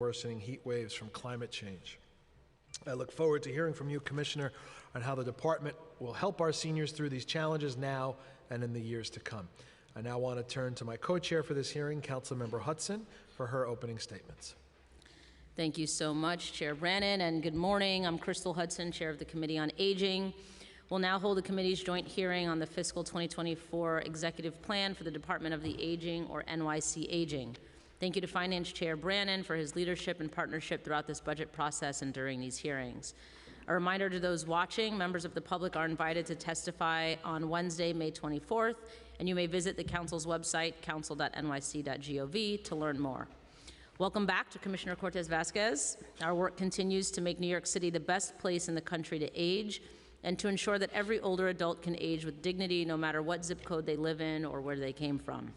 worsening heat waves from climate change. I look forward to hearing from you, Commissioner, on how the department will help our seniors through these challenges now and in the years to come. I now want to turn to my co-chair for this hearing, Councilmember Hudson, for her opening statements. Thank you so much, Chair Brannan, and good morning. I'm Crystal Hudson, Chair of the Committee on Aging. We'll now hold the committee's joint hearing on the fiscal 2024 executive plan for the Department of the Aging, or NYC Aging. Thank you to Finance Chair Brannan for his leadership and partnership throughout this budget process and during these hearings. A reminder to those watching, members of the public are invited to testify on Wednesday, May 24th, and you may visit the Council's website, council.nyc.gov, to learn more. Welcome back to Commissioner Cortez-Vazquez. Our work continues to make New York City the best place in the country to age and to ensure that every older adult can age with dignity no matter what zip code they live in or where they came from.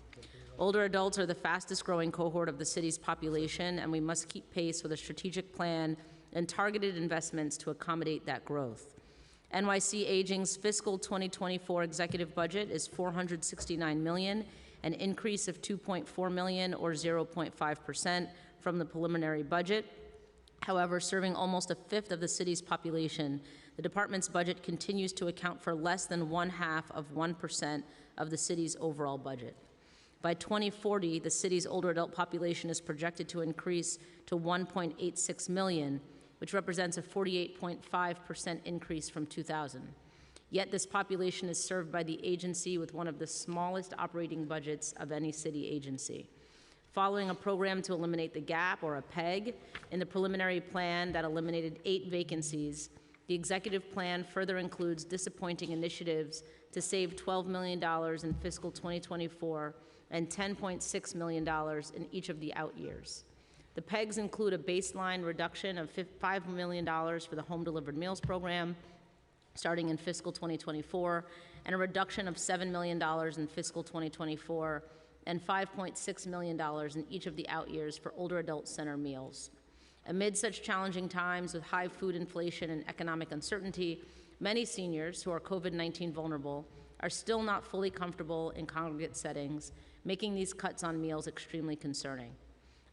Older adults are the fastest growing cohort of the city's population, and we must keep pace with a strategic plan and targeted investments to accommodate that growth. NYC Aging's fiscal 2024 executive budget is $469 million, an increase of $2.4 million or 0.5% from the preliminary budget. However, serving almost a fifth of the city's population, the department's budget continues to account for less than 0.5% of the city's overall budget. By 2040, the city's older adult population is projected to increase to 1.86 million, which represents a 48.5% increase from 2000. Yet this population is served by the agency with one of the smallest operating budgets of any city agency. Following a program to eliminate the gap, or a PEG, in the preliminary plan that eliminated 8 vacancies, the executive plan further includes disappointing initiatives to save $12 million in fiscal 2024 and $10.6 million in each of the out years. The PEGs include a baseline reduction of $5 million for the home delivered meals program starting in fiscal 2024, and a reduction of $7 million in fiscal 2024 and $5.6 million in each of the out years for older adult center meals. Amid such challenging times with high food inflation and economic uncertainty, many seniors who are COVID-19 vulnerable are still not fully comfortable in congregate settings, making these cuts on meals extremely concerning.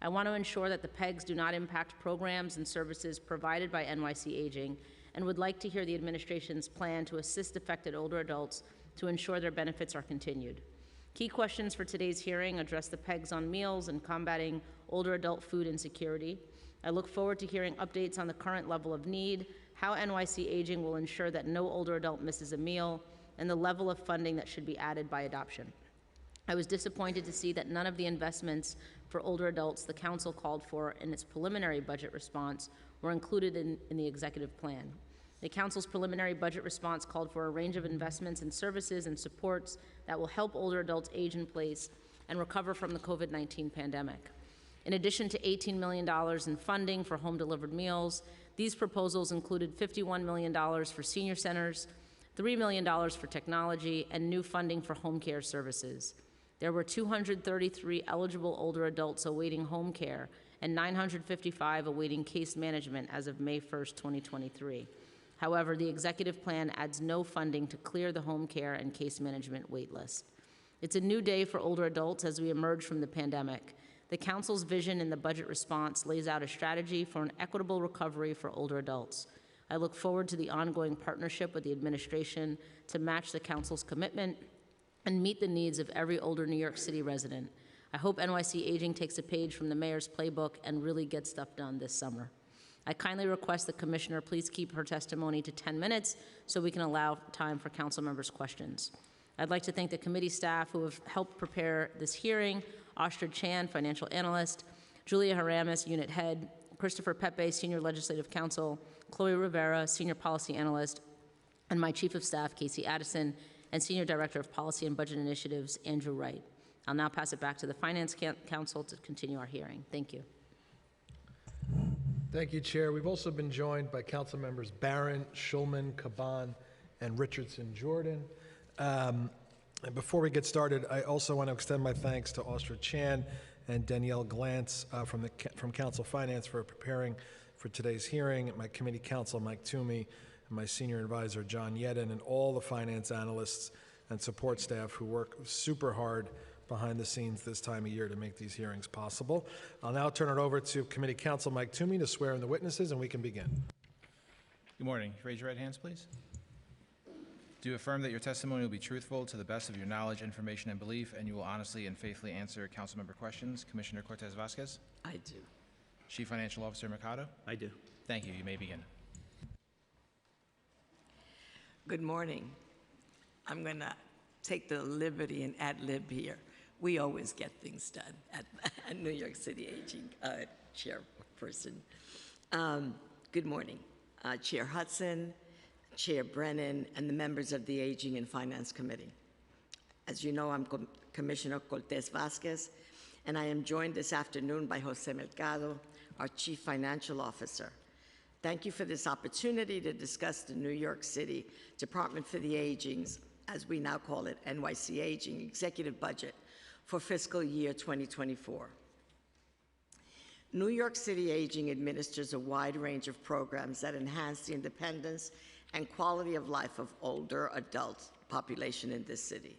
I want to ensure that the PEGs do not impact programs and services provided by NYC Aging, and would like to hear the administration's plan to assist affected older adults to ensure their benefits are continued. Key questions for today's hearing address the PEGs on meals and combating older adult food insecurity. I look forward to hearing updates on the current level of need, how NYC Aging will ensure that no older adult misses a meal, and the level of funding that should be added by adoption. I was disappointed to see that none of the investments for older adults the Council called for in its preliminary budget response were included in the executive plan. The Council's preliminary budget response called for a range of investments in services and supports that will help older adults age in place and recover from the COVID-19 pandemic. In addition to $18 million in funding for home-delivered meals, these proposals included $51 million for senior centers, $3 million for technology, and new funding for home care services. There were 233 eligible older adults awaiting home care and 955 awaiting case management as of May 1st, 2023. However, the executive plan adds no funding to clear the home care and case management wait list. It's a new day for older adults as we emerge from the pandemic. The Council's vision in the budget response lays out a strategy for an equitable recovery for older adults. I look forward to the ongoing partnership with the administration to match the Council's commitment and meet the needs of every older New York City resident. I hope NYC Aging takes a page from the mayor's playbook and really gets stuff done this summer. I kindly request the Commissioner please keep her testimony to 10 minutes so we can allow time for Council members' questions. I'd like to thank the committee staff who have helped prepare this hearing, Astrid Chan, Financial Analyst, Julia Haramis, Unit Head, Christopher Pepe, Senior Legislative Counsel, Chloe Rivera, Senior Policy Analyst, and my Chief of Staff, Casey Addison, and Senior Director of Policy and Budget Initiatives, Andrew Wright. I'll now pass it back to the Finance Council to continue our hearing. Thank you. Thank you, Chair. We've also been joined by Council members Barron, Schulman, Caban, and Richardson Jordan. And before we get started, I also want to extend my thanks to Astrid Chan and Danielle Glantz from Council Finance for preparing for today's hearing, my committee counsel, Mike Toomey, and my senior advisor, John Yedden, and all the finance analysts and support staff who work super hard behind the scenes this time of year to make these hearings possible. I'll now turn it over to Committee Counsel Mike Toomey to swear in the witnesses, and we can begin. Good morning. Raise your right hands, please. Do you affirm that your testimony will be truthful to the best of your knowledge, information, and belief, and you will honestly and faithfully answer council member questions? Commissioner Cortez Vasquez? I do. Chief Financial Officer Mercado? I do. Thank you. You may begin. Good morning. I'm going to take the liberty and ad-lib here. We always get things done at New York City Aging Chairperson. Good morning, Chair Hudson, Chair Brennan, and the members of the Aging and Finance Committee. As you know, I'm Commissioner Cortez Vasquez, and I am joined this afternoon by Jose Mercado, our Chief Financial Officer. Thank you for this opportunity to discuss the New York City Department for the Aging's, as we now call it, NYC Aging, executive budget for fiscal year 2024. New York City Aging administers a wide range of programs that enhance the independence and quality of life of older adult population in this city.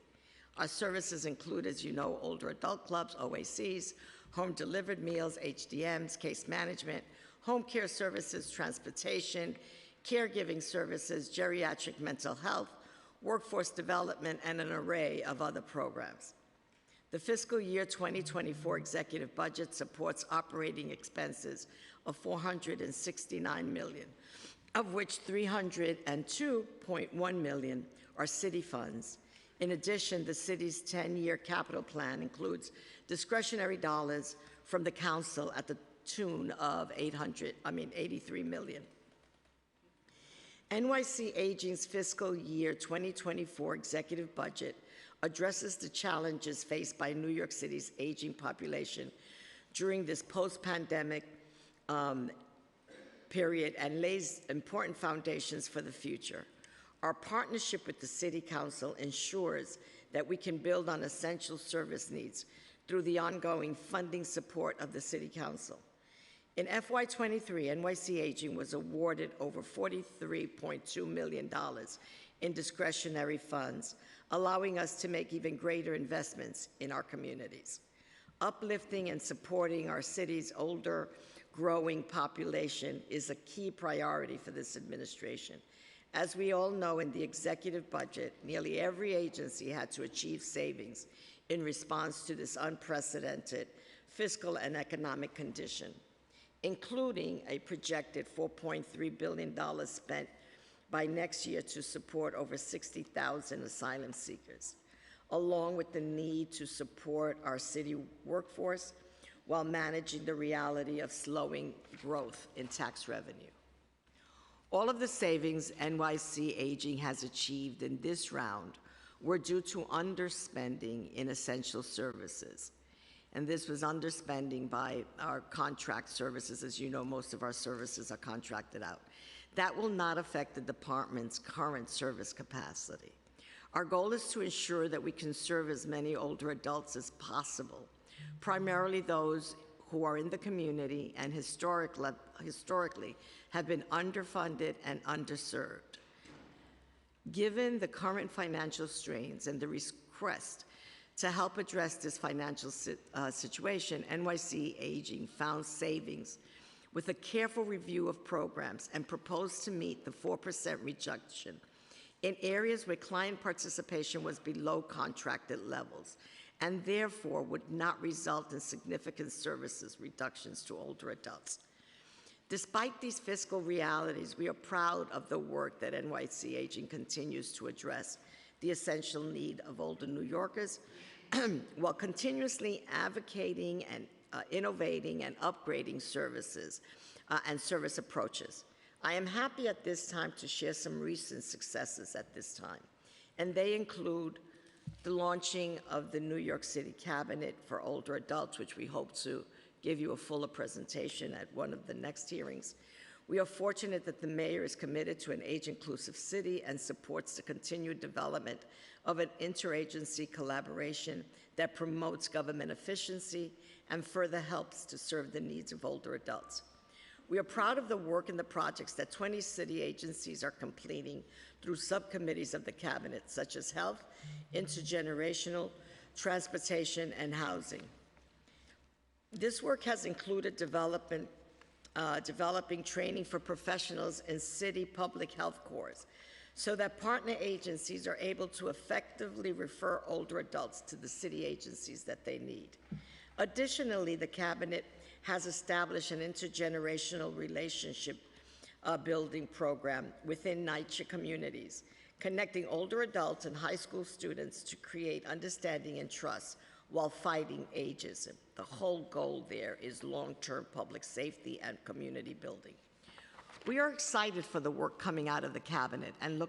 Our services include, as you know, older adult clubs, OACs, home-delivered meals, HDMs, case management, home care services, transportation, caregiving services, geriatric mental health, workforce development, and an array of other programs. The fiscal year 2024 executive budget supports operating expenses of $469 million, of which $302.1 million are city funds. In addition, the city's 10-year capital plan includes discretionary dollars from the council at the tune of $83 million. NYC Aging's fiscal year 2024 executive budget addresses the challenges faced by New York City's aging population during this post-pandemic period and lays important foundations for the future. Our partnership with the City Council ensures that we can build on essential service needs through the ongoing funding support of the City Council. In FY23, NYC Aging was awarded over $43.2 million in discretionary funds, allowing us to make even greater investments in our communities. Uplifting and supporting our city's older, growing population is a key priority for this administration. As we all know, in the executive budget, nearly every agency had to achieve savings in response to this unprecedented fiscal and economic condition, including a projected $4.3 billion spent by next year to support over 60,000 asylum seekers, along with the need to support our city workforce while managing the reality of slowing growth in tax revenue. All of the savings NYC Aging has achieved in this round were due to underspending in essential services. And this was underspending by our contract services. As you know, most of our services are contracted out. That will not affect the department's current service capacity. Our goal is to ensure that we can serve as many older adults as possible, primarily those who are in the community and historically have been underfunded and underserved. Given the current financial strains and the request to help address this financial situation, NYC Aging found savings with a careful review of programs and proposed to meet the 4% reduction in areas where client participation was below contracted levels and therefore would not result in significant services reductions to older adults. Despite these fiscal realities, we are proud of the work that NYC Aging continues to address the essential need of older New Yorkers while continuously advocating and innovating and upgrading services and service approaches. I am happy at this time to share some recent successes at this time, and they include the launching of the New York City Cabinet for Older Adults, which we hope to give you a fuller presentation at one of the next hearings. We are fortunate that the mayor is committed to an age-inclusive city and supports the continued development of an interagency collaboration that promotes government efficiency and further helps to serve the needs of older adults. We are proud of the work and the projects that 20 city agencies are completing through subcommittees of the cabinet, such as health, intergenerational transportation, and housing. This work has included developing training for professionals in city public health corps so that partner agencies are able to effectively refer older adults to the city agencies that they need. Additionally, the Cabinet has established an intergenerational relationship building program within NYC communities, connecting older adults and high school students to create understanding and trust while fighting ageism. The whole goal there is long-term public safety and community building. We are excited for the work coming out of the Cabinet and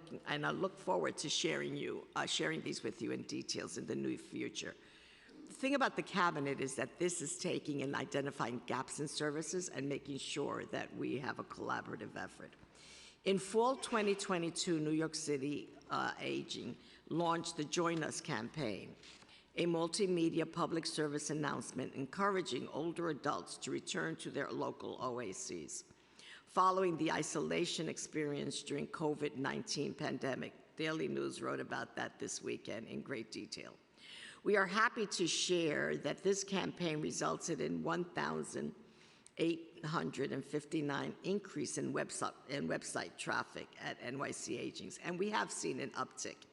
I look forward to sharing these with you in details in the near future. The thing about the Cabinet is that this is taking and identifying gaps in services and making sure that we have a collaborative effort. In fall 2022, New York City Aging launched the Join Us campaign, a multimedia public service announcement encouraging older adults to return to their local OACs. Following the isolation experienced during COVID-19 pandemic, Daily News wrote about that this weekend in great detail. We are happy to share that this campaign resulted in 1,859 increase in website traffic at NYC Aging's, and we have seen an uptick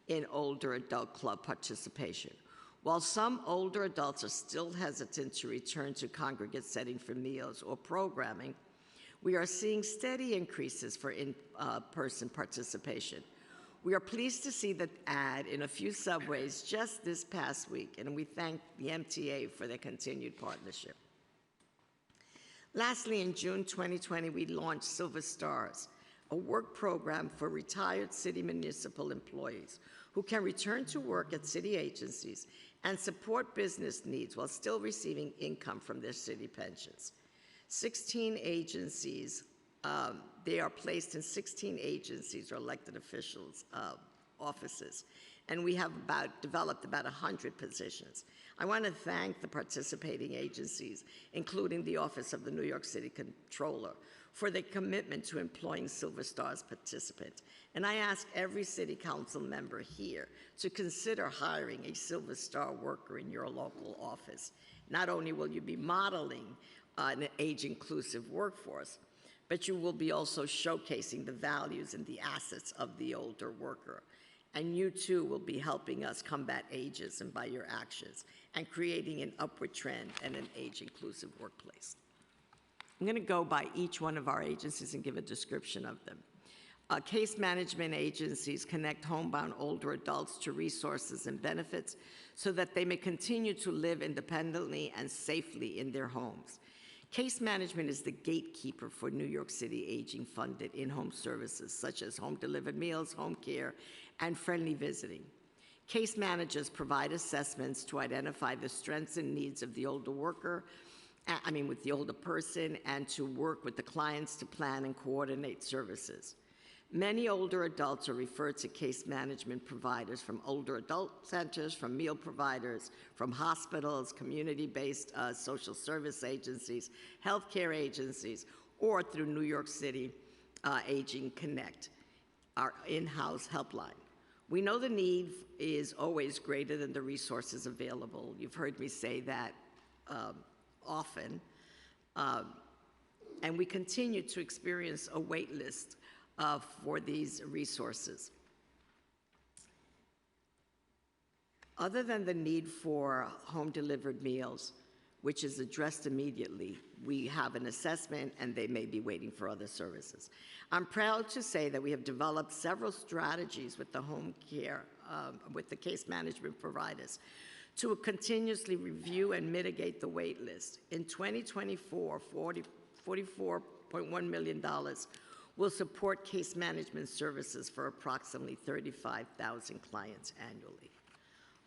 in older adult club participation. While some older adults are still hesitant to return to congregate setting for meals or programming, we are seeing steady increases for in-person participation. We are pleased to see the ad in a few subways just this past week, and we thank the MTA for their continued partnership. Lastly, in June 2020, we launched Silver Stars, a work program for retired city municipal employees who can return to work at city agencies and support business needs while still receiving income from their city pensions. 16 agencies, they are placed in 16 agencies or elected officials' offices, and we have developed about 100 positions. I want to thank the participating agencies, including the Office of the New York City Comptroller, for their commitment to employing Silver Stars participants. And I ask every city council member here to consider hiring a Silver Star worker in your local office. Not only will you be modeling an age-inclusive workforce, but you will be also showcasing the values and the assets of the older worker. And you too will be helping us combat ageism by your actions and creating an upward trend and an age-inclusive workplace. I'm going to go by each one of our agencies and give a description of them. Case management agencies connect homebound older adults to resources and benefits so that they may continue to live independently and safely in their homes. Case management is the gatekeeper for New York City Aging-funded in-home services such as home-delivered meals, home care, and friendly visiting. Case managers provide assessments to identify the strengths and needs of the older worker, with the older person, and to work with the clients to plan and coordinate services. Many older adults are referred to case management providers from older adult centers, from meal providers, from hospitals, community-based social service agencies, healthcare agencies, or through New York City Aging Connect, our in-house helpline. We know the need is always greater than the resources available. You've heard me say that often. And we continue to experience a wait list for these resources. Other than the need for home-delivered meals, which is addressed immediately, we have an assessment and they may be waiting for other services. I'm proud to say that we have developed several strategies with the home care, with the case management providers to continuously review and mitigate the wait list. In 2024, $44.1 million will support case management services for approximately 35,000 clients annually.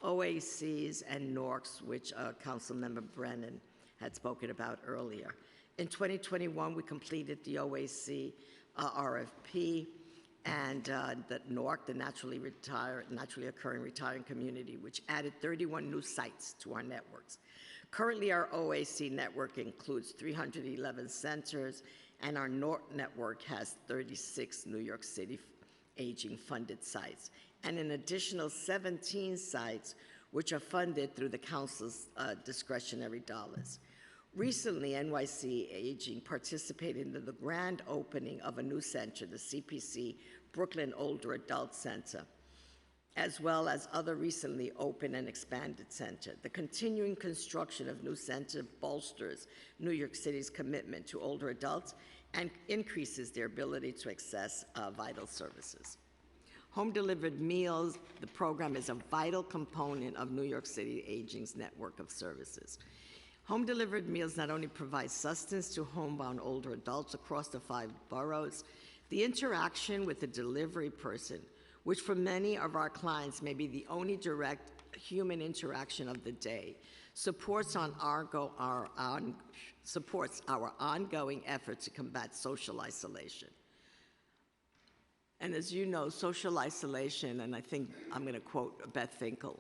OACs and NORCs, which Councilmember Brennan had spoken about earlier. In 2021, we completed the OAC RFP and the NORC, the naturally occurring retiring community, which added 31 new sites to our networks. Currently, our OAC network includes 311 centers, and our NORC network has 36 New York City Aging funded sites, and an additional 17 sites which are funded through the council's discretionary dollars. Recently, NYC Aging participated in the grand opening of a new center, the CPC Brooklyn Older Adult Center, as well as other recently open and expanded centers. The continuing construction of new center bolsters New York City's commitment to older adults and increases their ability to access vital services. Home-delivered meals, the program is a vital component of New York City Aging's network of services. Home-delivered meals not only provide sustenance to homebound older adults across the 5 boroughs, the interaction with the delivery person, which for many of our clients may be the only direct human interaction of the day, supports our ongoing effort to combat social isolation. And as you know, social isolation, and I think I'm going to quote Beth Finkel,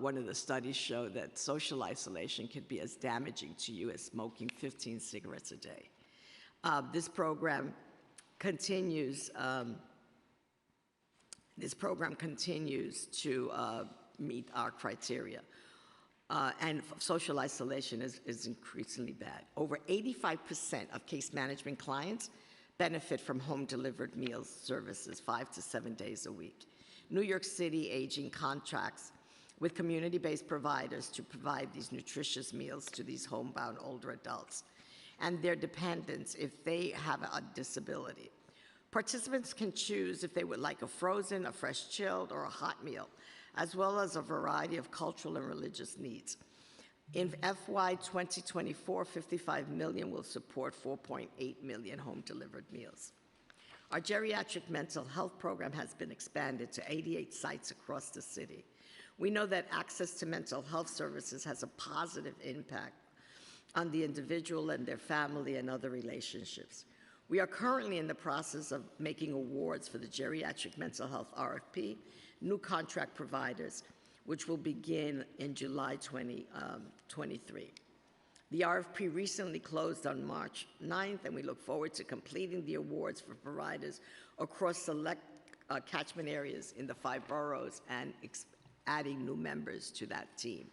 one of the studies show that social isolation can be as damaging to you as smoking 15 cigarettes a day. This program continues to meet our criteria. And social isolation is increasingly bad. Over 85% of case management clients benefit from home-delivered meals services 5 to 7 days a week. New York City Aging contracts with community-based providers to provide these nutritious meals to these homebound older adults and their dependents if they have a disability. Participants can choose if they would like a frozen, a fresh chilled, or a hot meal, as well as a variety of cultural and religious needs. In FY24, $55 million will support 4.8 million home-delivered meals. Our geriatric mental health program has been expanded to 88 sites across the city. We know that access to mental health services has a positive impact on the individual and their family and other relationships. We are currently in the process of making awards for the geriatric mental health RFP, new contract providers, which will begin in July 2023. The RFP recently closed on March 9th, and we look forward to completing the awards for providers across select catchment areas in the 5 boroughs and adding new members to that team.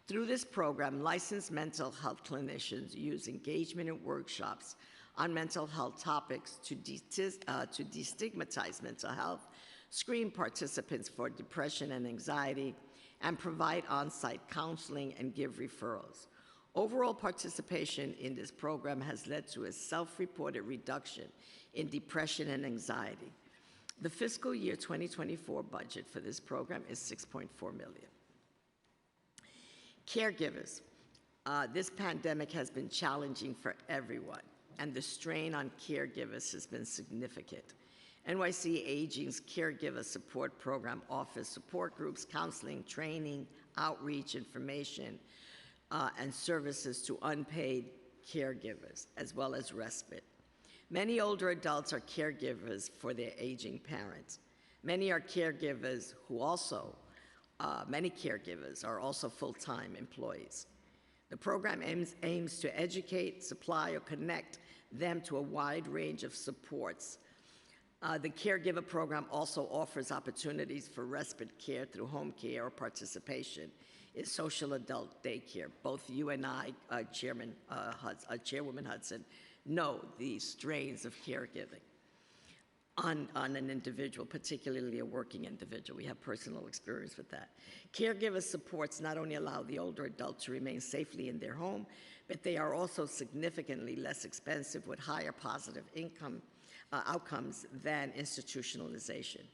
Through this program, licensed mental health clinicians use engagement and workshops on mental health topics to destigmatize mental health, screen participants for depression and anxiety, and provide on-site counseling and give referrals. Overall participation in this program has led to a self-reported reduction in depression and anxiety. The fiscal year 2024 budget for this program is $6.4 million. Caregivers. This pandemic has been challenging for everyone, and the strain on caregivers has been significant. NYC Aging's Caregiver Support Program offers support groups, counseling, training, outreach, information, and services to unpaid caregivers, as well as respite. Many older adults are caregivers for their aging parents. Many are caregivers who also, many caregivers are also full-time employees. The program aims to educate, supply, or connect them to a wide range of supports. The caregiver program also offers opportunities for respite care through home care or participation in social adult daycare. Both you and I, Chairwoman Hudson, know the strains of caregiving on an individual, particularly a working individual. We have personal experience with that. Caregiver supports not only allow the older adult to remain safely in their home, but they are also significantly less expensive with higher positive outcomes than institutionalization.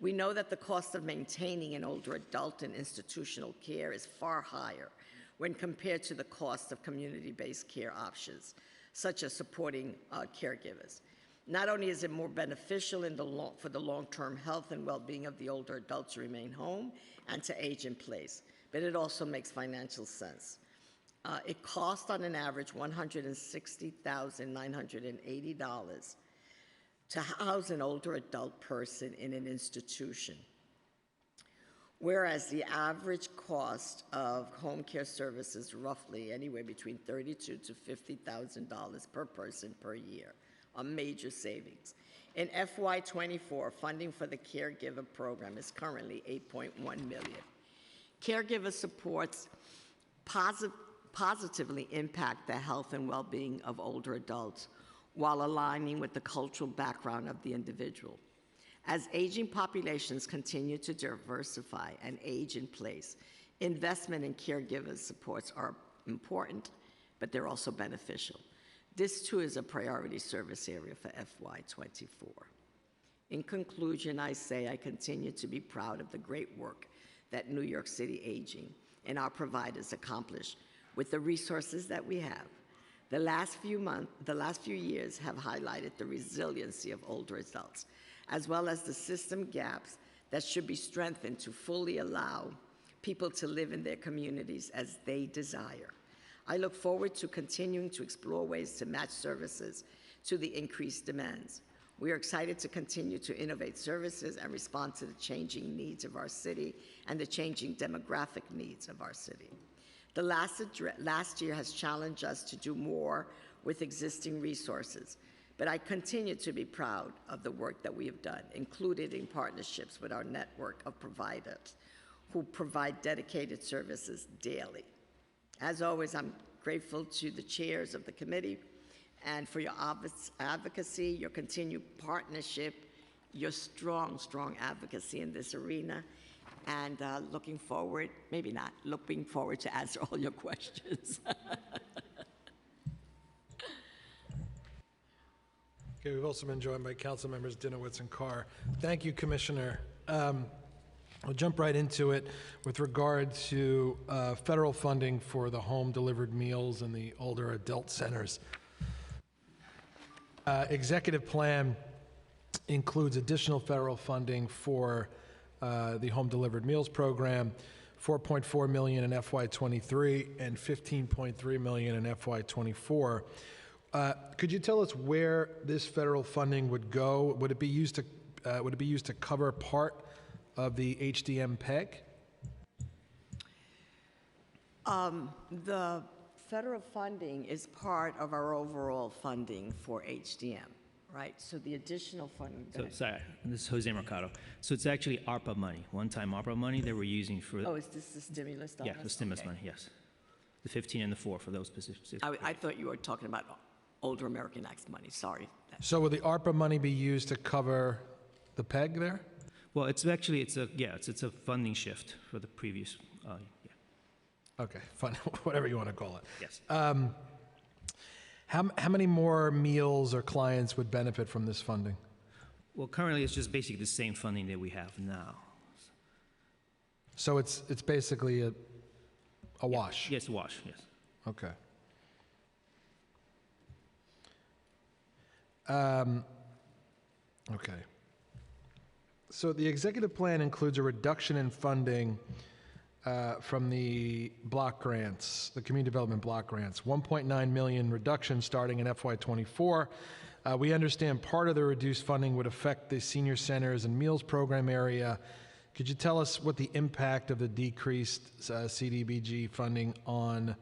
We know that the cost of maintaining an older adult in institutional care is far higher when compared to the cost of community-based care options, such as supporting caregivers. Not only is it more beneficial for the long-term health and well-being of the older adult to remain home and to age in place, but it also makes financial sense. It costs on an average $160,980 to house an older adult person in an institution, whereas the average cost of home care services roughly anywhere between $32,000 to $50,000 per person per year, a major savings. In FY24, funding for the caregiver program is currently $8.1 million. Caregiver supports positively impact the health and well-being of older adults while aligning with the cultural background of the individual. As aging populations continue to diversify and age in place, investment in caregiver supports are important, but they're also beneficial. This too is a priority service area for FY24. In conclusion, I say I continue to be proud of the great work that New York City Aging and our providers accomplish with the resources that we have. The last few years have highlighted the resiliency of older adults, as well as the system gaps that should be strengthened to fully allow people to live in their communities as they desire. I look forward to continuing to explore ways to match services to the increased demands. We are excited to continue to innovate services and respond to the changing needs of our city and the changing demographic needs of our city. The last year has challenged us to do more with existing resources, but I continue to be proud of the work that we have done, including partnerships with our network of providers who provide dedicated services daily. As always, I'm grateful to the chairs of the committee and for your advocacy, your continued partnership, your strong advocacy in this arena, and looking forward to answer all your questions. Okay, we've also been joined by Council Members Dinowitz and Carr. Thank you, Commissioner. I'll jump right into it with regard to federal funding for the home-delivered meals and the older adult centers. Executive plan includes additional federal funding for the home-delivered meals program, $4.4 million in FY23 and $15.3 million in FY24. Could you tell us where this federal funding would go? Would it be used to cover part of the HDM PEG? The federal funding is part of our overall funding for HDM, right? So the additional funding. Sorry, this is Jose Mercado. So it's actually ARPA money, one-time ARPA money that we're using for. Oh, is this the stimulus dollars? Yeah, the stimulus money, yes. The 15 and the 4 for those specific. I thought you were talking about older American Acts money, sorry. So will the ARPA money be used to cover the PEG there? Well, it's actually, it's a funding shift for the previous, yeah. Okay, fine, whatever you want to call it. Yes. How many more meals or clients would benefit from this funding? Well, currently it's just basically the same funding that we have now. So it's basically a wash? Yes, a wash, yes. Okay. Okay. So the executive plan includes a reduction in funding from the block grants, the community development block grants, 1.9 million reduction starting in FY24. We understand part of the reduced funding would affect the senior centers and meals program area. Could you tell us what the impact of the decreased CDBG funding on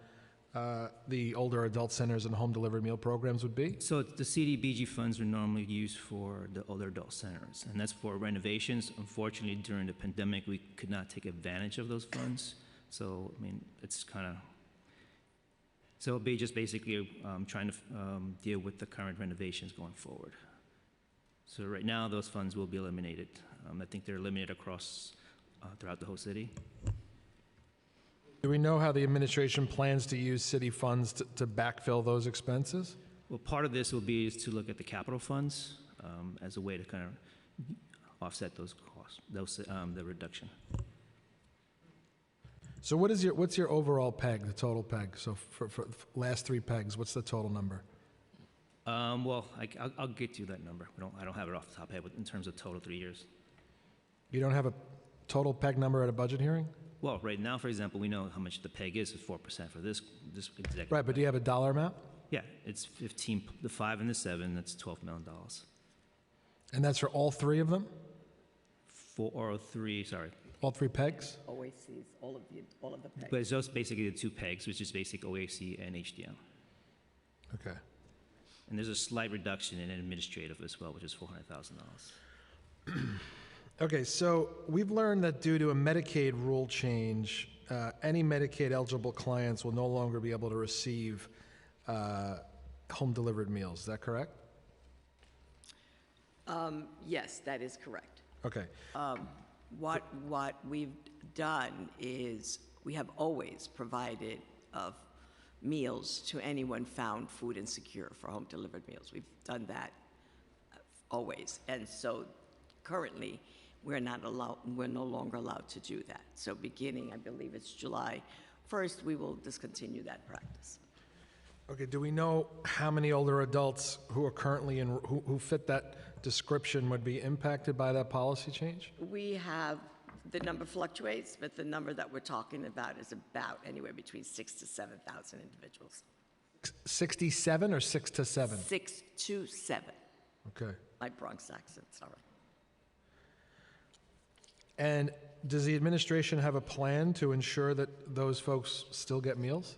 the older adult centers and home delivered meal programs would be? So the CDBG funds are normally used for the older adult centers, and that's for renovations. Unfortunately, during the pandemic, we could not take advantage of those funds. So, I mean, it's kind of, so it'll be just basically trying to deal with the current renovations going forward. So right now, those funds will be eliminated. I think they're eliminated across, throughout the whole city. Do we know how the administration plans to use city funds to backfill those expenses? Well, part of this will be is to look at the capital funds as a way to kind of offset those costs, the reduction. So what's your overall PEG, the total PEG? So for last 3 PEGs, what's the total number? Well, I'll get you that number. I don't have it off the top of my head in terms of total 3 years. You don't have a total PEG number at a budget hearing? Well, right now, for example, we know how much the PEG is 4% for this executive. Right, but do you have a dollar amount? Yeah, it's 15, the 5 and the 7, that's $12 million. And that's for all 3 of them? 4 or 3, sorry. All 3 PEGs? OACs, all of the pay. But it's just basically the 2 PEGs, which is basic OAC and HDM. Okay. And there's a slight reduction in administrative as well, which is $400,000. Okay, so we've learned that due to a Medicaid rule change, any Medicaid-eligible clients will no longer be able to receive home-delivered meals. Is that correct? Yes, that is correct. Okay. What we've done is we have always provided meals to anyone found food insecure for home-delivered meals. We've done that always. And so currently, we're no longer allowed to do that. So beginning, I believe it's July 1st, we will discontinue that practice. Okay, do we know how many older adults who are currently who fit that description would be impacted by that policy change? We have, the number fluctuates, but the number that we're talking about is about anywhere between 6,000 to 7,000 individuals. 67 or 6 to 7? 6 to 7. Okay. My Bronx accent, sorry. And does the administration have a plan to ensure that those folks still get meals?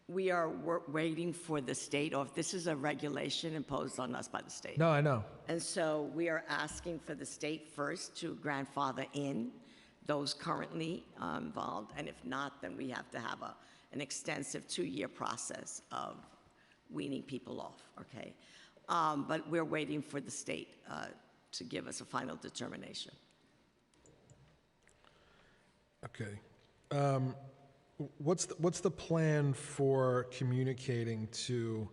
We are waiting for the state, or if this is a regulation imposed on us by the state. No, I know. And so we are asking for the state first to grandfather in those currently involved, and if not, then we have to have an extensive 2-year process of weaning people off, okay? But we're waiting for the state to give us a final determination. Okay. What's the plan for communicating to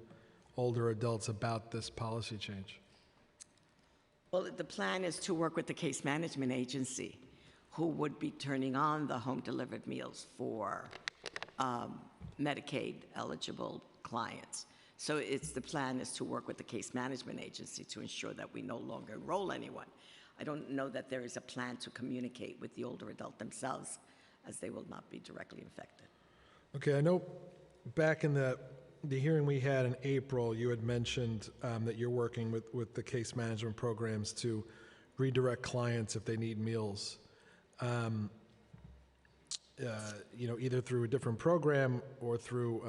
older adults about this policy change? Well, the plan is to work with the case management agency, who would be turning on the home-delivered meals for Medicaid-eligible clients. So the plan is to work with the case management agency to ensure that we no longer enroll anyone. I don't know that there is a plan to communicate with the older adult themselves, as they will not be directly infected. Okay, I know back in the hearing we had in April, you had mentioned that you're working with the case management programs to redirect clients if they need meals, either through a different program or through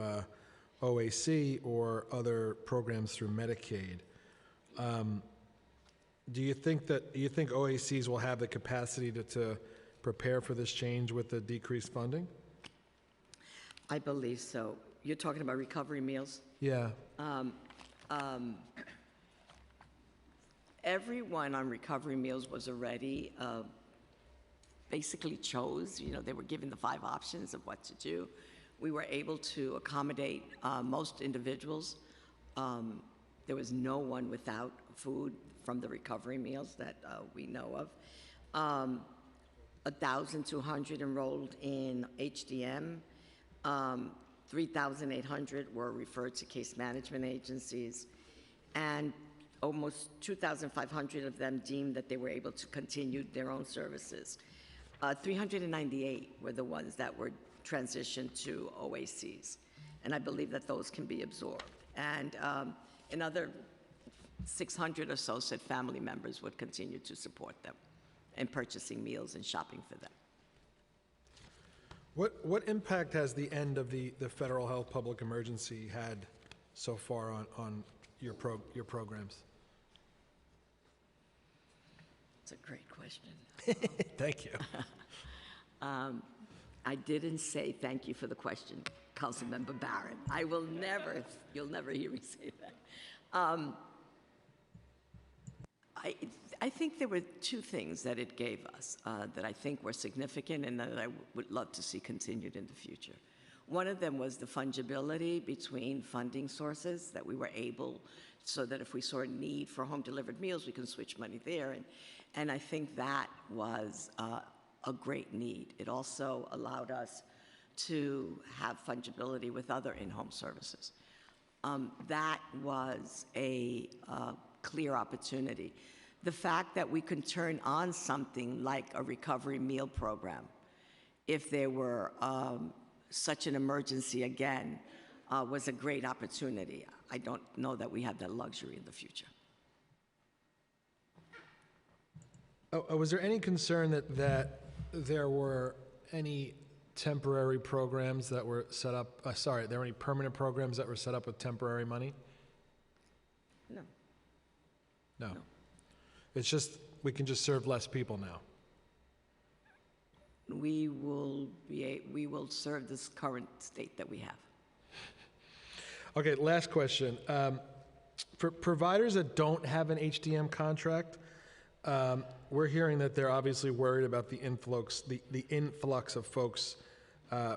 OAC or other programs through Medicaid. Do you think OACs will have the capacity to prepare for this change with the decreased funding? I believe so. You're talking about recovery meals? Yeah. Everyone on recovery meals was already basically chose, they were given the 5 options of what to do. We were able to accommodate most individuals. There was no one without food from the recovery meals that we know of. 1,200 enrolled in HDM. 3,800 were referred to case management agencies, and almost 2,500 of them deemed that they were able to continue their own services. 398 were the ones that were transitioned to OACs, and I believe that those can be absorbed. And another 600 or so said family members would continue to support them in purchasing meals and shopping for them. What impact has the end of the federal health public emergency had so far on your programs? It's a great question. Thank you. I didn't say thank you for the question, Councilmember Barron. You'll never hear me say that. I think there were 2 things that it gave us that I think were significant and that I would love to see continued in the future. One of them was the fungibility between funding sources, that we were able, so that if we saw a need for home-delivered meals, we can switch money there. And I think that was a great need. It also allowed us to have fungibility with other in-home services. That was a clear opportunity. The fact that we can turn on something like a recovery meal program if there were such an emergency again was a great opportunity. I don't know that we have that luxury in the future. Was there any concern that there were any temporary programs that were set up, there were any permanent programs that were set up with temporary money? No. No. It's just we can just serve less people now. We will serve this current state that we have. Okay, last question. For providers that don't have an HDM contract, we're hearing that they're obviously worried about the influx of folks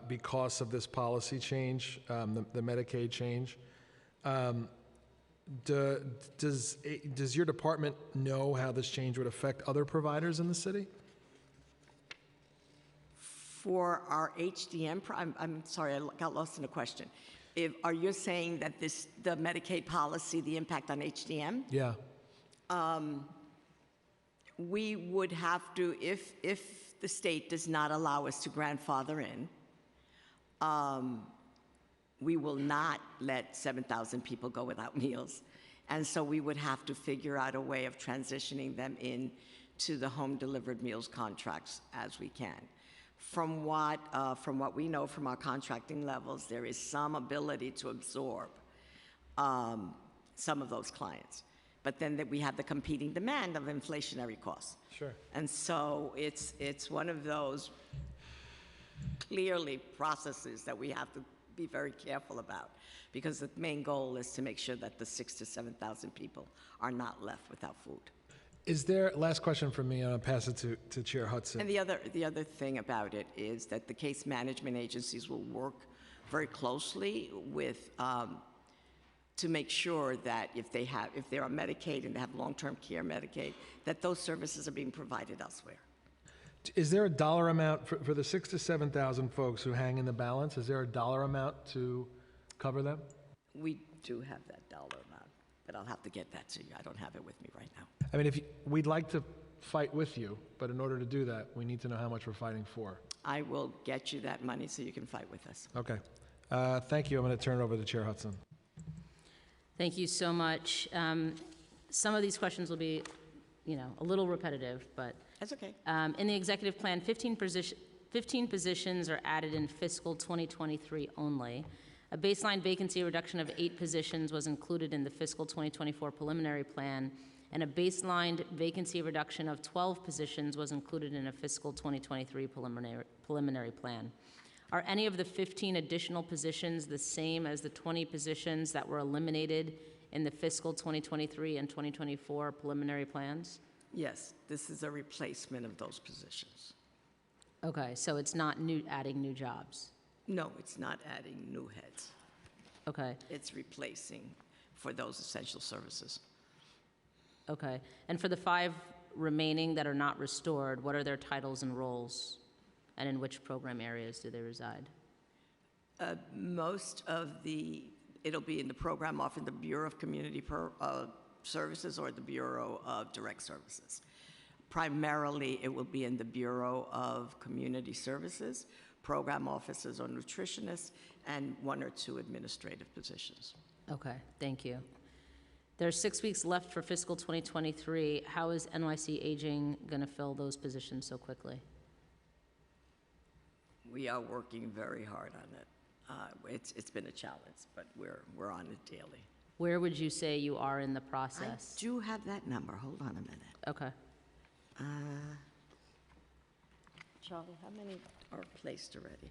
because of this policy change, the Medicaid change. Does your department know how this change would affect other providers in the city? For our HDM, I'm sorry, I got lost in the question. Are you saying that the Medicaid policy, the impact on HDM? Yeah. We would have to, if the state does not allow us to grandfather in, we will not let 7,000 people go without meals. And so we would have to figure out a way of transitioning them into the home-delivered meals contracts as we can. From what we know from our contracting levels, there is some ability to absorb some of those clients. But then we have the competing demand of inflationary costs. Sure. And so it's one of those clearly processes that we have to be very careful about, because the main goal is to make sure that the 6,000 to 7,000 people are not left without food. Is there, last question from me, and I'll pass it to Chair Hudson. And the other thing about it is that the case management agencies will work very closely with to make sure that if they're on Medicaid and they have long-term care Medicaid, that those services are being provided elsewhere. Is there a dollar amount for the 6,000 to 7,000 folks who hang in the balance? Is there a dollar amount to cover them? We do have that dollar amount, but I'll have to get that to you. I don't have it with me right now. I mean, we'd like to fight with you, but in order to do that, we need to know how much we're fighting for. I will get you that money so you can fight with us. Okay. Thank you. I'm going to turn it over to Chair Hudson. Thank you so much. Some of these questions will be, a little repetitive, but That's okay. in the executive plan, 15 positions are added in fiscal 2023 only. A baseline vacancy reduction of 8 positions was included in the fiscal 2024 preliminary plan, and a baseline vacancy reduction of 12 positions was included in a fiscal 2023 preliminary plan. Are any of the 15 additional positions the same as the 20 positions that were eliminated in the fiscal 2023 and 2024 preliminary plans? Yes, this is a replacement of those positions. Okay, so it's not adding new jobs. No, it's not adding new heads. Okay, It's replacing for those essential services. okay. And for the 5 remaining that are not restored, what are their titles and roles? And in which program areas do they reside? Most of it'll be in the program often the Bureau of Community Services or the Bureau of Direct Services. Primarily, it will be in the Bureau of Community Services, program officers or nutritionists, and 1 or 2 administrative positions. Okay, thank you. There's 6 weeks left for fiscal 2023. How is NYC Aging going to fill those positions so quickly? We are working very hard on it. It's been a challenge, but we're on it daily. Where would you say you are in the I process? do have that number. Hold on a minute. Okay. Charlie, how many are placed already?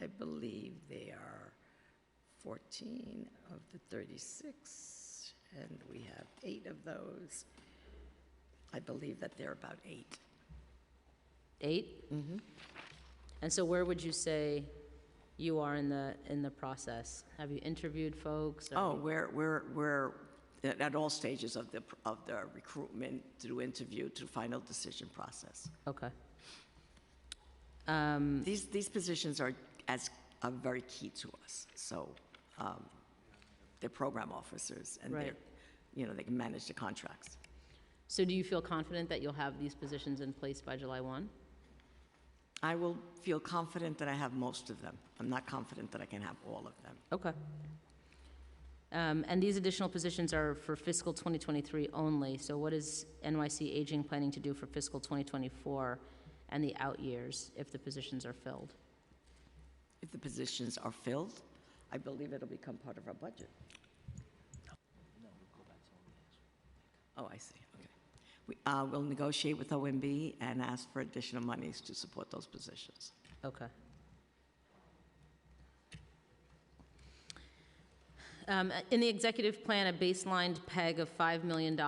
I believe they are 14 of the 36, and we have 8 of those. I believe that they're about 8. 8? Mm-hmm. And so where would you say you are in the process? Have you interviewed folks? Oh, we're at all stages of the recruitment, through interview, to final decision process. Okay. These positions are very key to us. So they're program officers, and Right. they can manage the contracts. So do you feel confident that you'll have these positions in place by July 1? I will feel confident that I have most of them. I'm not confident that I can have all of them. Okay. And these additional positions are for fiscal 2023 only. So what is NYC Aging planning to do for fiscal 2024 and the out years if the positions are filled? If the positions are filled, I believe it'll become part of our budget. Oh, I see, okay. We'll negotiate with OMB and ask for additional monies to support those positions. Okay. In the executive plan, a baseline peg of $5 million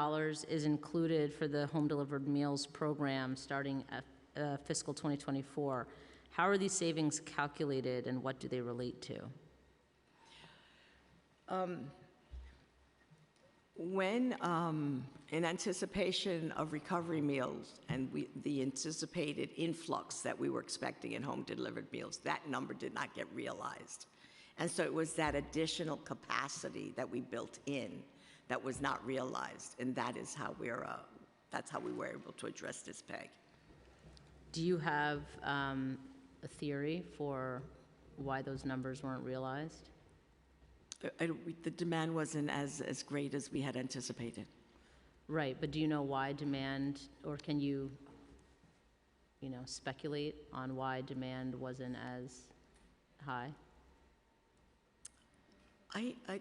is included for the home delivered meals program starting at fiscal 2024. How are these savings calculated and what do they relate to? When, in anticipation of recovery meals and the anticipated influx that we were expecting in home delivered meals, that number did not get realized. And so it was that additional capacity that we built in that was not realized, and that is how that's how we were able to address this peg. Do you have a theory for why those numbers weren't realized? The demand wasn't as great as we had anticipated. Right, but do you know why demand, or can you speculate on why demand wasn't as high?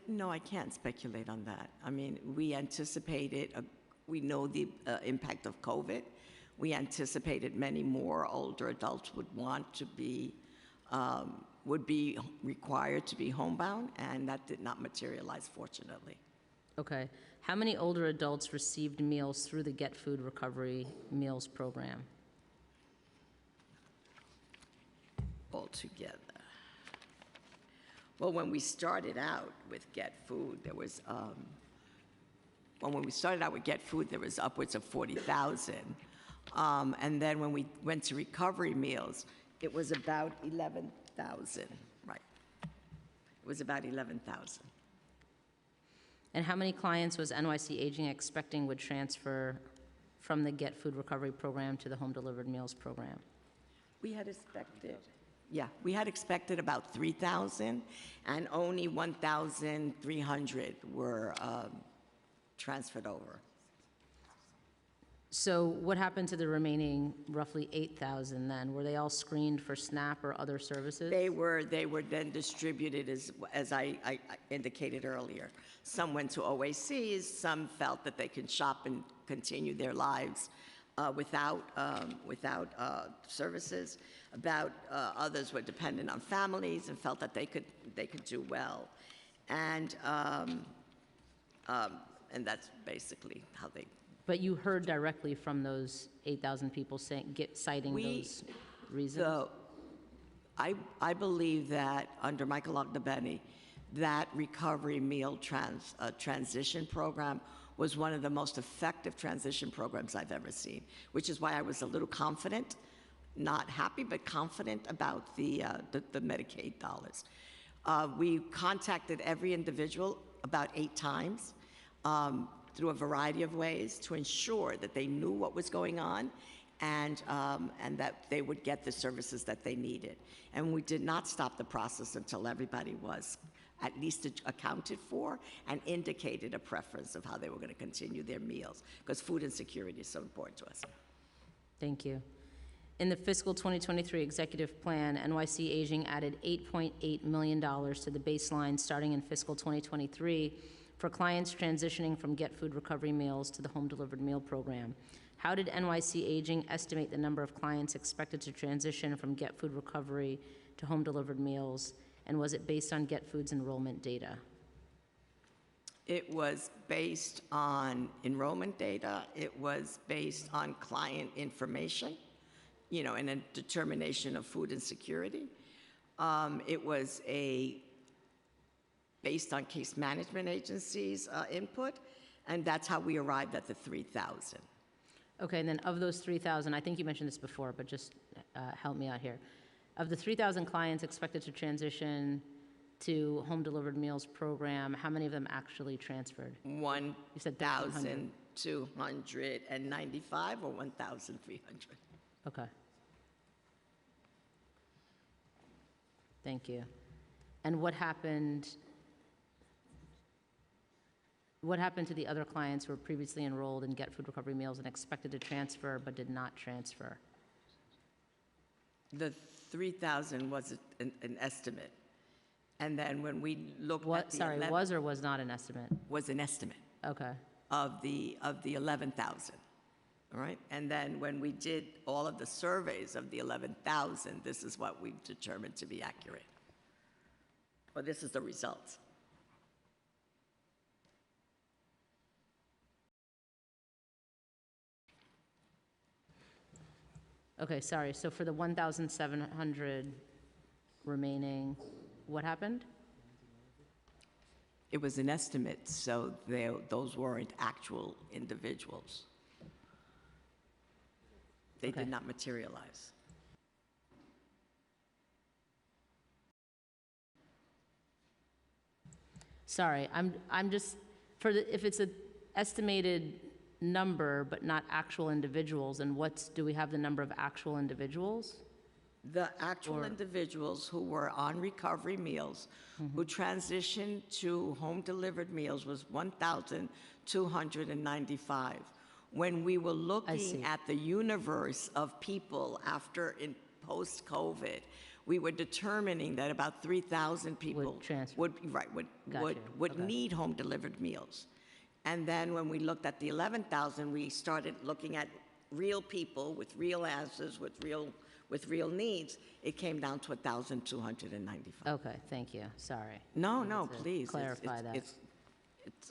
No, I can't speculate on that. I mean, we anticipated, we know the impact of COVID. We anticipated many more older adults would want to be, would be required to be homebound, and that did not materialize, fortunately. Okay. How many older adults received meals through the Get Food Recovery Meals program? Altogether. Well, when we started out with Get Food, there was, when we started out with Get Food, there was upwards of 40,000. And then when we went to recovery meals, it was about 11,000, right? It was about 11,000. And how many clients was NYC Aging expecting would transfer from the Get Food Recovery program to the Home Delivered Meals program? We had expected, we had expected about 3,000, and only 1,300 were transferred over. So what happened to the remaining roughly 8,000 then? Were they all screened for SNAP or other services? They were then distributed as I indicated earlier. Some went to OACs, some felt that they could shop and continue their lives without services. Others were dependent on families and felt that they could do well. And that's basically how they. But you heard directly from those 8,000 people citing those reasons? I believe that under Michael Ogdebeni, that recovery meal transition program was one of the most effective transition programs I've ever seen, which is why I was a little confident, not happy, but confident about the Medicaid dollars. We contacted every individual about 8 times. Through a variety of ways to ensure that they knew what was going on and that they would get the services that they needed. And we did not stop the process until everybody was at least accounted for and indicated a preference of how they were going to continue their meals, because food insecurity is so important to us. Thank you. In the fiscal 2023 executive plan, NYC Aging added $8.8 million to the baseline starting in fiscal 2023 for clients transitioning from Get Food Recovery Meals to the Home Delivered Meal program. How did NYC Aging estimate the number of clients expected to transition from Get Food Recovery to Home Delivered Meals, and was it based on Get Food's enrollment data? It was based on enrollment data. It was based on client information, and a determination of food insecurity. It was based on case management agencies' input, and that's how we arrived at the 3,000. Okay, and then of those 3,000, I think you mentioned this before, but just help me out here. Of the 3,000 clients expected to transition to Home Delivered Meals program, how many of them actually transferred? You said 1,295 or 1,300. Okay. Thank you. And what happened to the other clients who were previously enrolled in Get Food Recovery Meals and expected to transfer but did not transfer? The 3,000 was an estimate. And then when we looked What, at the sorry, 11 was or was not an estimate? was an estimate Okay, of the 11,000. All right? And then when we did all of the surveys of the 11,000, this is what we've determined to be accurate. Well, this is the results. okay, sorry, so for the 1,700 remaining, what happened? It was an estimate, so those weren't actual individuals. They Okay. did not materialize. Sorry, I'm just, if it's an estimated number but not actual individuals, and do we have the number of actual individuals? The actual individuals who were on recovery meals, who transitioned to home-delivered meals was 1,295. When we were see. looking at the universe of people in post-COVID, we were determining that about 3,000 people transfer. would Got you. Okay. need home-delivered meals. And then when we looked at the 11,000, we started looking at real people with real answers, with real needs. It came down to 1,295. Okay, thank you, sorry. No, Wanted no, to please. clarify that. It's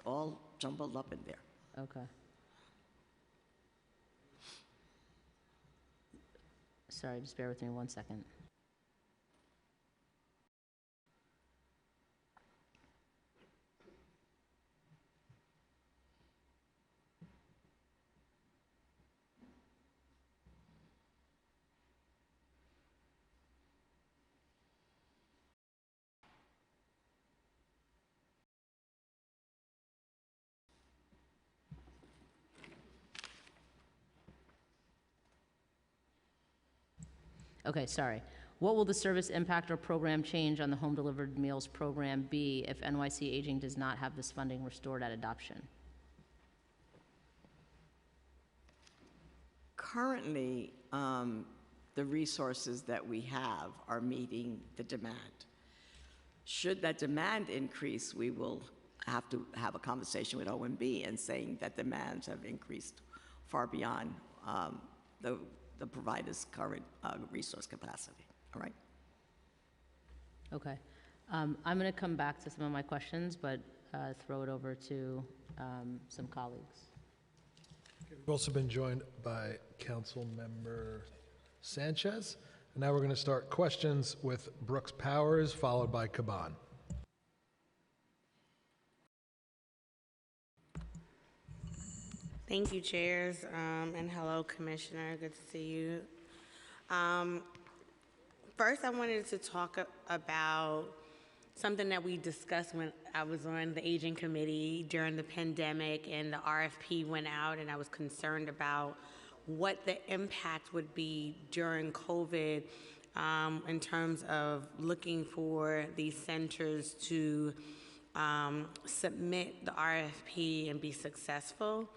all jumbled up in there. Okay. Sorry, just bear with me 1 second. Okay, sorry. What will the service impact or program change on the home delivered meals program be if NYC Aging does not have this funding restored at adoption? Currently, the resources that we have are meeting the demand. Should that demand increase, we will have to have a conversation with OMB and saying that demands have increased far beyond the provider's current resource capacity, all right? Okay. I'm going to come back to some of my questions, but throw it over to some colleagues. We've also been joined by Councilmember Sanchez. And now we're going to start questions with Brooks Powers, followed by Caban. Thank you, chairs, and hello, Commissioner. Good to see you. First, I wanted to talk about something that we discussed when I was on the Aging Committee during the pandemic and the RFP went out, and I was concerned about what the impact would be during COVID in terms of looking for these centers to submit the RFP and be successful.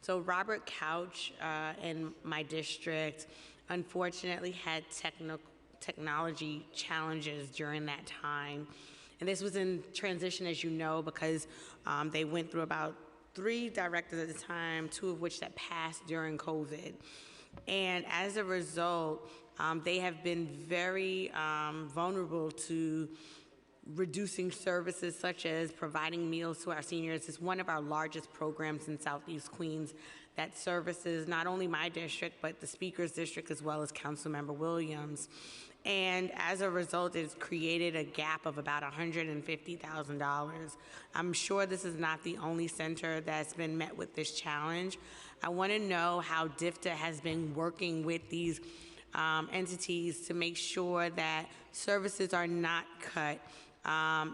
So Robert Couch in my district unfortunately had technology challenges during that time. And this was in transition, as you know, because they went through about 3 directors at the time, 2 of which that passed during COVID. And as a result, they have been very vulnerable to reducing services such as providing meals to our seniors. It's one of our largest programs in Southeast Queens that services not only my district, but the Speaker's district as well as Councilmember Williams. And as a result, it's created a gap of about $150,000. I'm sure this is not the only center that's been met with this challenge. I want to know how DFTA has been working with these entities to make sure that services are not cut,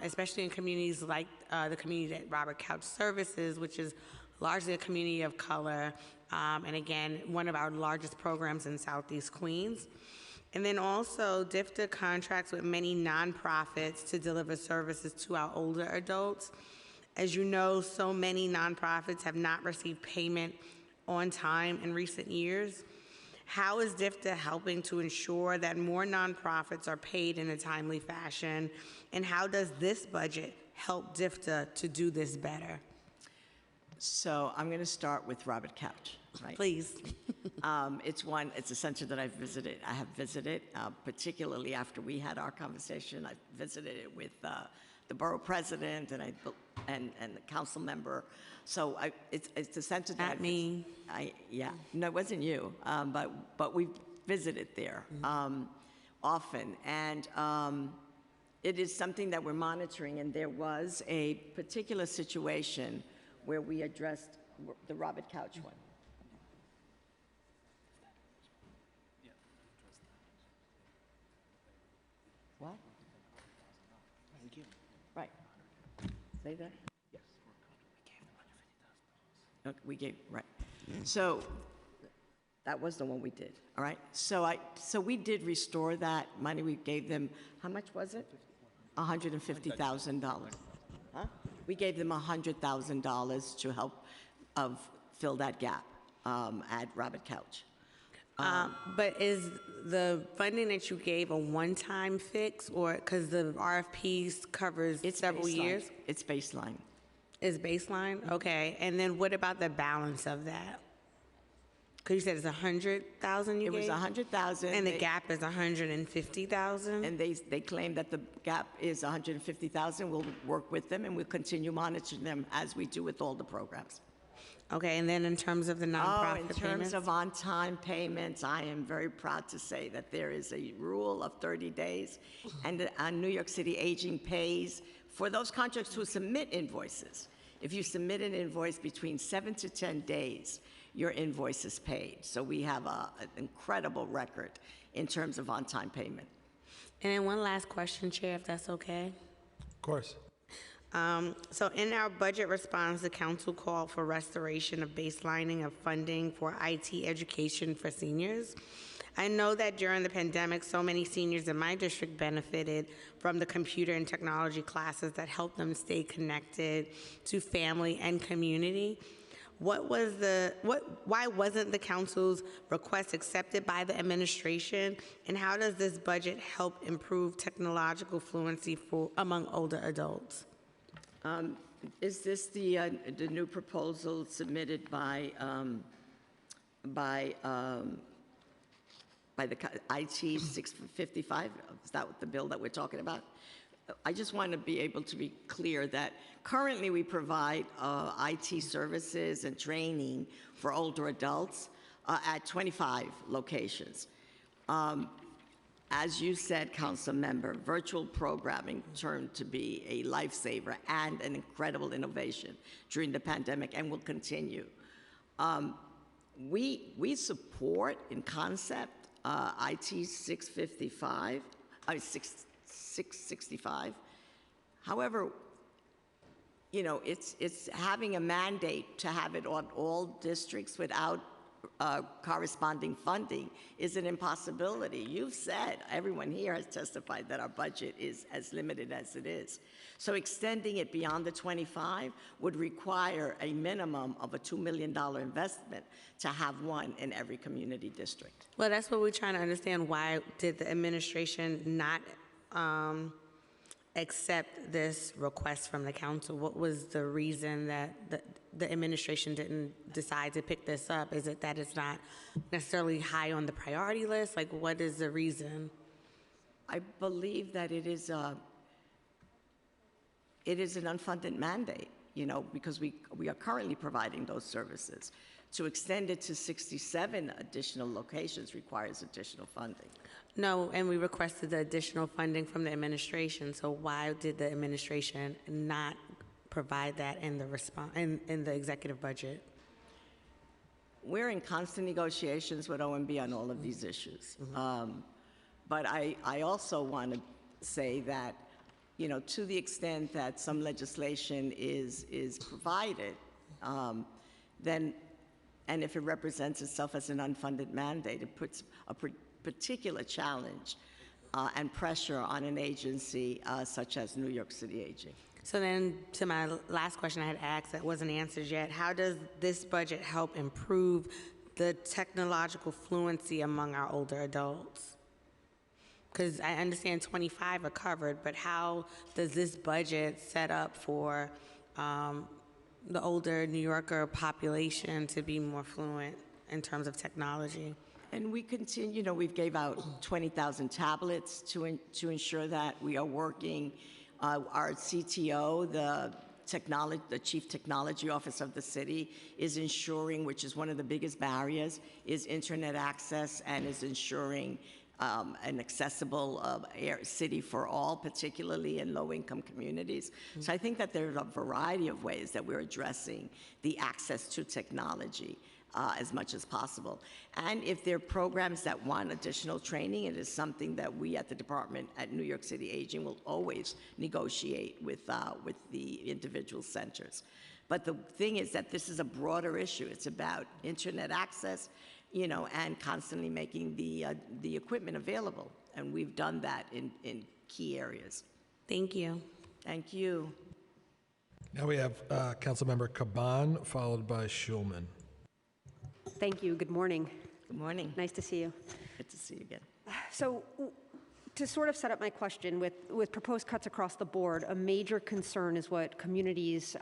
especially in communities like the community that Robert Couch services, which is largely a community of color, and again, one of our largest programs in Southeast Queens. And then also, DFTA contracts with many nonprofits to deliver services to our older adults. As you know, so many nonprofits have not received payment on time in recent years. How is DFTA helping to ensure that more nonprofits are paid in a timely fashion? And how does this budget help DFTA to do this better? So I'm going to start with Robert Couch, right? Please. It's a center that I have visited, particularly after we had our conversation. I visited it with the borough president and the council member. So it's a center that Not me. No, it wasn't you, but we visited there often, and it is something that we're monitoring. And there was a particular situation where we addressed the Robert Couch one. What? Right. Say that? Yes. Okay, we gave, right. So that was the one we did, all right? So we did restore that money. We gave them, how much was it? $150,000. Huh? We gave them $100,000 to help fill that gap at Robert Couch. But is the funding that you gave a one-time fix, or because the RFPs covers several baseline. years? It's baseline. Is baseline? Okay. And then what about the balance of that? Because you said it's 100,000 you It was gave? 100,000. And the gap is 150,000? And they claim that the gap is 150,000. We'll work with them, and we'll continue monitoring them as we do with all the programs. Okay, and then in terms of the nonprofit In terms payments? of on-time payments, I am very proud to say that there is a rule of 30 days, and New York City Aging pays for those contracts who submit invoices. If you submit an invoice between 7 to 10 days, your invoice is paid. So we have an incredible record in terms of on-time payment. And then one last question, Chair, if that's okay. Of course. So in our budget response, the council called for restoration of baselining of funding for IT education for seniors. I know that during the pandemic, so many seniors in my district benefited from the computer and technology classes that helped them stay connected to family and community. Why wasn't the council's request accepted by the administration? And how does this budget help improve technological fluency among older adults? Is this the new proposal submitted by the IT 655? Is that the bill that we're talking about? I just want to be able to be clear that currently we provide IT services and training for older adults at 25 locations. As you said, Council Member, virtual programming turned to be a lifesaver and an incredible innovation during the pandemic, and will continue. We support, in concept, IT 655, 665. However, you know, it's having a mandate to have it on all districts without corresponding funding is an impossibility. You've said, everyone here has testified that our budget is as limited as it is. So extending it beyond the 25 would require a minimum of a $2 million investment to have one in every community district. Well, that's what we're trying to understand. Why did the administration not accept this request from the council? What was the reason that the administration didn't decide to pick this up? Is it that it's not necessarily high on the priority list? Like, what is the reason? I believe that it is an unfunded mandate, you know, because we are currently providing those services. To extend it to 67 additional locations requires additional funding. No, and we requested the additional funding from the administration. So why did the administration not provide that in the in the executive budget? We're in constant negotiations with OMB on all of these issues. But I also want to say that, you know, to the extent that some legislation is provided, then, and if it represents itself as an unfunded mandate, it puts a particular challenge and pressure on an agency such as New York City Aging. So then, to my last question I had asked that wasn't answered yet, how does this budget help improve the technological fluency among our older adults? Because I understand 25 are covered, but how does this budget set up for the older New Yorker population to be more fluent in terms of technology? And we continue, we've gave out 20,000 tablets to ensure that we are working. Our CTO, the Chief Technology Office of the city, is ensuring, which is one of the biggest barriers, is internet access, and is ensuring an accessible city for all, particularly in low-income communities. So I think that there's a variety of ways that we're addressing the access to technology as much as possible. And if there are programs that want additional training, it is something that we at the department at New York City Aging will always negotiate with the individual centers. But the thing is that this is a broader issue. It's about internet access, and constantly making the equipment available. And we've done that in key areas. Thank you. Thank you. Now we have Councilmember Caban, followed by Schulman. Thank you. Good morning. Good morning. Nice to see you. Good to see you again. So, to sort of set up my question, with proposed cuts across the board, a major concern is what communities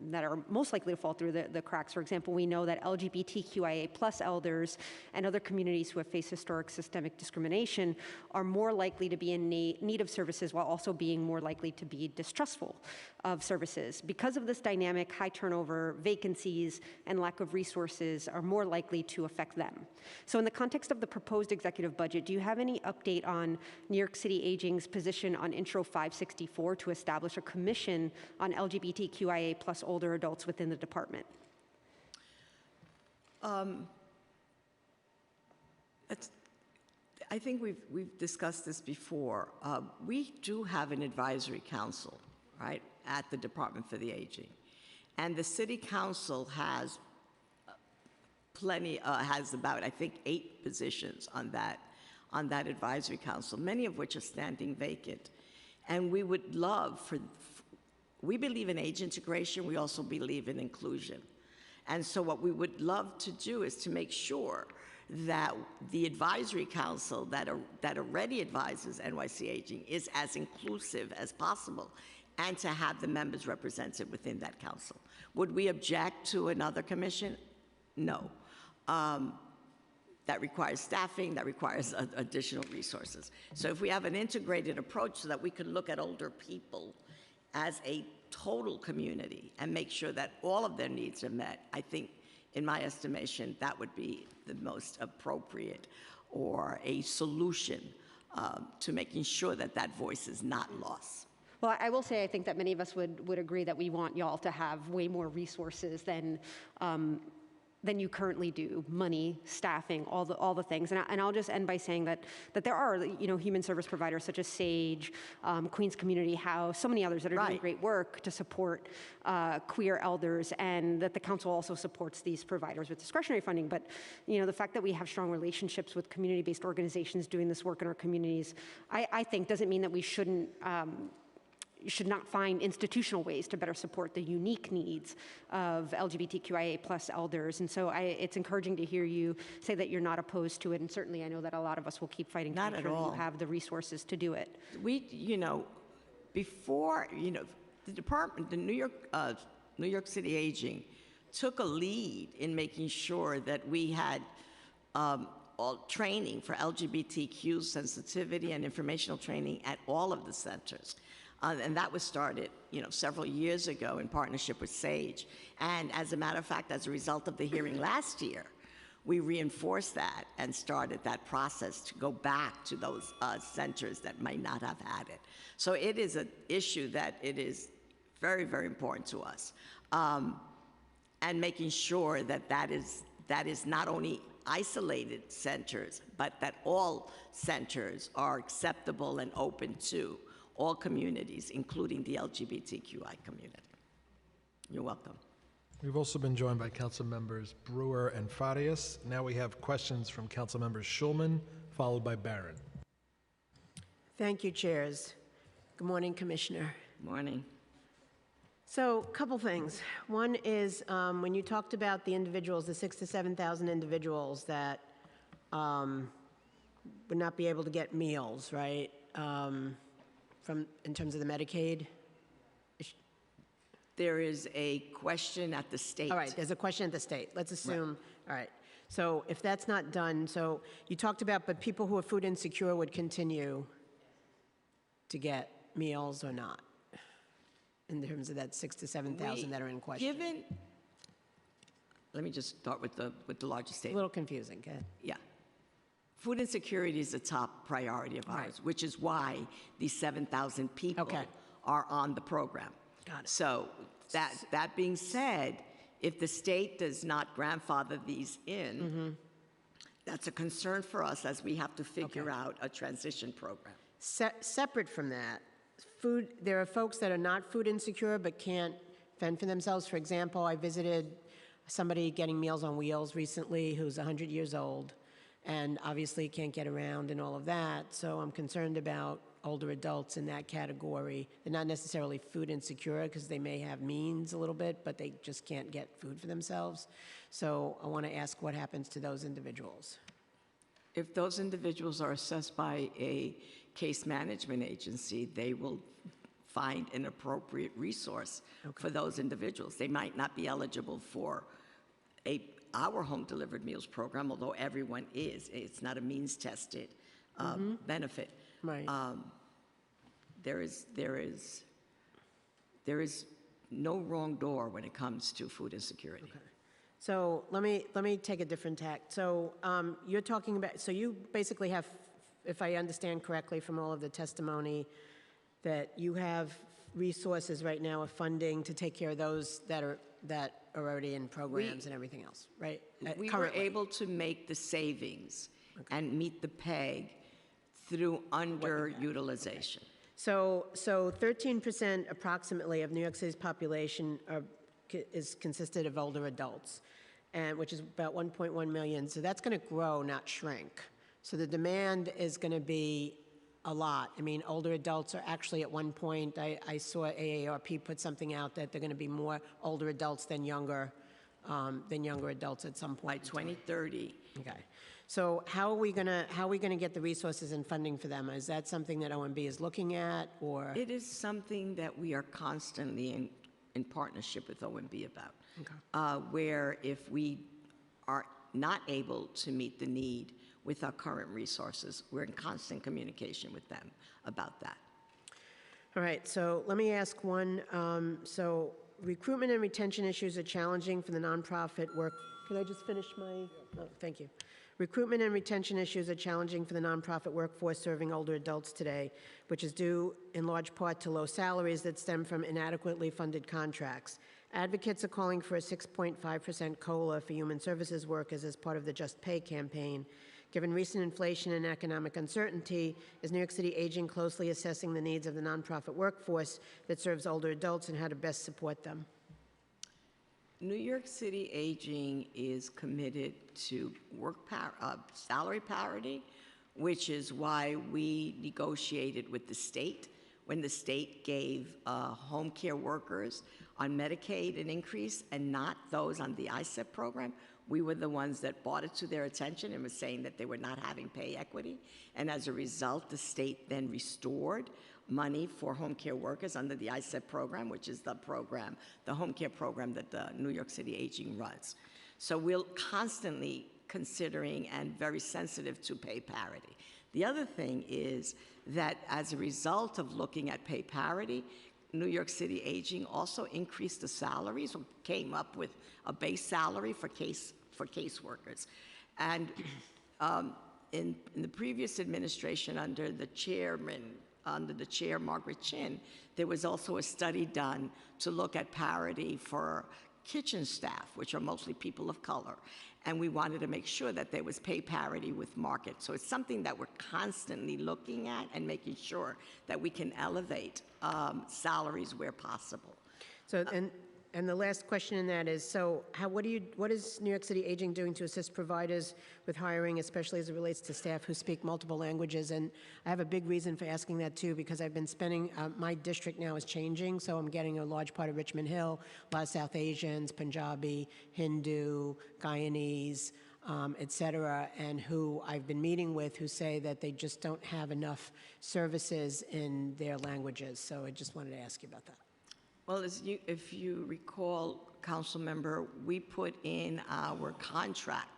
that are most likely to fall through the cracks. For example, we know that LGBTQIA+ elders and other communities who have faced historic systemic discrimination are more likely to be in need of services, while also being more likely to be distrustful of services. Because of this dynamic, high turnover, vacancies, and lack of resources are more likely to affect them. So in the context of the proposed executive budget, do you have any update on New York City Aging's position on Intro 564 to establish a commission on LGBTQIA+ older adults within the department? I think we've discussed this before. We do have an advisory council, right, at the Department for the Aging. And the city council has has about, I think, 8 positions on that advisory council, many of which are standing vacant. And we would love we believe in age integration, we also believe in inclusion. And so what we would love to do is to make sure that the advisory council that already advises NYC Aging is as inclusive as possible, and to have the members represented within that council. Would we object to another commission? No. That requires staffing, that requires additional resources. So if we have an integrated approach so that we can look at older people as a total community and make sure that all of their needs are met, I think, in my estimation, that would be the most appropriate or a solution to making sure that that voice is not lost. Well, I will say I think that many of us would agree that we want y'all to have way more resources than you currently do: money, staffing, all the things. And I'll just end by saying that there are human service providers such as Sage, Queens Community House, so many others that are doing great work to support queer elders, and that the council also supports these providers with discretionary funding. But the fact that we have strong relationships with community-based organizations doing this work in our communities, I think doesn't mean that we should not find institutional ways to better support the unique needs of LGBTQIA+ elders. And so it's encouraging to hear you say that you're not opposed to it. And certainly I know that a lot of us will keep fighting to make sure that you have the resources to do it. We, before, the department, the New York City Aging took a lead in making sure that we had all training for LGBTQ sensitivity and informational training at all of the centers. And that was started, several years ago in partnership with Sage. And as a matter of fact, as a result of the hearing last year, we reinforced that and started that process to go back to those centers that might not have had it. So it is an issue that it is very, very important to us. And making sure that is not only isolated centers, but that all centers are acceptable and open to all communities, including the LGBTQI community. You're welcome. We've also been joined by Council Members Brewer and Farias. Now we have questions from Council Members Schulman, followed by Barron. Thank you, Chairs. Good morning, Commissioner. Morning. So, a couple things. One is when you talked about the individuals, the 6,000 to 7,000 individuals that would not be able to get meals, right? In terms of the Medicaid. There is a question at the state. All right, there's a question at the state. Let's assume, all right. So if that's not done, so you talked about, but people who are food insecure would continue to get meals or not? In terms of that 6,000 to 7,000 that are in question. Let me just start with the larger A state. little confusing, okay? Yeah. Food insecurity is a top priority of ours, Right. which is why these 7,000 people Okay. are on the program. Got it. So that being said, if the state does not grandfather these in, that's a concern for us as we have to figure out a transition program. Separate from that, there are folks that are not food insecure but can't fend for themselves. For example, I visited somebody getting Meals on Wheels recently who's 100 years old and obviously can't get around and all of that. So I'm concerned about older adults in that category. They're not necessarily food insecure because they may have means a little bit, but they just can't get food for themselves. So I want to ask what happens to those individuals. If those individuals are assessed by a case management agency, they will find an appropriate resource for those individuals. They might not be eligible for our home delivered meals program, although everyone is. It's not a means tested benefit. Right. There is no wrong door when it comes to food insecurity. Okay. So let me take a different tack. So you're talking about, so you basically have, if I understand correctly from all of the testimony, that you have resources right now of funding to take care of those that are already in programs and everything else, right? We were able to make the savings and meet the PEG through underutilization. So 13% approximately of New York City's population is consisted of older adults, and which is about 1.1 million. So that's going to grow, not shrink. So the demand is going to be a lot. I mean, older adults are actually at one point, I saw AARP put something out that they're going to be more older adults than younger adults at some point. By 2030. Okay. So how are we going to get the resources and funding for them? Is that something that OMB is looking at, or? It is something that we are constantly in partnership with OMB about, where if we are not able to meet the need with our current resources, we're in constant communication with them about that. All right, so let me ask one. So recruitment and retention issues are challenging for the nonprofit work. Can I just finish my? Oh, thank you. Recruitment and retention issues are challenging for the nonprofit workforce serving older adults today, which is due in large part to low salaries that stem from inadequately funded contracts. Advocates are calling for a 6.5% COLA for human services workers as part of the Just Pay campaign. Given recent inflation and economic uncertainty, is New York City Aging closely assessing the needs of the nonprofit workforce that serves older adults and how to best support them? New York City Aging is committed to salary parity, which is why we negotiated with the state when the state gave home care workers on Medicaid an increase and not those on the ISEP program. We were the ones that brought it to their attention and was saying that they were not having pay equity. And as a result, the state then restored money for home care workers under the ISEP program, which is the home care program that the New York City Aging runs. So we're constantly considering and very sensitive to pay parity. The other thing is that as a result of looking at pay parity, New York City Aging also increased the salaries, or came up with a base salary for caseworkers. And in the previous administration, under the chair, Margaret Chin, there was also a study done to look at parity for kitchen staff, which are mostly people of color. And we wanted to make sure that there was pay parity with market. So it's something that we're constantly looking at and making sure that we can elevate salaries where possible. So, and And the last question in that is, so what is New York City Aging doing to assist providers with hiring, especially as it relates to staff who speak multiple languages? And I have a big reason for asking that too, because I've been spending, my district now is changing, so I'm getting a large part of Richmond Hill, a lot of South Asians, Punjabi, Hindu, Guyanese, et cetera, and who I've been meeting with who say that they just don't have enough services in their languages. So I just wanted to ask you about that. Well, if you recall, Council Member, we put in our contract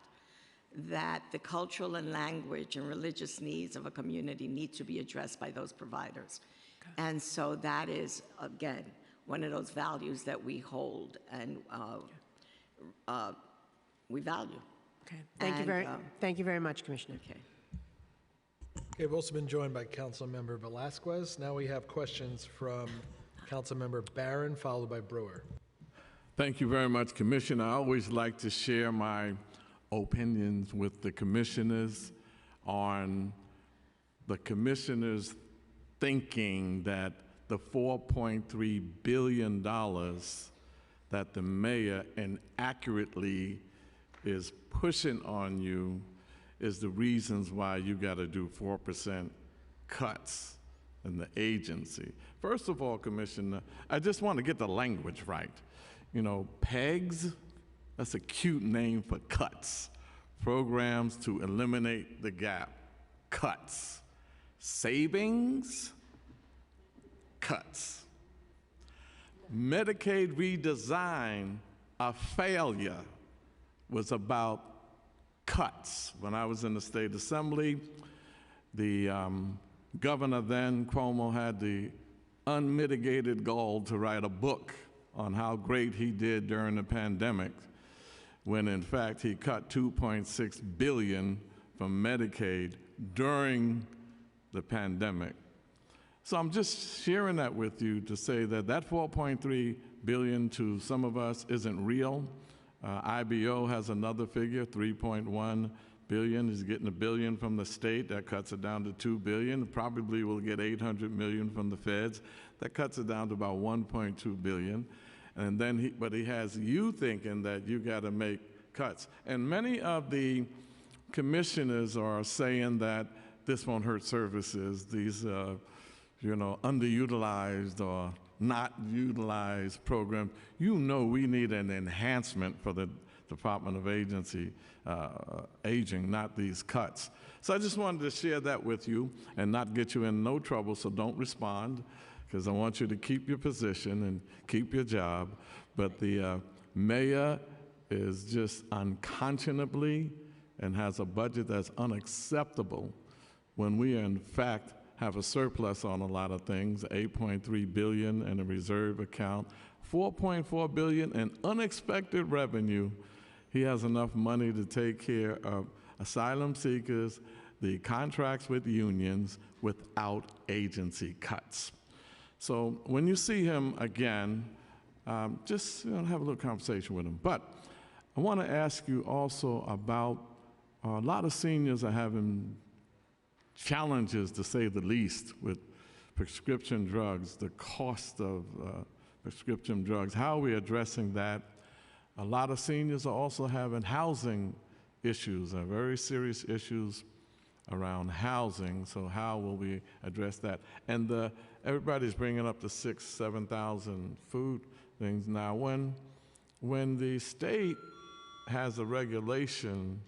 that the cultural and language and religious needs of a community need to be addressed by those providers. Okay. And so that is, again, one of those values that we hold and we value. Okay. Thank you very much, Commissioner. Okay. Okay, we've also been joined by Councilmember Velasquez. Now we have questions from Councilmember Barron, followed by Brewer. Thank you very much, Commissioner. I always like to share my opinions with the commissioners on the commissioners thinking that the $4.3 billion that the mayor inaccurately is pushing on you is the reasons why you got to do 4% cuts in the agency. First of all, Commissioner, I just want to get the language right. You know, PEGs, that's a cute name for cuts. Programs to eliminate the gap, cuts. Savings, cuts. Medicaid redesign, a failure, was about cuts. When I was in the State Assembly, the governor then, Cuomo, had the unmitigated gall to write a book on how great he did during the pandemic, when in fact he cut $2.6 billion from Medicaid during the pandemic. So I'm just sharing that with you to say that that $4.3 billion to some of us isn't real. IBO has another figure, $3.1 billion. He's getting $1 billion from the state. That cuts it down to $2 billion. Probably will get $800 million from the feds. That cuts it down to about $1.2 billion. And then but he has you thinking that you got to make cuts. And many of the commissioners are saying that this won't hurt services. These, underutilized or not utilized programs. You know we need an enhancement for the Department of Aging, not these cuts. So I just wanted to share that with you and not get you in no trouble, so don't respond, because I want you to keep your position and keep your job. But the mayor is just unconscionably and has a budget that's unacceptable when we in fact have a surplus on a lot of things, $8.3 billion in a reserve account, $4.4 billion in unexpected revenue. He has enough money to take care of asylum seekers, the contracts with unions, without agency cuts. So when you see him again, just have a little conversation with him. But I want to ask you also about a lot of seniors are having challenges, to say the least, with prescription drugs, the cost of prescription drugs. How are we addressing that? A lot of seniors are also having housing issues, very serious issues around housing. So how will we address that? And everybody's bringing up the 6,000, 7,000 food things. Now, when the state has a regulation,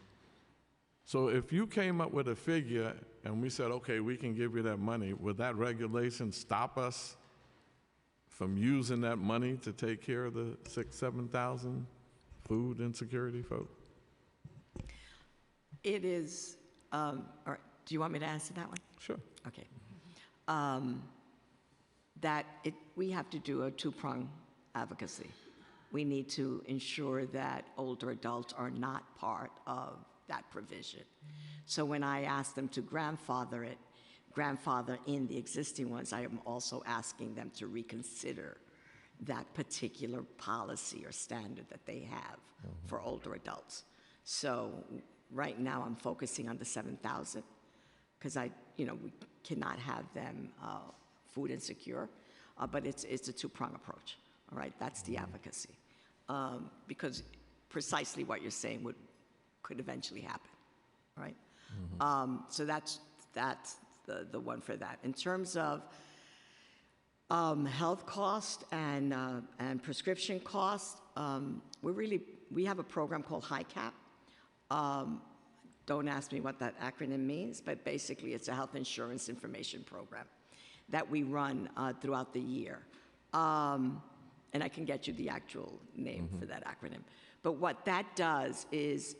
so if you came up with a figure and we said, okay, we can give you that money, would that regulation stop us from using that money to take care of the 6,000, 7,000 food insecurity folk? It is, all right, do you want me to answer that one? Sure. Okay. We have to do a two-pronged advocacy. We need to ensure that older adults are not part of that provision. So when I ask them to grandfather in the existing ones, I am also asking them to reconsider that particular policy or standard that they have for older adults. So right now I'm focusing on the 7,000 because we cannot have them food insecure, but it's a two-prong approach. all right? That's the advocacy. Because precisely what you're saying could eventually happen, all right? So that's the one for that. In terms of health cost and prescription cost, we have a program called HICAP. Don't ask me what that acronym means, but basically it's a health insurance information program that we run throughout the year. And I can get you the actual name for that acronym. But what that does is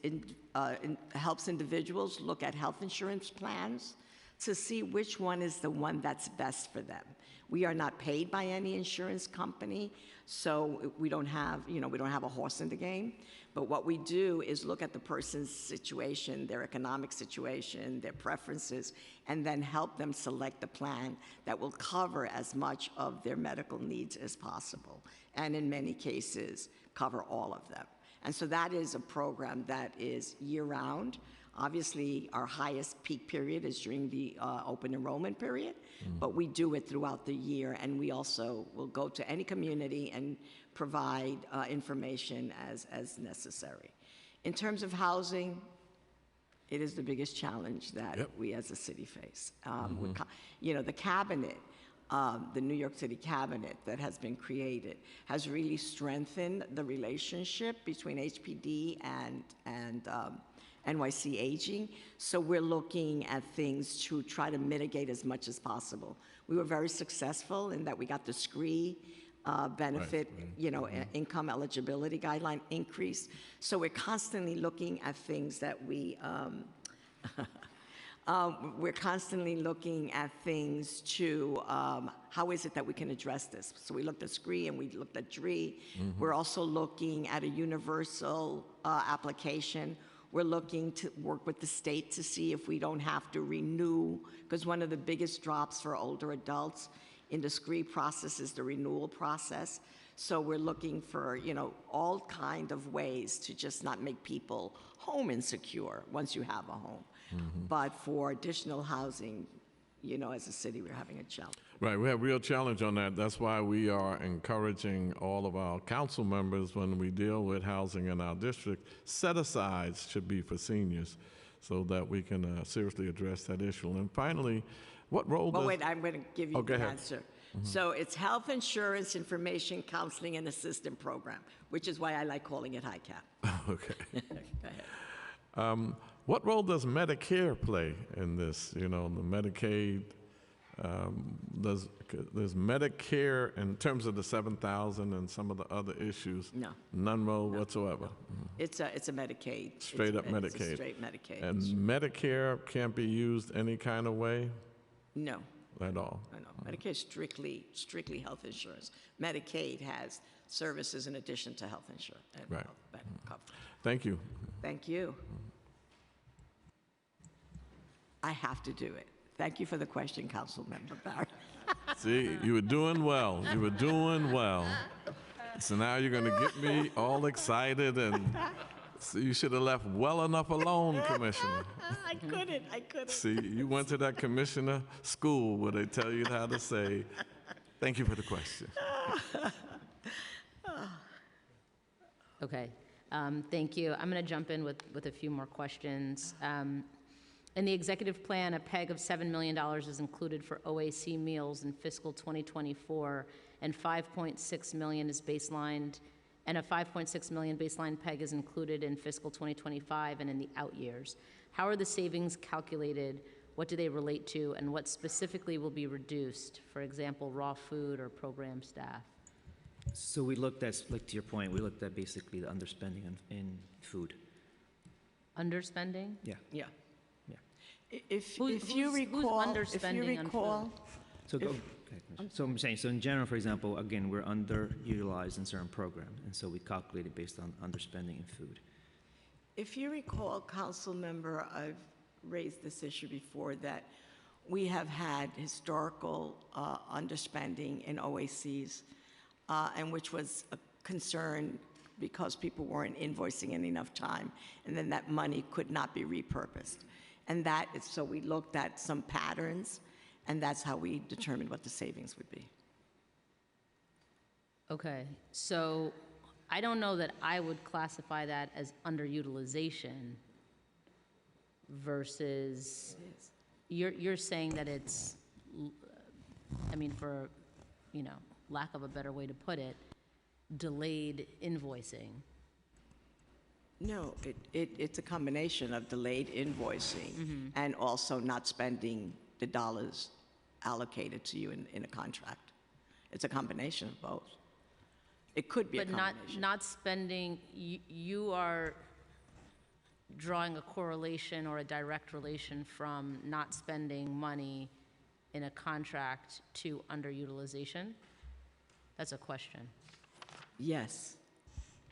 helps individuals look at health insurance plans to see which one is the one that's best for them. We are not paid by any insurance company, so we don't have a horse in the game. But what we do is look at the person's situation, their economic situation, their preferences, and then help them select a plan that will cover as much of their medical needs as possible, and in many cases, cover all of them. And so that is a program that is year-round. Obviously, our highest peak period is during the open enrollment period, but we do it throughout the year, and we also will go to any community and provide information as necessary. In terms of housing, it is the biggest challenge that we as a city face. The cabinet, the New York City cabinet that has been created has really strengthened the relationship between HPD and NYC Aging. So we're looking at things to try to mitigate as much as possible. We were very successful in that we got the SCREE benefit, income eligibility guideline increase. So we're constantly looking at things that we're constantly looking at things to, how is it that we can address this? So we looked at SCREE and we looked at DREE. We're also looking at a universal application. We're looking to work with the state to see if we don't have to renew, because one of the biggest drops for older adults in the SCREE process is the renewal process. So we're looking for, all kind of ways to just not make people home insecure once you have a home. But for additional housing, as a city, we're having a challenge. Right, we have real challenge on that. That's why we are encouraging all of our council members when we deal with housing in our district, set-asides should be for seniors so that we can seriously address that issue. And finally, what role does... Well, wait, I'm going to give you the ahead. answer. So it's Health Insurance Information Counseling and Assistance Program, which is why I like calling it HICAP. Okay. Go ahead. What role does Medicare play in this? The Medicaid, does Medicare, in terms of the 7,000 and some of the other issues? No. None role whatsoever? It's a Medicaid. Straight up Medicaid? It's a straight Medicaid. And Medicare can't be used any kind of way No. at all? No. Medicare is strictly health insurance. Medicaid has services in addition to health insurance. Right. Coverage. Thank you. Thank you. I have to do it. Thank you for the question, Councilmember Barrett. See, you were doing well. You were doing well. So now you're going to get me all excited, and so you should have left well enough alone, Commissioner. I couldn't. See, you went to that commissioner school where they tell you how to say, thank you for the question. Okay, thank you. I'm going to jump in with a few more questions. In the executive plan, a PEG of $7 million is included for OAC meals in fiscal 2024, and $5.6 million is baselined, and a $5.6 million baseline PEG is included in fiscal 2025 and in the out years. How are the savings calculated? What do they relate to? And what specifically will be reduced? For example, raw food or program staff? So we looked at, like to your point, we looked at basically the underspending in food. Underspending? Yeah. Yeah. Yeah. If Who's you recall, underspending on food? So, so I'm saying, so in general, for example, again, we're underutilized in certain programs, and so we calculated based on underspending in food. If you recall, Council Member, I've raised this issue before, that we have had historical underspending in OACs, and which was a concern because people weren't invoicing in enough time, and then that money could not be repurposed. And that is, so we looked at some patterns, and that's how we determined what the savings would be. Okay, so I don't know that I would classify that as underutilization versus, you're saying that it's, I mean, for, lack of a better way to put it, delayed invoicing. No, it's a combination of delayed invoicing and also not spending the dollars allocated to you in a contract. It's a combination of both. It could be a But combination. not spending, you are drawing a correlation or a direct relation from not spending money in a contract to underutilization? That's a question. Yes,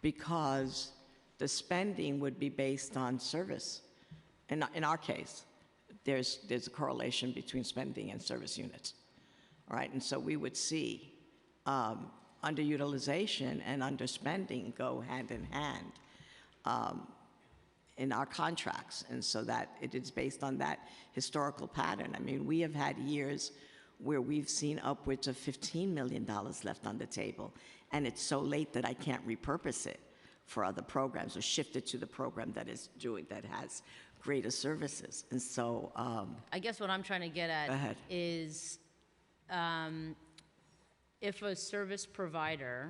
because the spending would be based on service. In our case, there's a correlation between spending and service units. All right, and so we would see underutilization and underspending go hand in hand in our contracts, and so that it is based on that historical pattern. I mean, we have had years where we've seen upwards of $15 million left on the table, and it's so late that I can't repurpose it for other programs or shift it to the program that has greater services. And so I guess what I'm trying to get at Go ahead. is if a service provider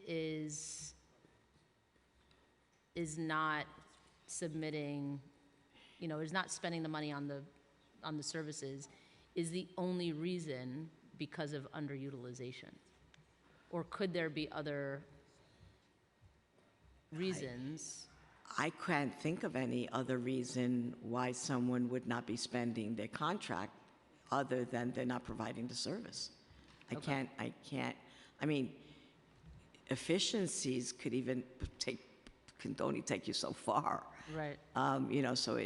is not submitting, is not spending the money on the services, is the only reason because of underutilization? Or could there be other reasons? I can't think of any other reason why someone would not be spending their contract other than they're not providing the service. I can't, I mean, efficiencies could even can only take you so far. Right. So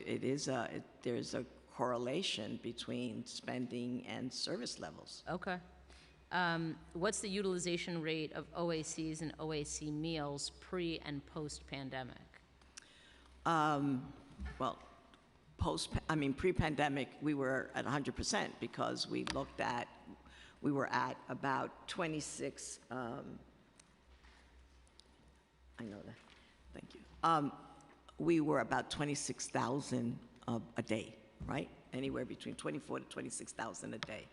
there's a correlation between spending and service levels. Okay. What's the utilization rate of OACs and OAC meals pre and post-pandemic? Well, pre-pandemic, we were at 100% because we were at about 26, I know that, thank you. We were about 26,000 a day, right? Anywhere between 24 to 26,000 a day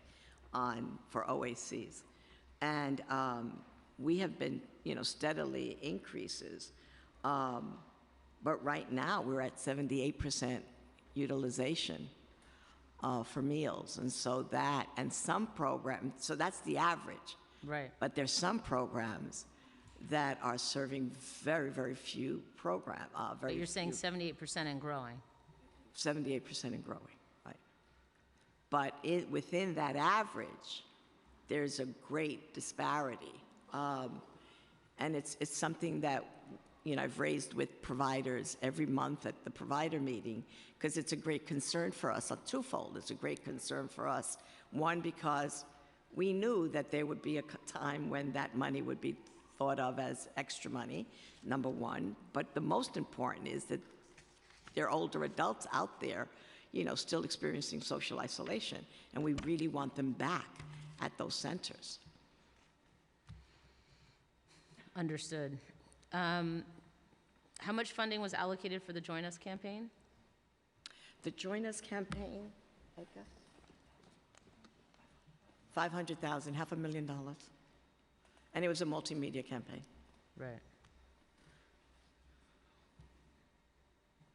for OACs. And we have been, steadily increases. But right now, we're at 78% utilization for meals. And so some programs, so that's the average. Right. But there's some programs that are serving very, very few programs. But you're saying 78% and growing. 78% and growing, right? But within that average, there's a great disparity. And it's something that I've raised with providers every month at the provider meeting, because it's a great concern for us, twofold. It's a great concern for us. One, because we knew that there would be a time when that money would be thought of as extra money, number one. But the most important is that there are older adults out there, still experiencing social isolation, and we really want them back at those centers. Understood. How much funding was allocated for the Join Us campaign? The Join Us campaign, I guess, $500,000, $500,000. And it was a multimedia campaign. Right.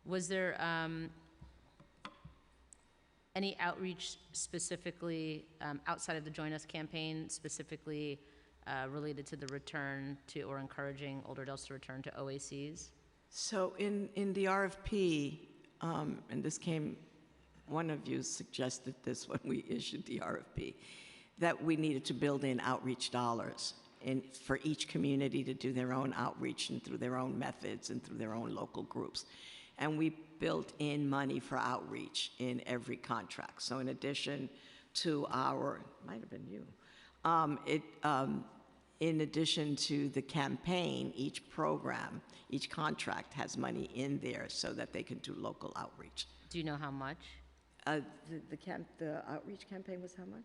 Was there any outreach specifically outside of the Join Us campaign, specifically related to the return to or encouraging older adults to return to OACs? So in the RFP, and one of you suggested this when we issued the RFP, that we needed to build in outreach dollars for each community to do their own outreach and through their own methods and through their own local groups. And we built in money for outreach in every contract. So in addition to might have been you, in addition to the campaign, each program, each contract has money in there so that they can do local outreach. Do you know how much? The outreach campaign was how much?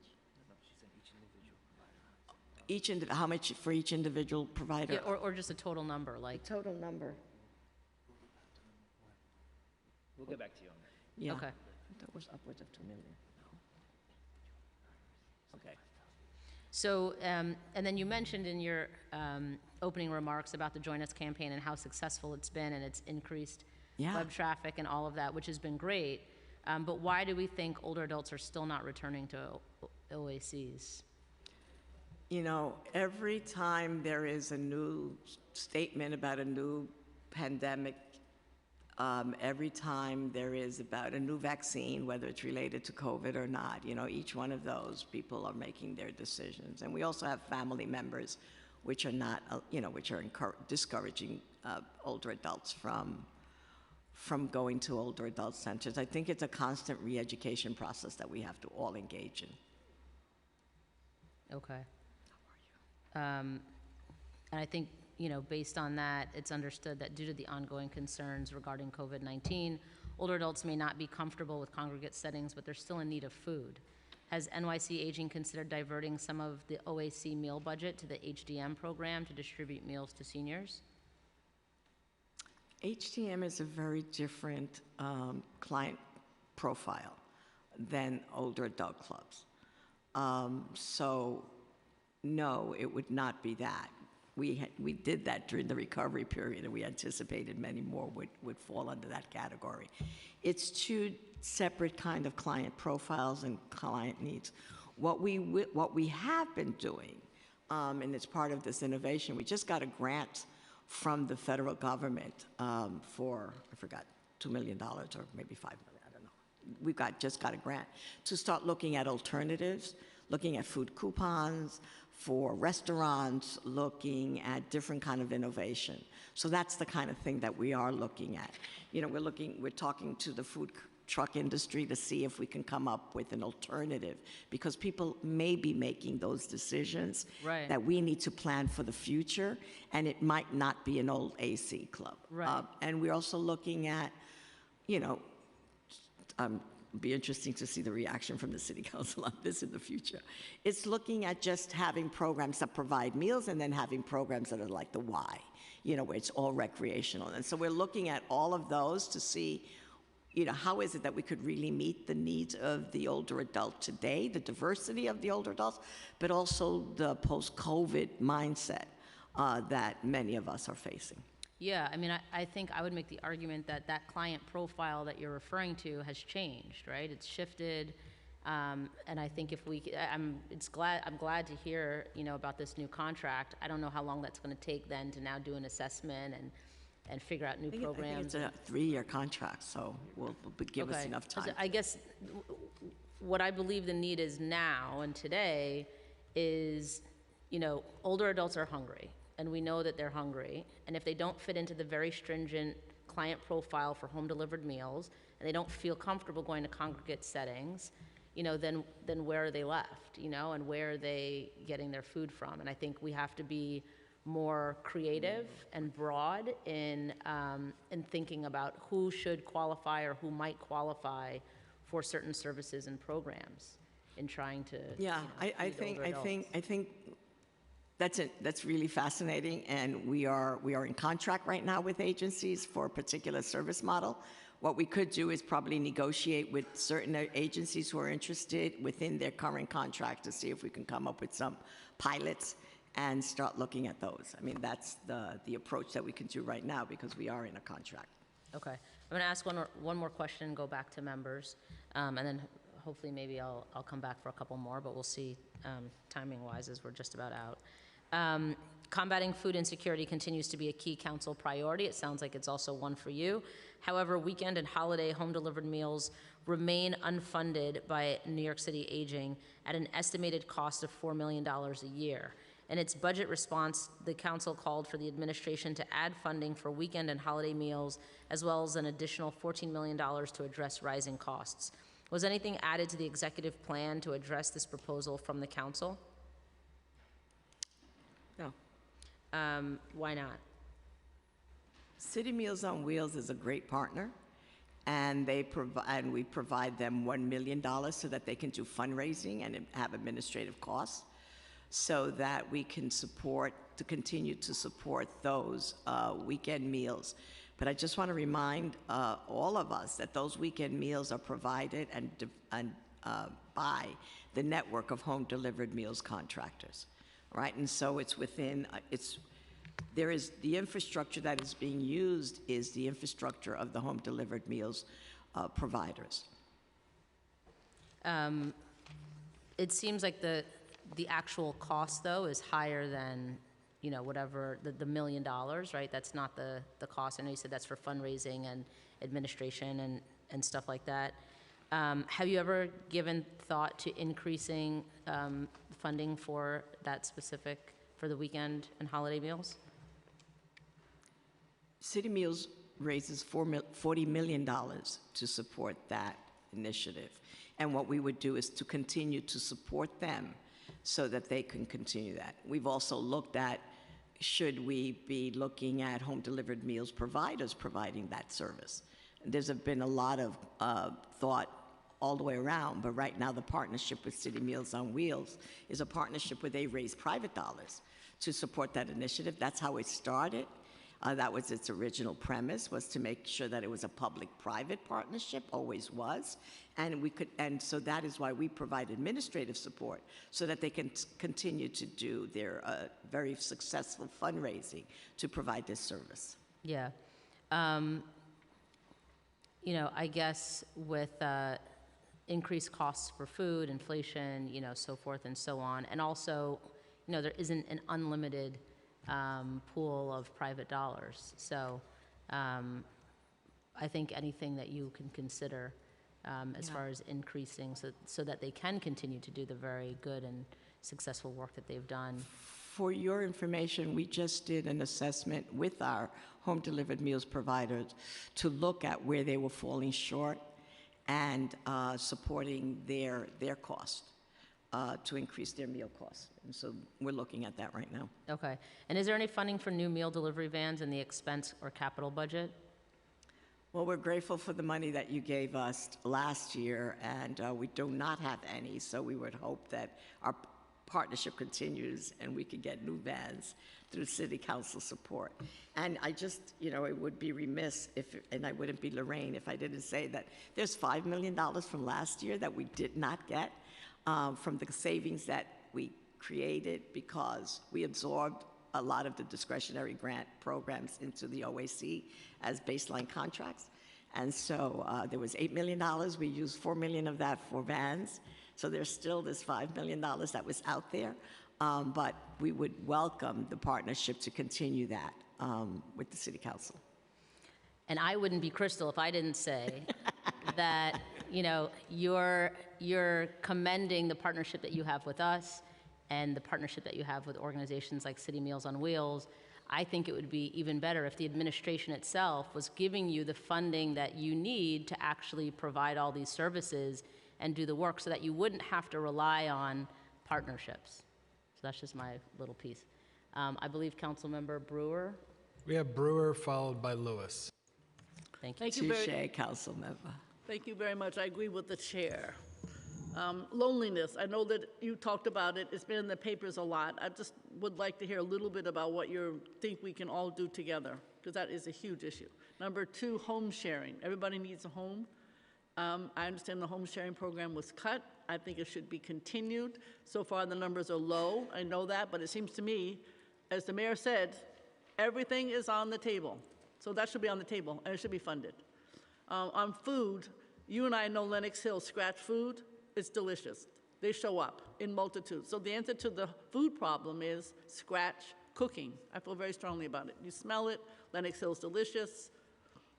how much for each individual provider? Yeah, or just a total number, like, Total number, We'll get back to you on that. yeah. okay. That was upwards of 2 million. Okay. So, and then you mentioned in your opening remarks about the Join Us campaign and how successful it's been, and it's increased Yeah. web traffic and all of that, which has been great. But why do we think older adults are still not returning to OACs? You know, every time there is a new statement about a new pandemic, every time there is about a new vaccine, whether it's related to COVID or not, you know, each one of those people are making their decisions. And we also have family members which are not, which are discouraging older adults from going to older adult centers. I think it's a constant re-education process that we have to all engage in. Okay. And I think, based on that, it's understood that due to the ongoing concerns regarding COVID-19, older adults may not be comfortable with congregate settings, but they're still in need of food. Has NYC Aging considered diverting some of the OAC meal budget to the HDM program to distribute meals to seniors? HTM is a very different client profile than older adult clubs. So, no, it would not be that. We did that during the recovery period, and we anticipated many more would fall under that category. It's two separate kind of client profiles and client needs. What we have been doing, and it's part of this innovation, we just got a grant from the federal government for, I forgot, $2 million or maybe $5 million, I don't know. We just got a grant to start looking at alternatives, looking at food coupons for restaurants, looking at different kind of innovation. So that's the kind of thing that we are looking at. We're talking to the food truck industry to see if we can come up with an alternative, because people may be making those decisions Right. that we need to plan for the future, and it might not be an old AC club. Right. And we're also looking at, be interesting to see the reaction from the city council on this in the future. It's looking at just having programs that provide meals and then having programs that are like the Y, where it's all recreational. And so we're looking at all of those to see, how is it that we could really meet the needs of the older adult today, the diversity of the older adults, but also the post-COVID mindset that many of us are facing. Yeah, I think I would make the argument that that client profile that you're referring to has changed, right? It's shifted, and I think if we, I'm glad to hear, about this new contract. I don't know how long that's going to take then to now do an assessment and figure out new programs. I think it's a 3-year contract, so will give us enough time. I guess what I believe the need is now and today is, older adults are hungry. And we know that they're hungry, and if they don't fit into the very stringent client profile for home-delivered meals, and they don't feel comfortable going to congregate settings, then where are they left, and where are they getting their food from? And I think we have to be more creative and broad in thinking about who should qualify or who might qualify for certain services and programs in trying to. Yeah, I think. That's really fascinating, and we are in contract right now with agencies for a particular service model. What we could do is probably negotiate with certain agencies who are interested within their current contract to see if we can come up with some pilots and start looking at those. That's the approach that we can do right now, because we are in a contract. Okay, I'm going to ask one more question and go back to members, and then hopefully maybe I'll come back for a couple more, but we'll see timing-wise as we're just about out. Combating food insecurity continues to be a key council priority. It sounds like it's also one for you. However, weekend and holiday home-delivered meals remain unfunded by New York City Aging at an estimated cost of $4 million a year. In its budget response, the council called for the administration to add funding for weekend and holiday meals, as well as an additional $14 million to address rising costs. Was anything added to the executive plan to address this proposal from the council? No. Why not? City Meals on Wheels is a great partner, and we provide them $1 million so that they can do fundraising and have administrative costs. so that we can continue to support those weekend meals. But I just want to remind all of us that those weekend meals are provided by the network of home-delivered meals contractors, right? And so it's within, there is, the infrastructure that is being used is the infrastructure of the home-delivered meals providers. It seems like the actual cost, though, is higher than, you know, whatever, the $1 million, right? That's not the cost. I know you said that's for fundraising and administration and stuff like that. Have you ever given thought to increasing funding for that specific, for the weekend and holiday meals? City Meals raises $40 million to support that initiative. And what we would do is to continue to support them so that they can continue that. We've also looked at, should we be looking at home-delivered meals providers providing that service? There's been a lot of thought all the way around, but right now the partnership with City Meals on Wheels is a partnership where they raise private dollars to support that initiative. That's how it started. That was its original premise, was to make sure that it was a public-private partnership, always was, and so that is why we provide administrative support so that they can continue to do their very successful fundraising to provide this service. Yeah. You know, I guess with increased costs for food, inflation, you know, so forth and so on, and also, you know, there isn't an unlimited pool of private dollars. So I think anything that you can consider as far as increasing so that they can continue to do the very good and successful work that they've done. For your information, we just did an assessment with our home-delivered meals providers to look at where they were falling short and supporting their cost to increase their meal costs. And so we're looking at that right now. Okay. And is there any funding for new meal delivery vans in the expense or capital budget? Well, we're grateful for the money that you gave us last year, and we do not have any, so we would hope that our partnership continues and we can get new vans through city council support. And I just, you know, it would be remiss and I wouldn't be Lorraine if I didn't say that there's $5 million from last year that we did not get from the savings that we created because we absorbed a lot of the discretionary grant programs into the OAC as baseline contracts. And so there was $8 million. We used $4 million of that for vans. So there's still this $5 million that was out there. But we would welcome the partnership to continue that with the City Council. And I wouldn't be Crystal if I didn't say that, you know, you're commending the partnership that you have with us and the partnership that you have with organizations like City Meals on Wheels. I think it would be even better if the administration itself was giving you the funding that you need to actually provide all these services and do the work so that you wouldn't have to rely on partnerships. So that's just my little piece. I believe Councilmember Brewer. We have Brewer followed by Lewis. Thank you. Touche, Councilmember. Thank you very much. I agree with the chair. Loneliness, I know that you talked about it. It's been in the papers a lot. I just would like to hear a little bit about what you think we can all do together, because that is a huge issue. Number two, home sharing. Everybody needs a home. I understand the home sharing program was cut. I think it should be continued. So far, the numbers are low. I know that, but it seems to me, as the mayor said, everything is on the table. So that should be on the table, and it should be funded. On food, you and I know Lenox Hill Scratch Food. It's delicious. They show up in multitudes. So the answer to the food problem is scratch cooking. I feel very strongly about it. You smell it. Lenox Hill's delicious.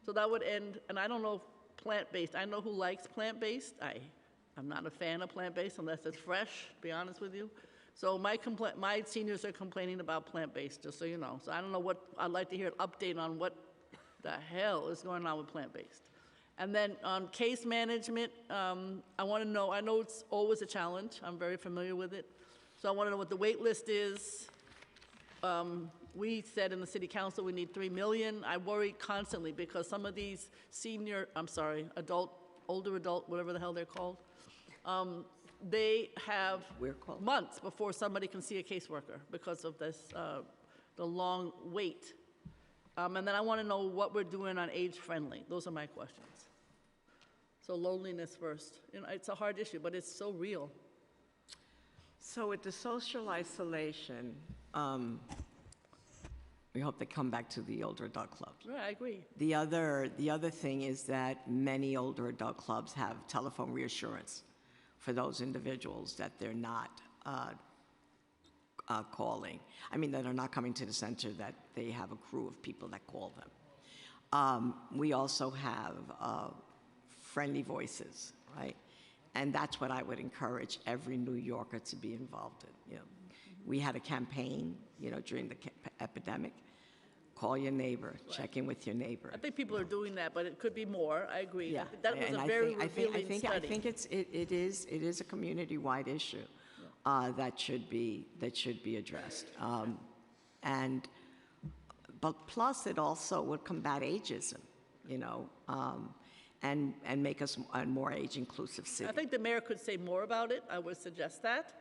So that would end, and I don't know if plant-based. I know who likes plant-based. I'm not a fan of plant-based unless it's fresh, to be honest with you. So my seniors are complaining about plant-based, just so you know. So I don't know what, I'd like to hear an update on what the hell is going on with plant-based. And then on case management, I want to know, I know it's always a challenge. I'm very familiar with it. So I want to know what the wait list is. We said in the city council we need 3 million. I worry constantly because some of these older adult, whatever the hell they're called, they have We're called. months before somebody can see a caseworker because of this, the long wait. And then I want to know what we're doing on age-friendly. Those are my questions. So loneliness first. You know, it's a hard issue, but it's so real. So with the social isolation, we hope they come back to the older adult clubs. Right, I agree. The other thing is that many older adult clubs have telephone reassurance for those individuals that they're not calling. I mean, that are not coming to the center, that they have a crew of people that call them. We also have friendly voices, right? And that's what I would encourage every New Yorker to be involved in. You know, we had a campaign, you know, during the epidemic. Call your neighbor, check in with your neighbor. I think people are doing that, but it could be more. I agree. Yeah, That was and a very I think revealing study. I think it is a community-wide issue that should be addressed. But plus it also would combat ageism, you know, and make us a more age-inclusive city. I think the mayor could say more about it. I would suggest that.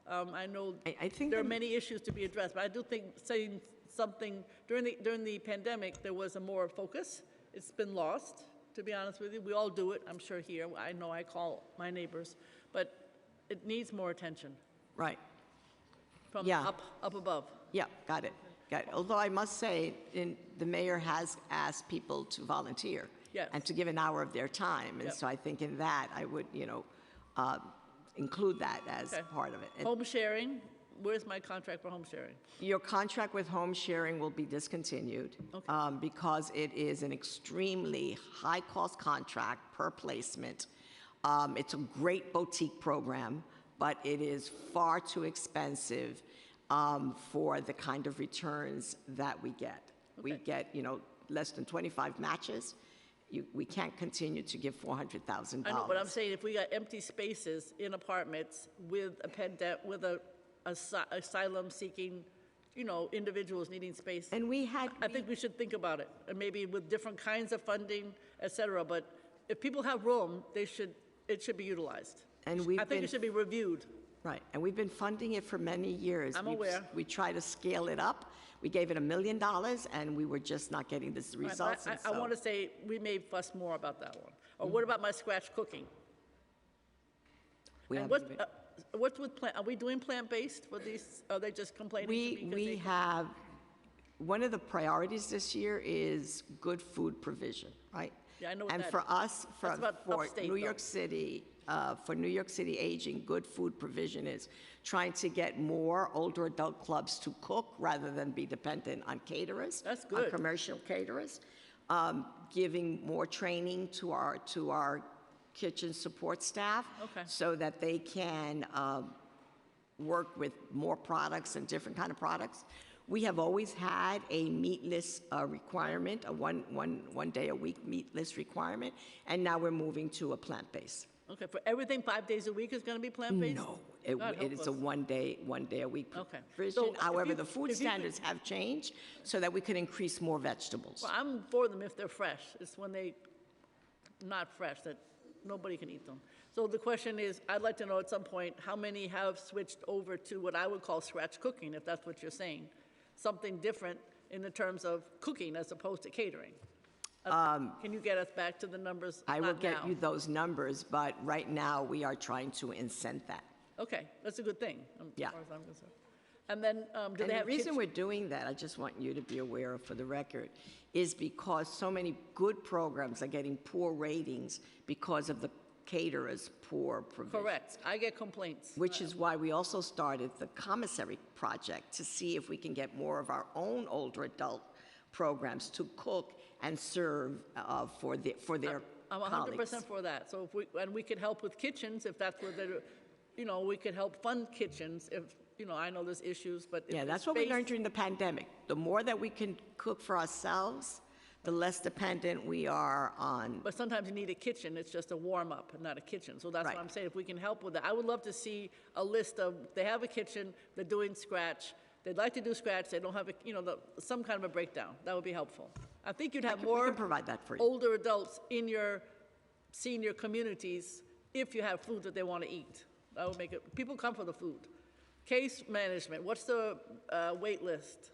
I know I think there are many issues to be addressed, but I do think saying something during the pandemic, there was a more focus. It's been lost, to be honest with you. We all do it, I'm sure here. I know I call my neighbors, but it needs more attention. Right. From Yeah. up above. Yeah, got it. Although I must say, the mayor has asked people to volunteer. Yes. And to give an hour of their time. And Yep. so I think in that, I would, you know, include that as Okay. part of it. And Home sharing, where's my contract for home sharing? your contract with home sharing will be discontinued because it is an extremely high-cost contract per placement. It's a great boutique program, but it is far too expensive for the kind of returns that we get. We get, you know, less than 25 matches. We can't continue to give $400,000. I know, but I'm saying if we got empty spaces in apartments with a asylum-seeking, you know, individuals needing space, And I think we should think about it, and maybe with different kinds of funding, et cetera. But if people have room, it should be utilized. And I think it should be reviewed. Right, and we've been funding it for many years. I'm aware. We try to scale it up. We gave it $1 million, and we were just not getting the results. and I so- want to say we may fuss more about that one. Or what about my scratch cooking? we And haven't even- what's with plant? Are we doing plant-based for these? Are they just complaining to me because We they- have, one of the priorities this year is good food provision, right? Yeah, I know what And that for is. us, That's about for upstate, New though. York City, for New York City aging, good food provision is trying to get more older adult clubs to cook rather than be dependent on caterers. That's On good. commercial caterers. Giving more training to our kitchen support staff. Okay. So that they can work with more products and different kind of products. We have always had a meatless requirement, a one day a week meatless requirement, and now we're moving to a plant-based. Okay, for everything 5 days a week is going to be plant-based? No, God help it is a us. one day a week Okay. provision. So if However, you- the food if you could- standards have changed so that we could increase more vegetables. Well, I'm for them if they're fresh. It's when they not fresh that nobody can eat them. So the question is, I'd like to know at some point, how many have switched over to what I would call scratch cooking, if that's what you're saying? Something different in the terms of cooking as opposed to catering. Can you get us back to the numbers? I will Not get now. you those numbers, but right now, we are trying to incent that. Okay, that's a good thing, Yeah. as far as I'm concerned. And then, do And they the have reason kitchen? we're doing that, I just want you to be aware of for the record, is because so many good programs are getting poor ratings because of the caterers' poor provision. Correct, I get complaints. Which is why we also started the commissary project to see if we can get more of our own older adult programs to cook and serve for their I'm colleagues. 100% for that. So if we could help with kitchens, if that's where they're, you know, we could help fund kitchens if, you know, I know there's issues, but if Yeah, there's that's what we space- learned during the pandemic. The more that we can cook for ourselves, the less dependent we are on. But sometimes you need a kitchen, it's just a warm-up, not a kitchen. So that's what Right. I'm saying, if we can help with that. I would love to see a list of, they have a kitchen, they're doing scratch, they'd like to do scratch, they don't have, you know, some kind of a breakdown. That would be helpful. I think you'd have We more can provide that for you. older adults in your senior communities if you have food that they want to eat. That would make it, people come for the food. Case management, what's the wait list?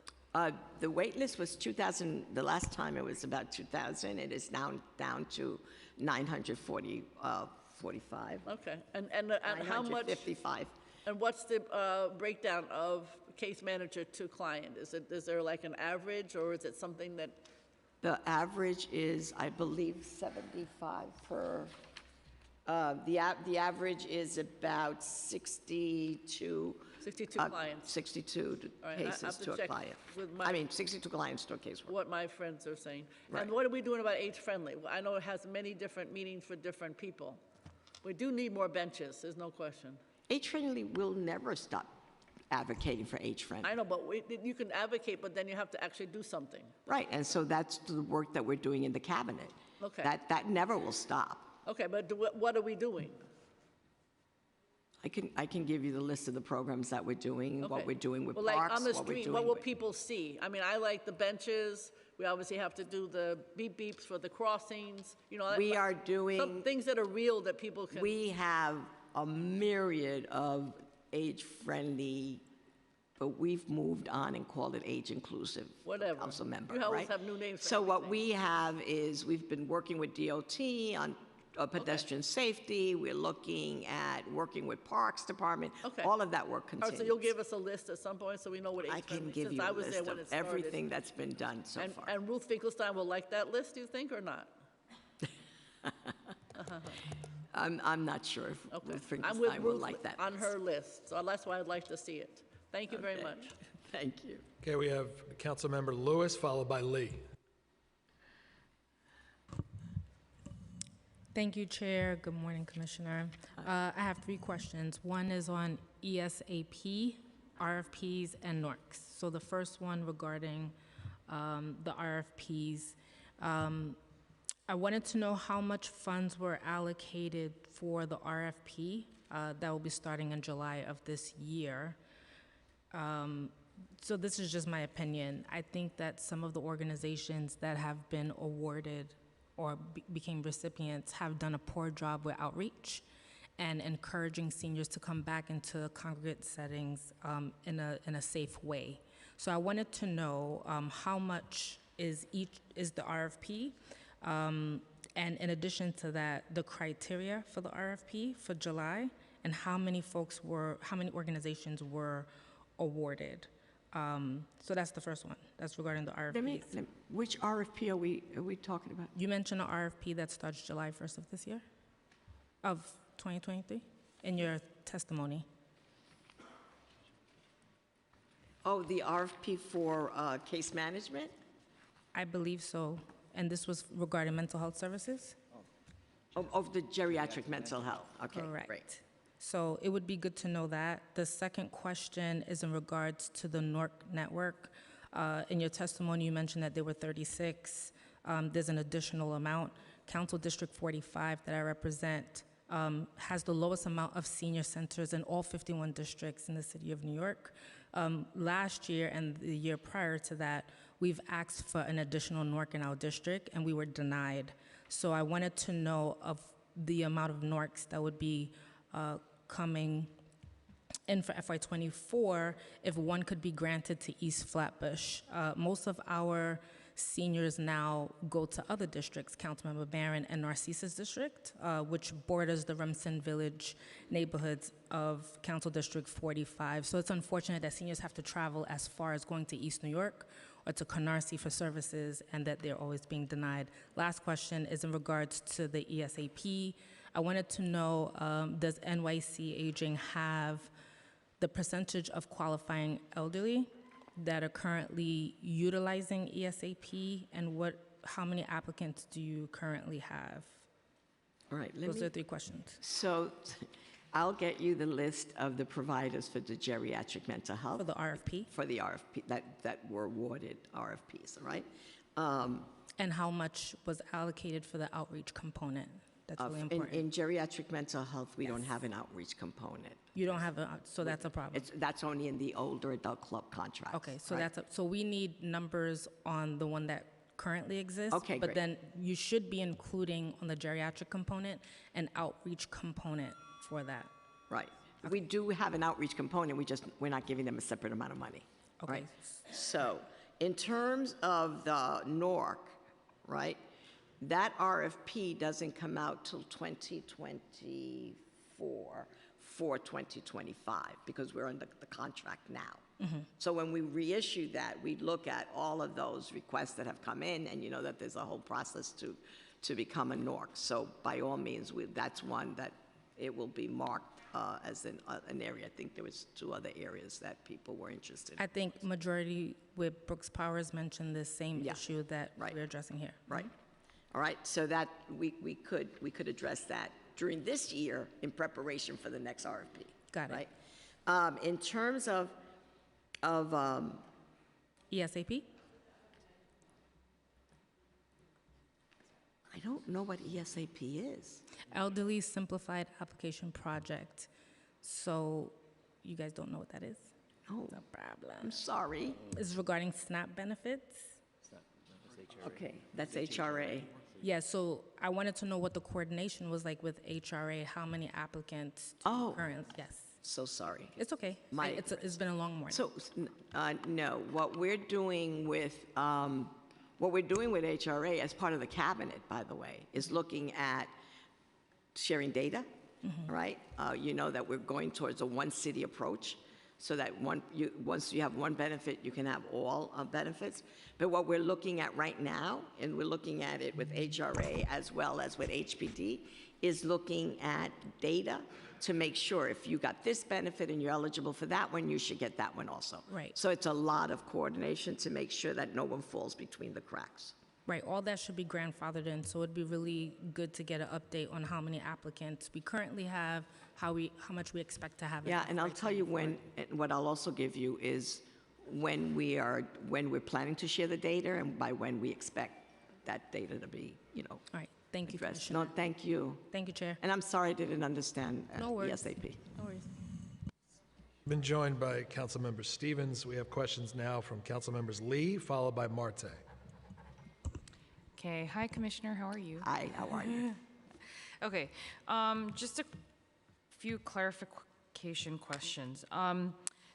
The wait list was 2,000, the last time it was about 2,000. It is now down to 945. Okay, and how much? 955. And what's the breakdown of case manager to client? Is there like an average, or is it something that? The average is, I believe, 75 per, the average is about 62. 62 clients. 62 All right, I cases have to to a check client. with my- I mean, 62 clients to a caseworker. What my friends are saying. Right. And what are we doing about age-friendly? I know it has many different meanings for different people. We do need more benches, there's no question. Age-friendly will never stop advocating for age-friendly. I know, but you can advocate, but then you have to actually do something. Right, and so that's the work that we're doing in the cabinet. Okay. That never will stop. Okay, but what are we doing? I can give you the list of the programs that we're doing, what Okay. we're doing with Well, like parks, on the what we're street, doing what will with- people see? I mean, I like the benches. We obviously have to do the beep beeps for the crossings. You know, We are doing- some things that are real that people can. We have a myriad of age-friendly, but we've moved on and called it age-inclusive. Whatever. Council member, You always right? have new names for So what everything. we have is, we've been working with DOT on pedestrian safety. We're looking at working with Parks Department. Okay. All of that work All continues. right, so you'll give us a list at some point so we know what I age-friendly, can give since you I a was there list when of it started. everything that's been done so far. And Ruth Finkelstein will like that list, do you think, or not? I'm not sure if Okay. Ruth I'm with Finkelstein will Ruth like that. on list. her list, so that's why I'd like to see it. Thank you very Okay. much. Thank you. Okay, we have Councilmember Lewis, followed by Lee. Thank you, Chair. Good morning, Commissioner. I have 3 questions. One is on ESAP, RFPs, and NORCs. So the first one regarding the RFPs. I wanted to know how much funds were allocated for the RFP that will be starting in July of this year. So this is just my opinion. I think that some of the organizations that have been awarded or became recipients have done a poor job with outreach and encouraging seniors to come back into congregate settings in a safe way. So I wanted to know how much is the RFP, and in addition to that, the criteria for the RFP for July, and how many organizations were awarded. So that's the first one. That's regarding the RFPs. Which RFP are we talking about? You mentioned an RFP that starts July 1st of this year, of 2023, in your testimony. Oh, the RFP for case management? I believe so. And this was regarding mental health services? Of the geriatric mental health? Okay, Correct. great. So it would be good to know that. The second question is in regards to the NORC network. In your testimony, you mentioned that there were 36. There's an additional amount. Council District 45 that I represent has the lowest amount of senior centers in all 51 districts in the city of New York. Last year and the year prior to that, we've asked for an additional NORC in our district, and we were denied. So I wanted to know of the amount of NORCs that would be coming in for FY24, if one could be granted to East Flatbush. Most of our seniors now go to other districts, Councilmember Barron and Narcissus District, which borders the Remsen Village neighborhoods of Council District 45. So it's unfortunate that seniors have to travel as far as going to East New York or to Canarsie for services, and that they're always being denied. Last question is in regards to the ESAP. I wanted to know, does NYC Aging have the percentage of qualifying elderly that are currently utilizing ESAP, and how many applicants do you currently have? All right, Those are 3 questions. So I'll get you the list of the providers for the geriatric mental health. For the RFP? For the RFP, that were awarded RFPs, all right? And how much was allocated for the outreach component? That's really important. In geriatric mental health, we don't have an outreach component. You don't have so that's a problem. That's only in the older adult club contracts. Okay, so right? so we need numbers on the one that currently exists. Okay, But great. then you should be including on the geriatric component an outreach component for that. Right. We do have an outreach component, we're not giving them a separate amount of money. Okay. Right? So, in terms of the NORC, right, that RFP doesn't come out till 2024 for 2025, because we're under the contract now. So when we reissue that, we look at all of those requests that have come in, and you know that there's a whole process to become a NORC. So by all means, that's one that it will be marked as an area. I think there was 2 other areas that people were interested in. I think majority with Brooks Powers mentioned the same issue that we're addressing here. Right. All right, so that we could address that during this year in preparation for the next RFP. Got it. Right? In terms of ESAP? I don't know what ESAP is. Elderly Simplified Application Project. So you guys don't know what that is? Oh, No problem. I'm sorry. It's regarding SNAP benefits. Okay, that's HRA. Yeah, so I wanted to know what the coordination was like with HRA, how many applicants to Oh. current, yes. So sorry. It's okay. My- It's been a long morning. So, no, what we're doing with HRA as part of the cabinet, by the way, is looking at sharing data, right? You know that we're going towards a one-city approach, so that once you have one benefit, you can have all benefits. But what we're looking at right now, and we're looking at it with HRA as well as with HPD, is looking at data to make sure if you got this benefit and you're eligible for that one, you should get that one also. Right. So it's a lot of coordination to make sure that no one falls between the cracks. Right, all that should be grandfathered in, so it'd be really good to get an update on how many applicants we currently have, how much we expect to have. in Yeah, and I'll tell you what I'll also give you is when we're planning to share the data and by when we expect that data to be, All right, thank you, addressed. Commissioner. No, thank you. Thank you, Chair. And I'm sorry I didn't understand No worries. ESAP. No worries. Been joined by Councilmember Stevens. We have questions now from Councilmembers Lee, followed by Marte. Okay, hi Commissioner, how are you? Hi, how are you? Okay, just a few clarification questions.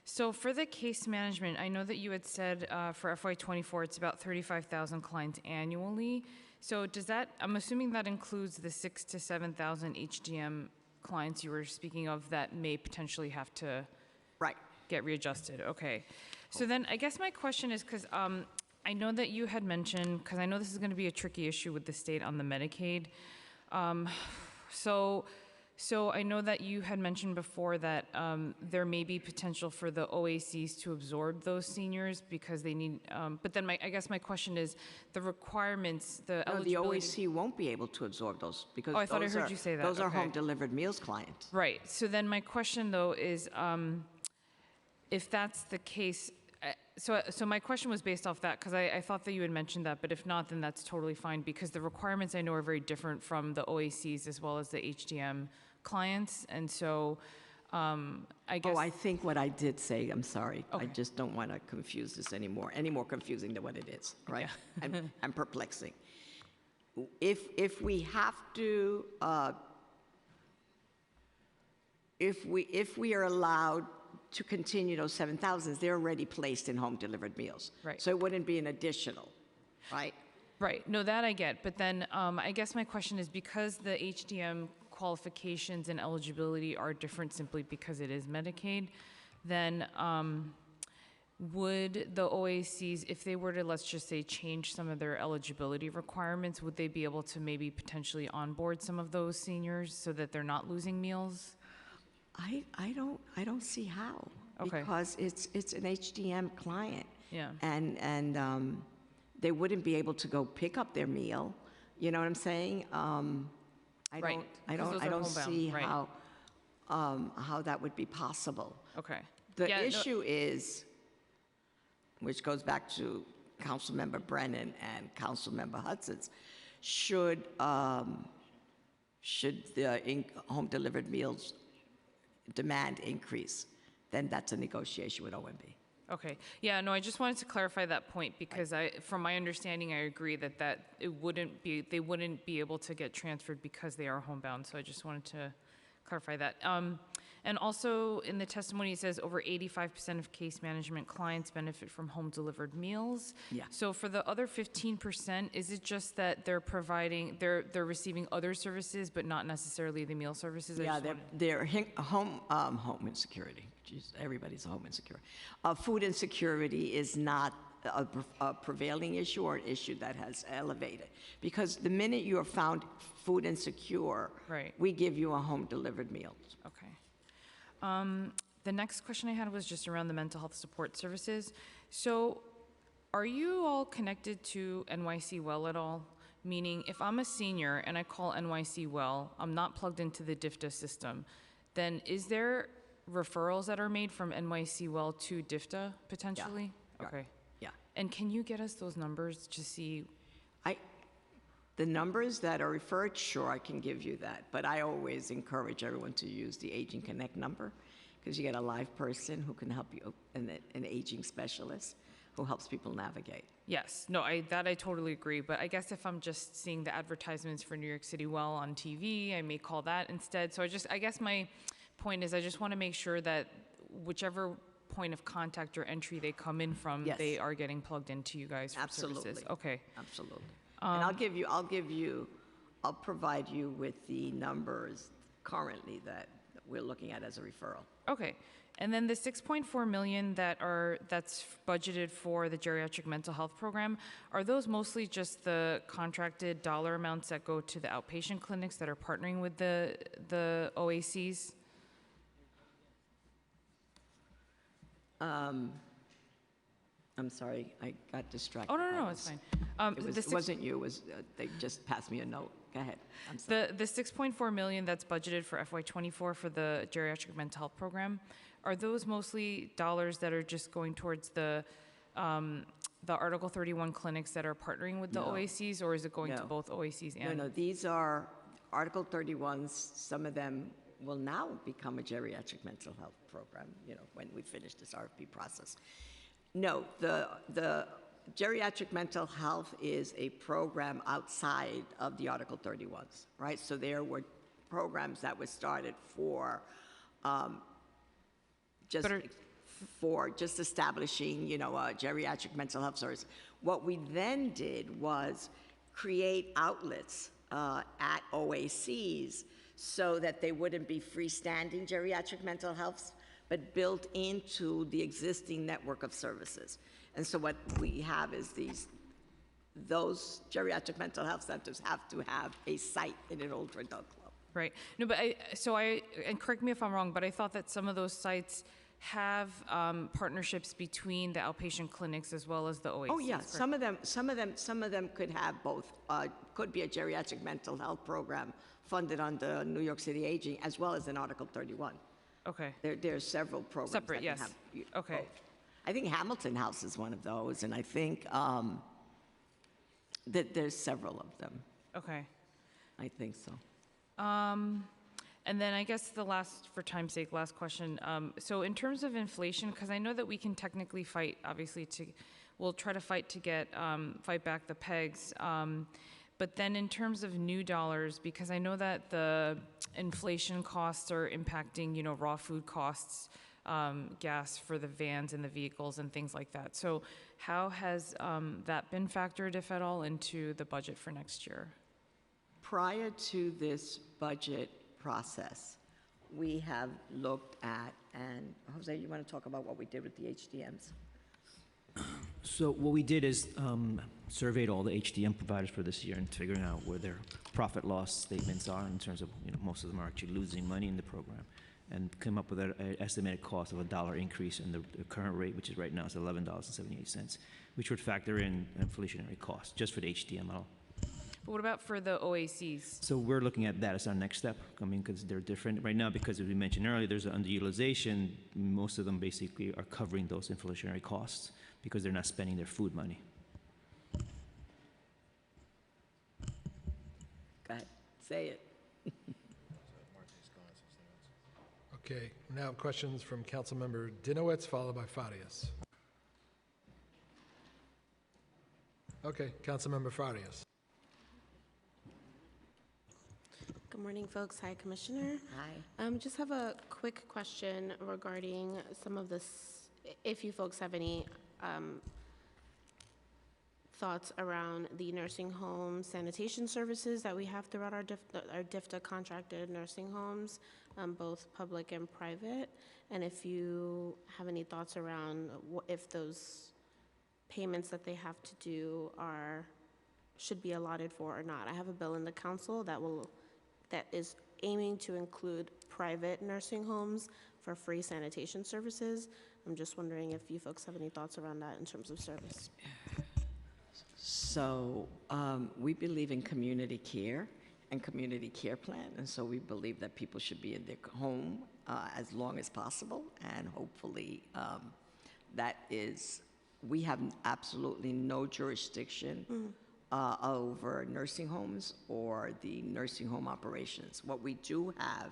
So for the case management, I know that you had said for FY24 it's about 35,000 clients annually. So does that, I'm assuming that includes the 6,000 to 7,000 HDM clients you were speaking of that may potentially have to Right. get readjusted. Okay. So then I guess my question is, because I know that you had mentioned, because I know this is going to be a tricky issue with the state on the Medicaid. So I know that you had mentioned before that there may be potential for the OACs to absorb those seniors because they need, but then I guess my question is, the requirements, the No, the eligibility. OAC won't be able to absorb those because Oh, I thought I heard you say that. Those are Okay. home-delivered meals clients. Right. So then my question, though, is if that's the case, so my question was based off that because I thought that you had mentioned that, but if not, then that's totally fine because the requirements I know are very different from the OACs as well as the HDM clients. And so I guess. Oh, I think what I did say, I'm sorry. I Okay. just don't want to confuse this anymore, any more confusing than what it is, right? I'm perplexing. If we have to, if we are allowed to continue those 7,000s, they're already placed in home-delivered meals. Right. So it wouldn't be an additional, right? Right. No, that I get. But then I guess my question is because the HDM qualifications and eligibility are different simply because it is Medicaid, then would the OACs, if they were to, let's just say, change some of their eligibility requirements, would they be able to maybe potentially onboard some of those seniors so that they're not losing meals? I don't see how. Okay. Because it's an HDM client. Yeah. And they wouldn't be able to go pick up their meal. You know what I'm saying? Right, 'cause those I are don't homebound, see right. how that would be possible. Okay. The Yeah, no- issue is, which goes back to Councilmember Brennan and Councilmember Hudson's, should the home-delivered meals demand increase, then that's a negotiation with OMB. Okay. Yeah, no, I just wanted to clarify that point because from my understanding, I agree that they wouldn't be able to get transferred because they are homebound. So I just wanted to clarify that. And also in the testimony, it says over 85% of case management clients benefit from home-delivered meals. Yeah. So for the other 15%, is it just that they're receiving other services, but not necessarily the meal services? I Yeah, just wanted- they're home insecurity. Jeez, everybody's home insecure. Food insecurity is not a prevailing issue or an issue that has elevated. Because the minute you are found food insecure, Right. we give you a home-delivered meal. Okay. The next question I had was just around the mental health support services. So are you all connected to NYC Well at all? Meaning, if I'm a senior and I call NYC Well, I'm not plugged into the DIFTA system, then is there referrals that are made from NYC Well to DIFTA potentially? Yeah. Okay. Yeah. And can you get us those numbers to see? The numbers that are referred, sure, I can give you that. But I always encourage everyone to use the Aging Connect number, because you get a live person who can help you, and an aging specialist who helps people navigate. Yes, no, I totally agree. But I guess if I'm just seeing the advertisements for New York City Well on TV, I may call that instead. So I guess my point is I just want to make sure that whichever point of contact or entry they come in from, Yes. they are getting plugged into you guys for Absolutely. services. Okay. Absolutely. And I'll provide you with the numbers currently that we're looking at as a referral. Okay. And then the 6.4 million that's budgeted for the geriatric mental health program, are those mostly just the contracted dollar amounts that go to the outpatient clinics that are partnering with the OACs? I'm sorry, I got distracted. Oh, no, by no, this. it's fine. It wasn't you, they just passed me a note. Go ahead, I'm sorry. The 6.4 million that's budgeted for FY24 for the geriatric mental health program, are those mostly dollars that are just going towards the Article 31 clinics that are partnering with the No. OACs, or is it going to No. both OACs and? No, these are Article 31s. Some of them will now become a geriatric mental health program, when we finish this RFP process. No, the geriatric mental health is a program outside of the Article 31s, right? So there were programs that were started for just establishing, a geriatric mental health service. What we then did was create outlets at OACs so that they wouldn't be freestanding geriatric mental health, but built into the existing network of services. And so what we have is those geriatric mental health centers have to have a site in an older adult club. Right. No, but and correct me if I'm wrong, but I thought that some of those sites have partnerships between the outpatient clinics as well as the OACs. Oh, yeah, correct? some of them could have both. Could be a geriatric mental health program funded under New York City Aging, as well as in Article 31. Okay. There are several programs Separate, that yes. can have Okay. both. I think Hamilton House is one of those, and I think that there's several of them. Okay. I think so. And then I guess for time's sake, last question. So in terms of inflation, because I know that we can technically fight, obviously, we'll try to fight to get, fight back the pegs. But then in terms of new dollars, because I know that the inflation costs are impacting, raw food costs, gas for the vans and the vehicles and things like that. So how has that been factored, if at all, into the budget for next year? Prior to this budget process, we have looked at, and Jose, you want to talk about what we did with the HDMs? So what we did is surveyed all the HDM providers for this year and figuring out where their profit loss statements are in terms of, most of them are actually losing money in the program, and came up with an estimated cost of $1 increase in the current rate, which is right now is $11.78, which would factor in inflationary costs just for the HDM alone. But what about for the OACs? So we're looking at that as our next step. Because they're different right now. Because as we mentioned earlier, there's an underutilization. Most of them basically are covering those inflationary costs because they're not spending their food money. Go ahead, say it. Okay, now questions from Councilmember Dinowitz, followed by Farias. Okay, Councilmember Farias. Good morning, folks. Hi, Commissioner. Hi. Just have a quick question regarding some of this, if you folks have any thoughts around the nursing home sanitation services that we have throughout our DIFTA contracted nursing homes, both public and private, and if you have any thoughts around if those payments that they have to do should be allotted for or not. I have a bill in the council that is aiming to include private nursing homes for free sanitation services. I'm just wondering if you folks have any thoughts around that in terms of service. So we believe in community care and community care plan, and so we believe that people should be in their home as long as possible, and hopefully we have absolutely no jurisdiction over nursing homes or the nursing home operations. What we do have,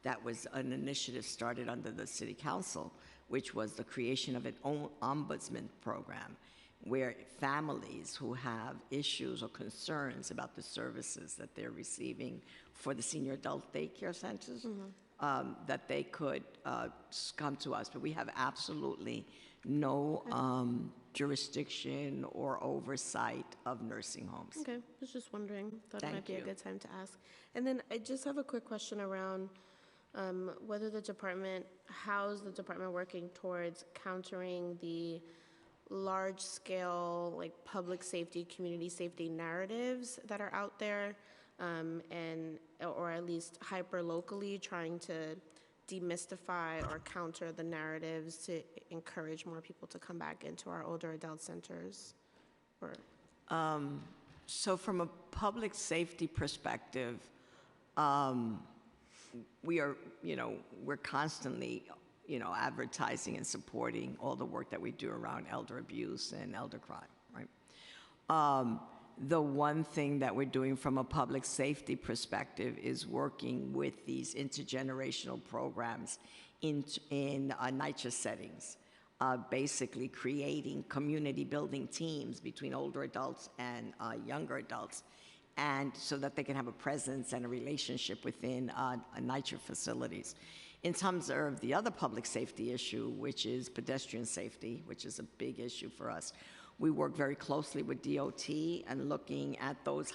that was an initiative started under the City Council, which was the creation of an own ombudsman program, where families who have issues or concerns about the services that they're receiving for the senior adult daycare centers, that they could come to us. But we have absolutely no jurisdiction or oversight of nursing homes. Okay, I was just wondering. Thought it might be a you. good time to ask. And then I just have a quick question around whether the department, how's the department working towards countering the large-scale, like, public safety, community safety narratives that are out there, or at least hyper-locally trying to demystify or counter the narratives to encourage more people to come back into our older adult centers? Or So from a public safety perspective, we're constantly, advertising and supporting all the work that we do around elder abuse and elder crime, right? The one thing that we're doing from a public safety perspective is working with these intergenerational programs in NYCHA settings, basically creating community building teams between older adults and younger adults, and so that they can have a presence and a relationship within NYCHA facilities. In terms of the other public safety issue, which is pedestrian safety, which is a big issue for us, we work very closely with DOT and looking at those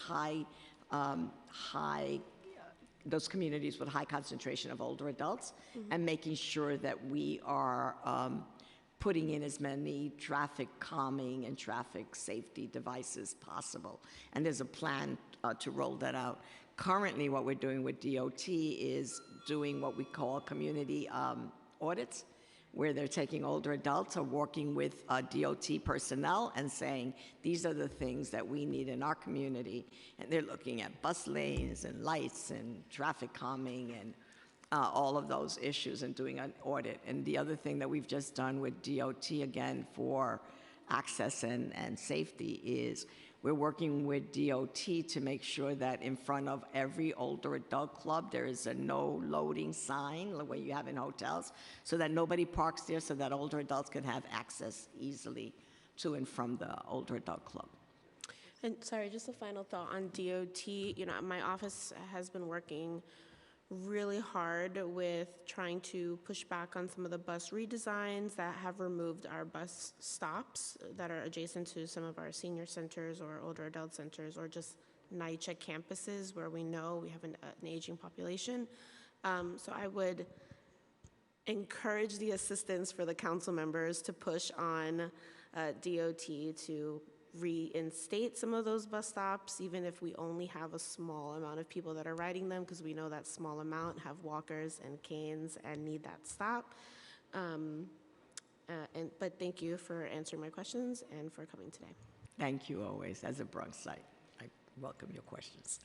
those communities with high concentration of older adults, and making sure that we are putting in as many traffic calming and traffic safety devices possible. And there's a plan to roll that out. Currently, what we're doing with DOT is doing what we call community audits, where they're taking older adults or working with DOT personnel and saying, these are the things that we need in our community. And they're looking at bus lanes and lights and traffic calming and all of those issues and doing an audit. And the other thing that we've just done with DOT, again, for access and safety is we're working with DOT to make sure that in front of every older adult club, there is a no loading sign, like what you have in hotels, so that nobody parks there, so that older adults can have access easily to and from the older adult club. And sorry, just a final thought on DOT. My office has been working really hard with trying to push back on some of the bus redesigns that have removed our bus stops that are adjacent to some of our senior centers or older adult centers, or just NYCHA campuses where we know we have an aging population. So I would encourage the assistance for the council members to push on DOT to reinstate some of those bus stops, even if we only have a small amount of people that are riding them, because we know that small amount have walkers and canes and need that stop. But thank you for answering my questions and for coming today. Thank you always. As a Bronxite, I welcome your questions.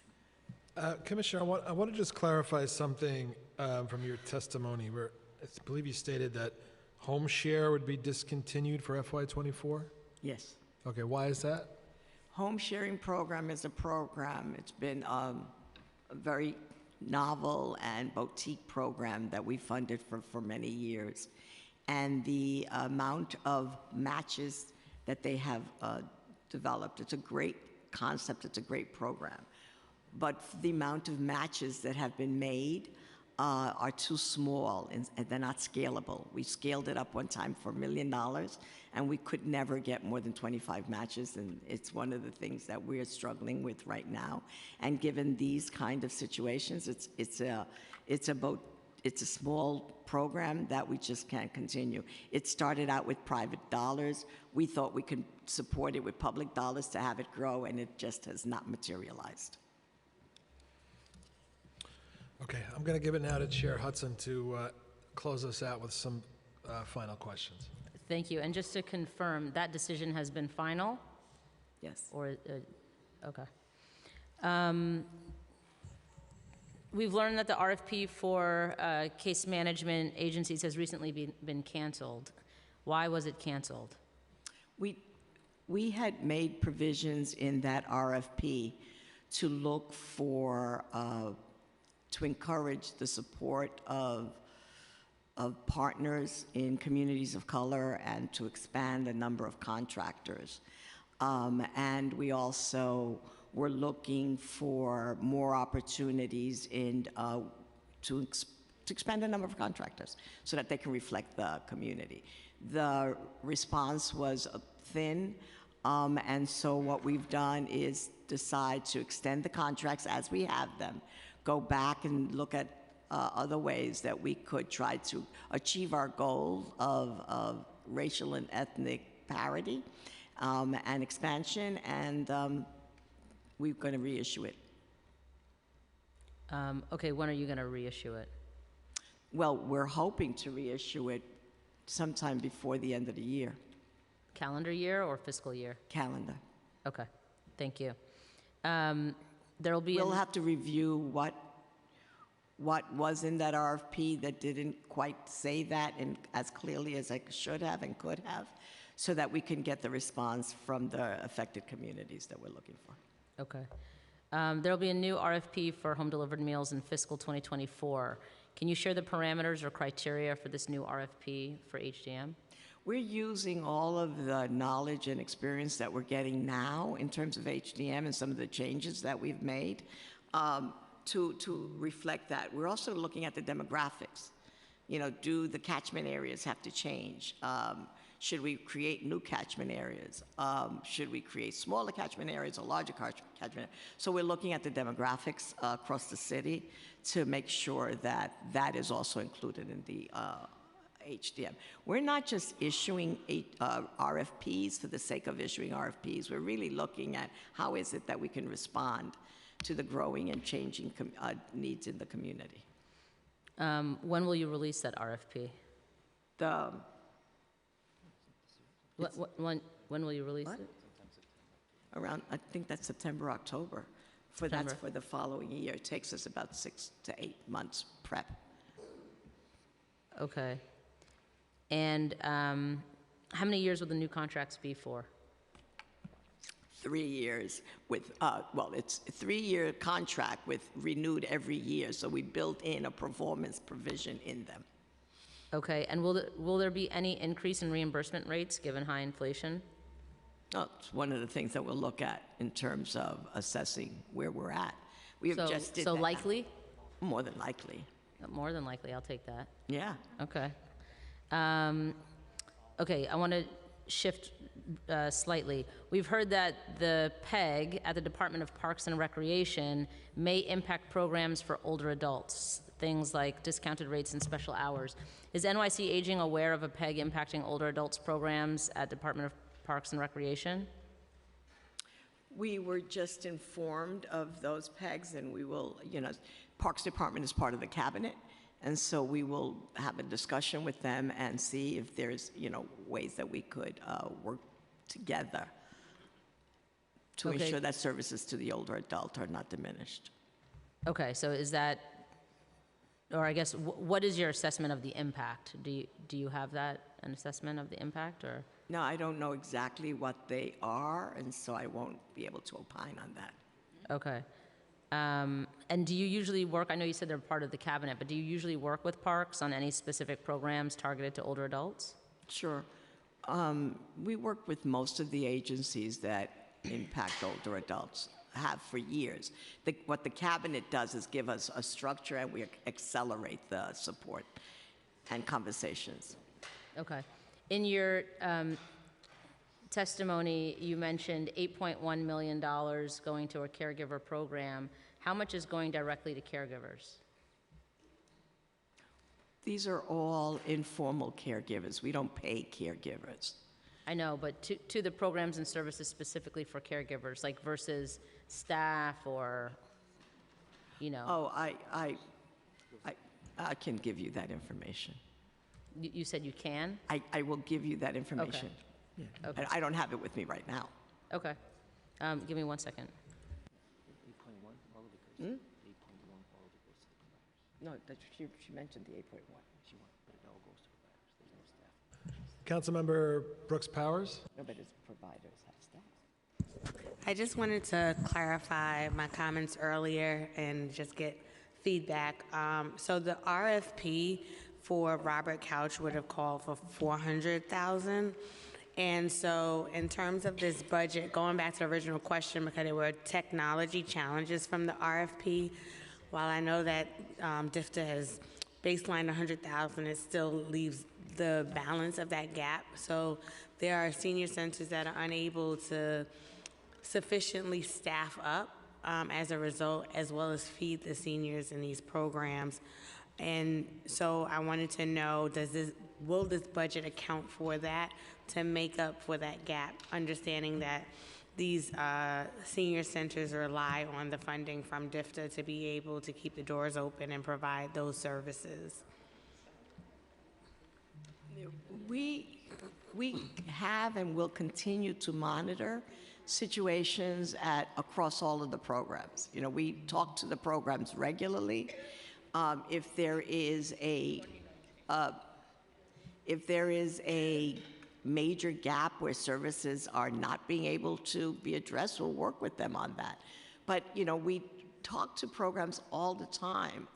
Commissioner, I want to just clarify something from your testimony, where I believe you stated that home share would be discontinued for FY24? Yes. Okay, why is that? Home sharing program is a program. It's been a very novel and boutique program that we funded for many years. And the amount of matches that they have developed, it's a great concept, it's a great program. but the amount of matches that have been made are too small and they're not scalable. We scaled it up one time for $1 million, and we could never get more than 25 matches, and it's one of the things that we're struggling with right now. And given these kind of situations, it's a small program that we just can't continue. It started out with private dollars. We thought we could support it with public dollars to have it grow, and it just has not materialized. Okay, I'm going to give it now to Chair Hudson to close us out with some final questions. Thank you. And just to confirm, that decision has been final? Yes. Or, okay. We've learned that the RFP for case management agencies has recently been canceled. Why was it canceled? We had made provisions in that RFP to look for, to encourage the support of partners in communities of color and to expand the number of contractors. And we also were looking for more opportunities in, to expand the number of contractors so that they can reflect the community. The response was thin, and so what we've done is decide to extend the contracts as we have them, go back and look at other ways that we could try to achieve our goal of racial and ethnic parity and expansion, and we're going to reissue it. Okay, when are you going to reissue it? Well, we're hoping to reissue it sometime before the end of the year. Calendar year or fiscal year? Calendar. Okay, thank you. There'll be. We'll have to review what was in that RFP that didn't quite say that as clearly as I should have and could have, so that we can get the response from the affected communities that we're looking for. Okay. There'll be a new RFP for home-delivered meals in fiscal 2024. Can you share the parameters or criteria for this new RFP for HDM? We're using all of the knowledge and experience that we're getting now in terms of HDM and some of the changes that we've made to reflect that. We're also looking at the demographics. You know, do the catchment areas have to change? Should we create new catchment areas? Should we create smaller catchment areas or larger catchment areas? So we're looking at the demographics across the city to make sure that that is also included in the HDM. We're not just issuing RFPs for the sake of issuing RFPs. We're really looking at how is it that we can respond to the growing and changing needs in the community. When will you release that RFP? When will you release it? Around, I think that's September, October. That's for the following year. It takes us about 6 to 8 months prep. Okay. And how many years will the new contracts be for? 3 years with, well, it's a 3-year contract with renewed every year, so we built in a performance provision in them. Okay, and will there be any increase in reimbursement rates given high inflation? Oh, it's one of the things that we'll look at in terms of assessing where we're at. We have just did so that. Likely? More than likely. More than likely, I'll take that. Yeah. Okay. Okay, I want to shift slightly. We've heard that the PEG at the Department of Parks and Recreation may impact programs for older adults, things like discounted rates and special hours. Is NYC Aging aware of a PEG impacting older adults programs at Department of Parks and Recreation? We were just informed of those PEGs, and we will, you know, Parks Department is part of the cabinet, and so we will have a discussion with them and see if there's, you know, ways that we could work together to ensure that services to the older adult are not diminished. Okay, so is that, or I guess, what is your assessment of the impact? Do you have that, an assessment of the impact, or? No, I don't know exactly what they are, and so I won't be able to opine on that. Okay. And do you usually work, I know you said they're part of the cabinet, but do you usually work with parks on any specific programs targeted to older adults? Sure. We work with most of the agencies that impact older adults. have for years. What the cabinet does is give us a structure, and we accelerate the support and conversations. Okay. In your testimony, you mentioned $8.1 million going to a caregiver program. How much is going directly to caregivers? These are all informal caregivers. We don't pay caregivers. I know, but to the programs and services specifically for caregivers, like versus staff or, you know. Oh, I can give you that information. You said you can? I will give you that information. Okay. Okay. I don't have it with me right now. Okay. Give me 1 second. 8.1, all of it goes. 8.1, all of it goes to the providers. No, she mentioned the 8.1. She wanted, but it all goes to providers. There's no staff. Councilmember Brooks Powers? No, but it's providers have staff. I just wanted to clarify my comments earlier and just get feedback. So the RFP for Robert Couch would have called for $400,000. And so in terms of this budget, going back to the original question, because there were technology challenges from the RFP, while I know that DFTA has baselined $100,000, it still leaves the balance of that gap. So there are senior centers that are unable to sufficiently staff up as a result, as well as feed the seniors in these programs. And so I wanted to know, will this budget account for that to make up for that gap, understanding that these senior centers rely on the funding from DFTA to be able to keep the doors open and provide those services? We have and will continue to monitor situations across all of the programs. You know, we talk to the programs regularly. If there is a major gap where services are not being able to be addressed, we'll work with them on that. But, you know, we talk to programs all the time.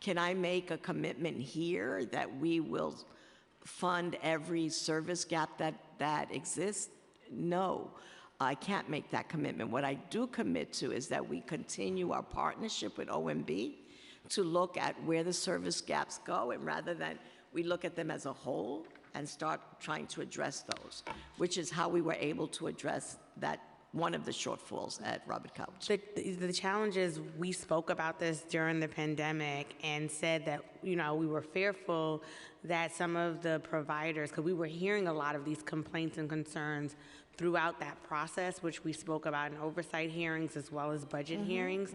Can I make a commitment here that we will fund every service gap that exists? No, I can't make that commitment. What I do commit to is that we continue our partnership with OMB to look at where the service gaps go, and rather than we look at them as a whole and start trying to address those, which is how we were able to address that one of the shortfalls at Robert Couch. The challenge is, we spoke about this during the pandemic and said that, you know, we were fearful that some of the providers, because we were hearing a lot of these complaints and concerns throughout that process, which we spoke about in oversight hearings as well as budget hearings.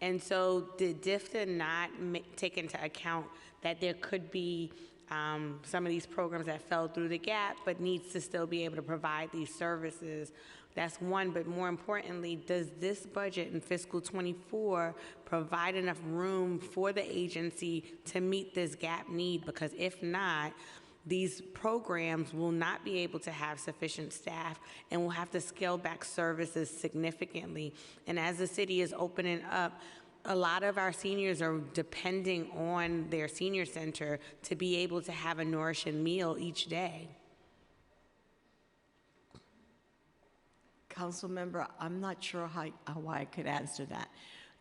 And so did DFTA not take into account that there could be some of these programs that fell through the gap but needs to still be able to provide these services? That's one, but more importantly, does this budget in fiscal 24 provide enough room for the agency to meet this gap need? Because if not, these programs will not be able to have sufficient staff and will have to scale back services significantly. And as the city is opening up, a lot of our seniors are depending on their senior center to be able to have a nourishing meal each day. Council member, I'm not sure how I could answer that,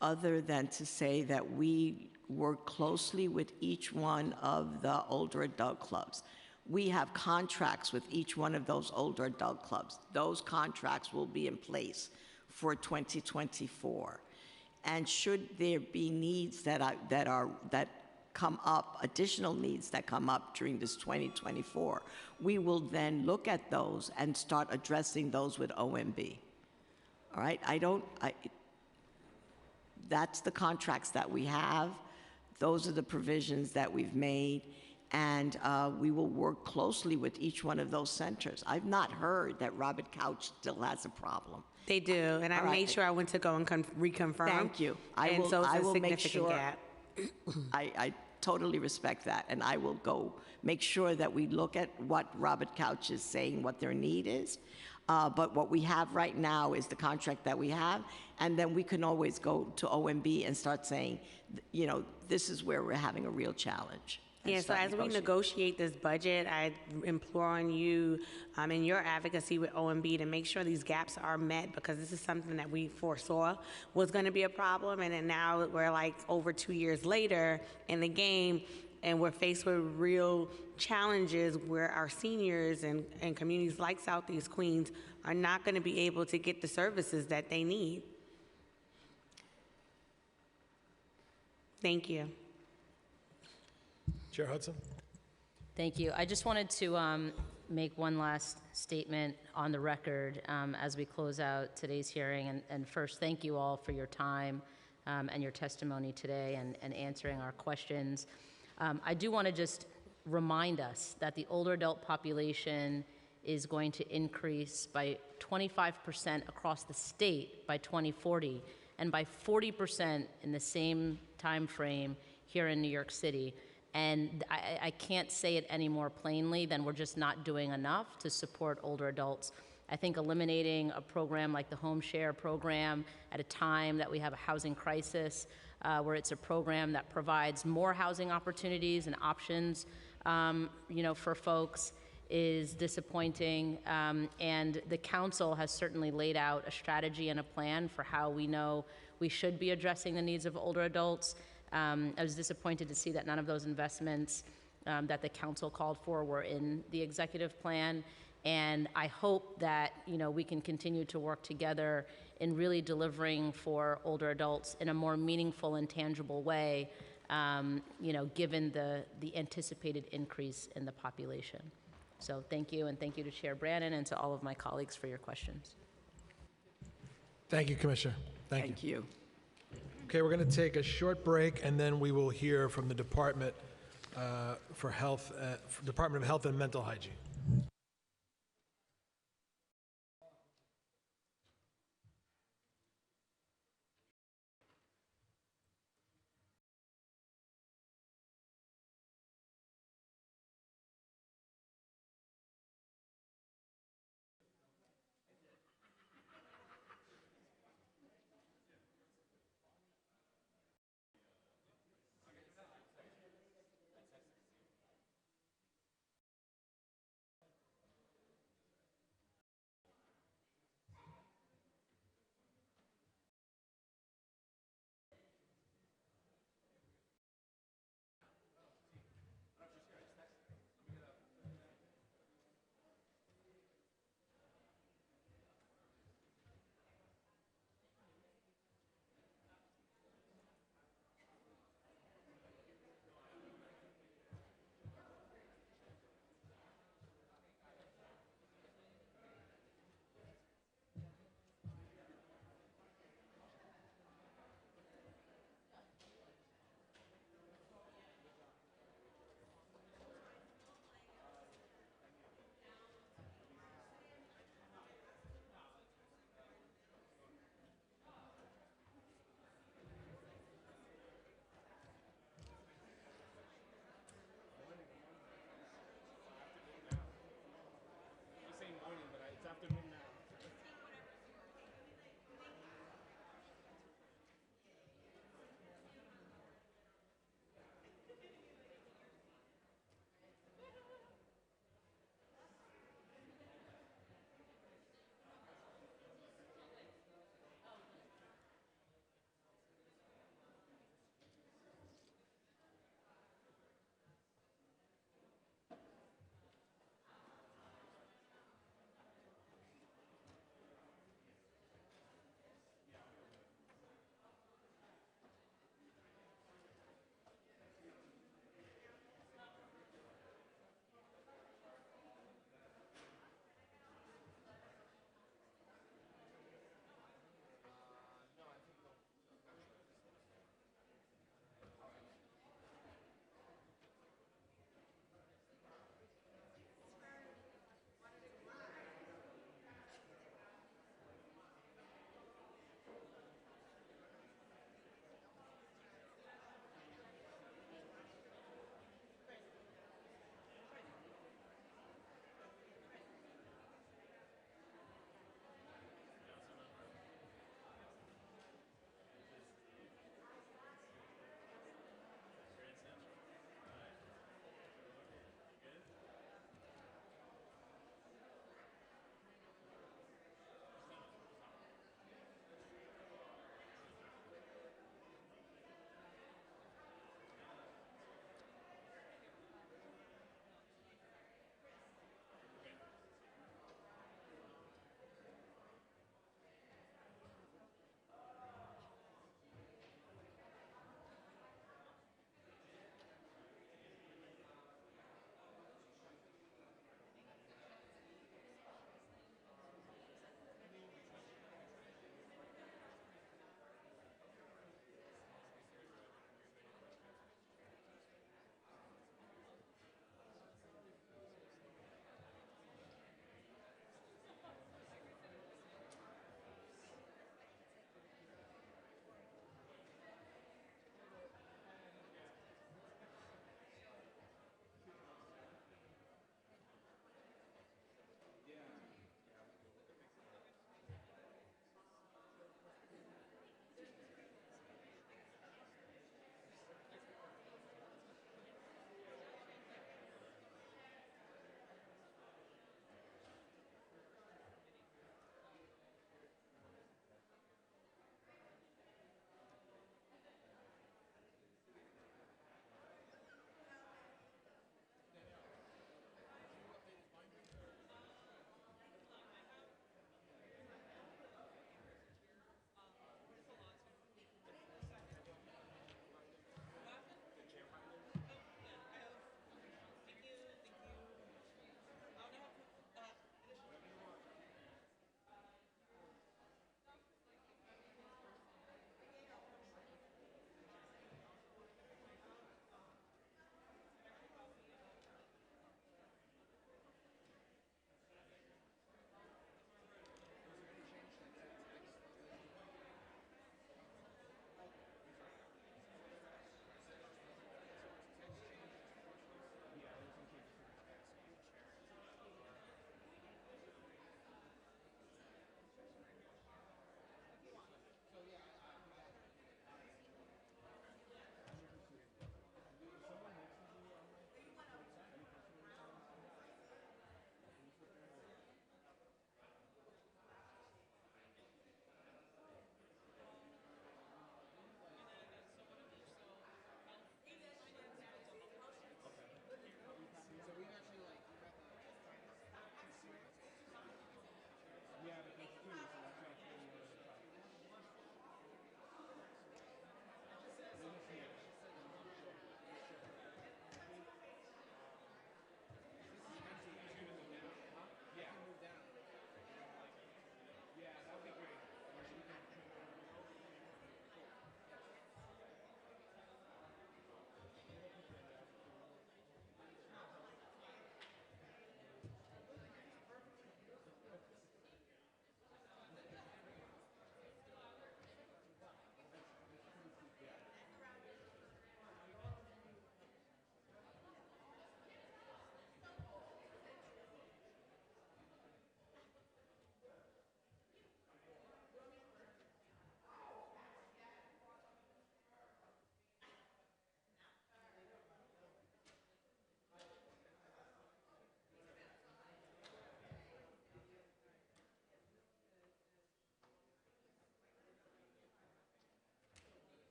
other than to say that we work closely with each one of the older adult clubs. We have contracts with each one of those older adult clubs. Those contracts will be in place for 2024. And should there be needs that come up, additional needs that come up during this 2024, we will then look at those and start addressing those with OMB. All right? That's the contracts that we have. Those are the provisions that we've made, and we will work closely with each one of those centers. I've not heard that Robert Couch still has a problem. They do, and I made sure I went to go and reconfirm. Thank you. I will make sure. Gap. I totally respect that, and I will go make sure that we look at what Robert Couch is saying, what their need is. But what we have right now is the contract that we have, and then we can always go to OMB and start saying, you know, this is where we're having a real challenge. Yeah, so as we negotiate this budget, I implore on you in your advocacy with OMB to make sure these gaps are met, because this is something that we foresaw was going to be a problem, and then now we're like over 2 years later in the game, and we're faced with real challenges where our seniors and communities like Southeast Queens are not going to be able to get the services that they need. Thank you. Chair Hudson? Thank you. I just wanted to make one last statement on the record as we close out today's hearing. And first, thank you all for your time and your testimony today and answering our questions. I do want to just remind us that the older adult population is going to increase by 25% across the state by 2040, and by 40% in the same time frame here in New York City. And I can't say it any more plainly than we're just not doing enough to support older adults. I think eliminating a program like the Home Share program at a time that we have a housing crisis, where it's a program that provides more housing opportunities and options, for folks, is disappointing. And the council has certainly laid out a strategy and a plan for how we know we should be addressing the needs of older adults. I was disappointed to see that none of those investments that the council called for were in the executive plan. And I hope that, we can continue to work together in really delivering for older adults in a more meaningful and tangible way, given the anticipated increase in the population. So thank you, and thank you to Chair Brannon and to all of my colleagues for your questions. Thank you, Commissioner. Thank you. Okay, we're going to take a short break, and then we will hear from the Department Department of Health and Mental Hygiene.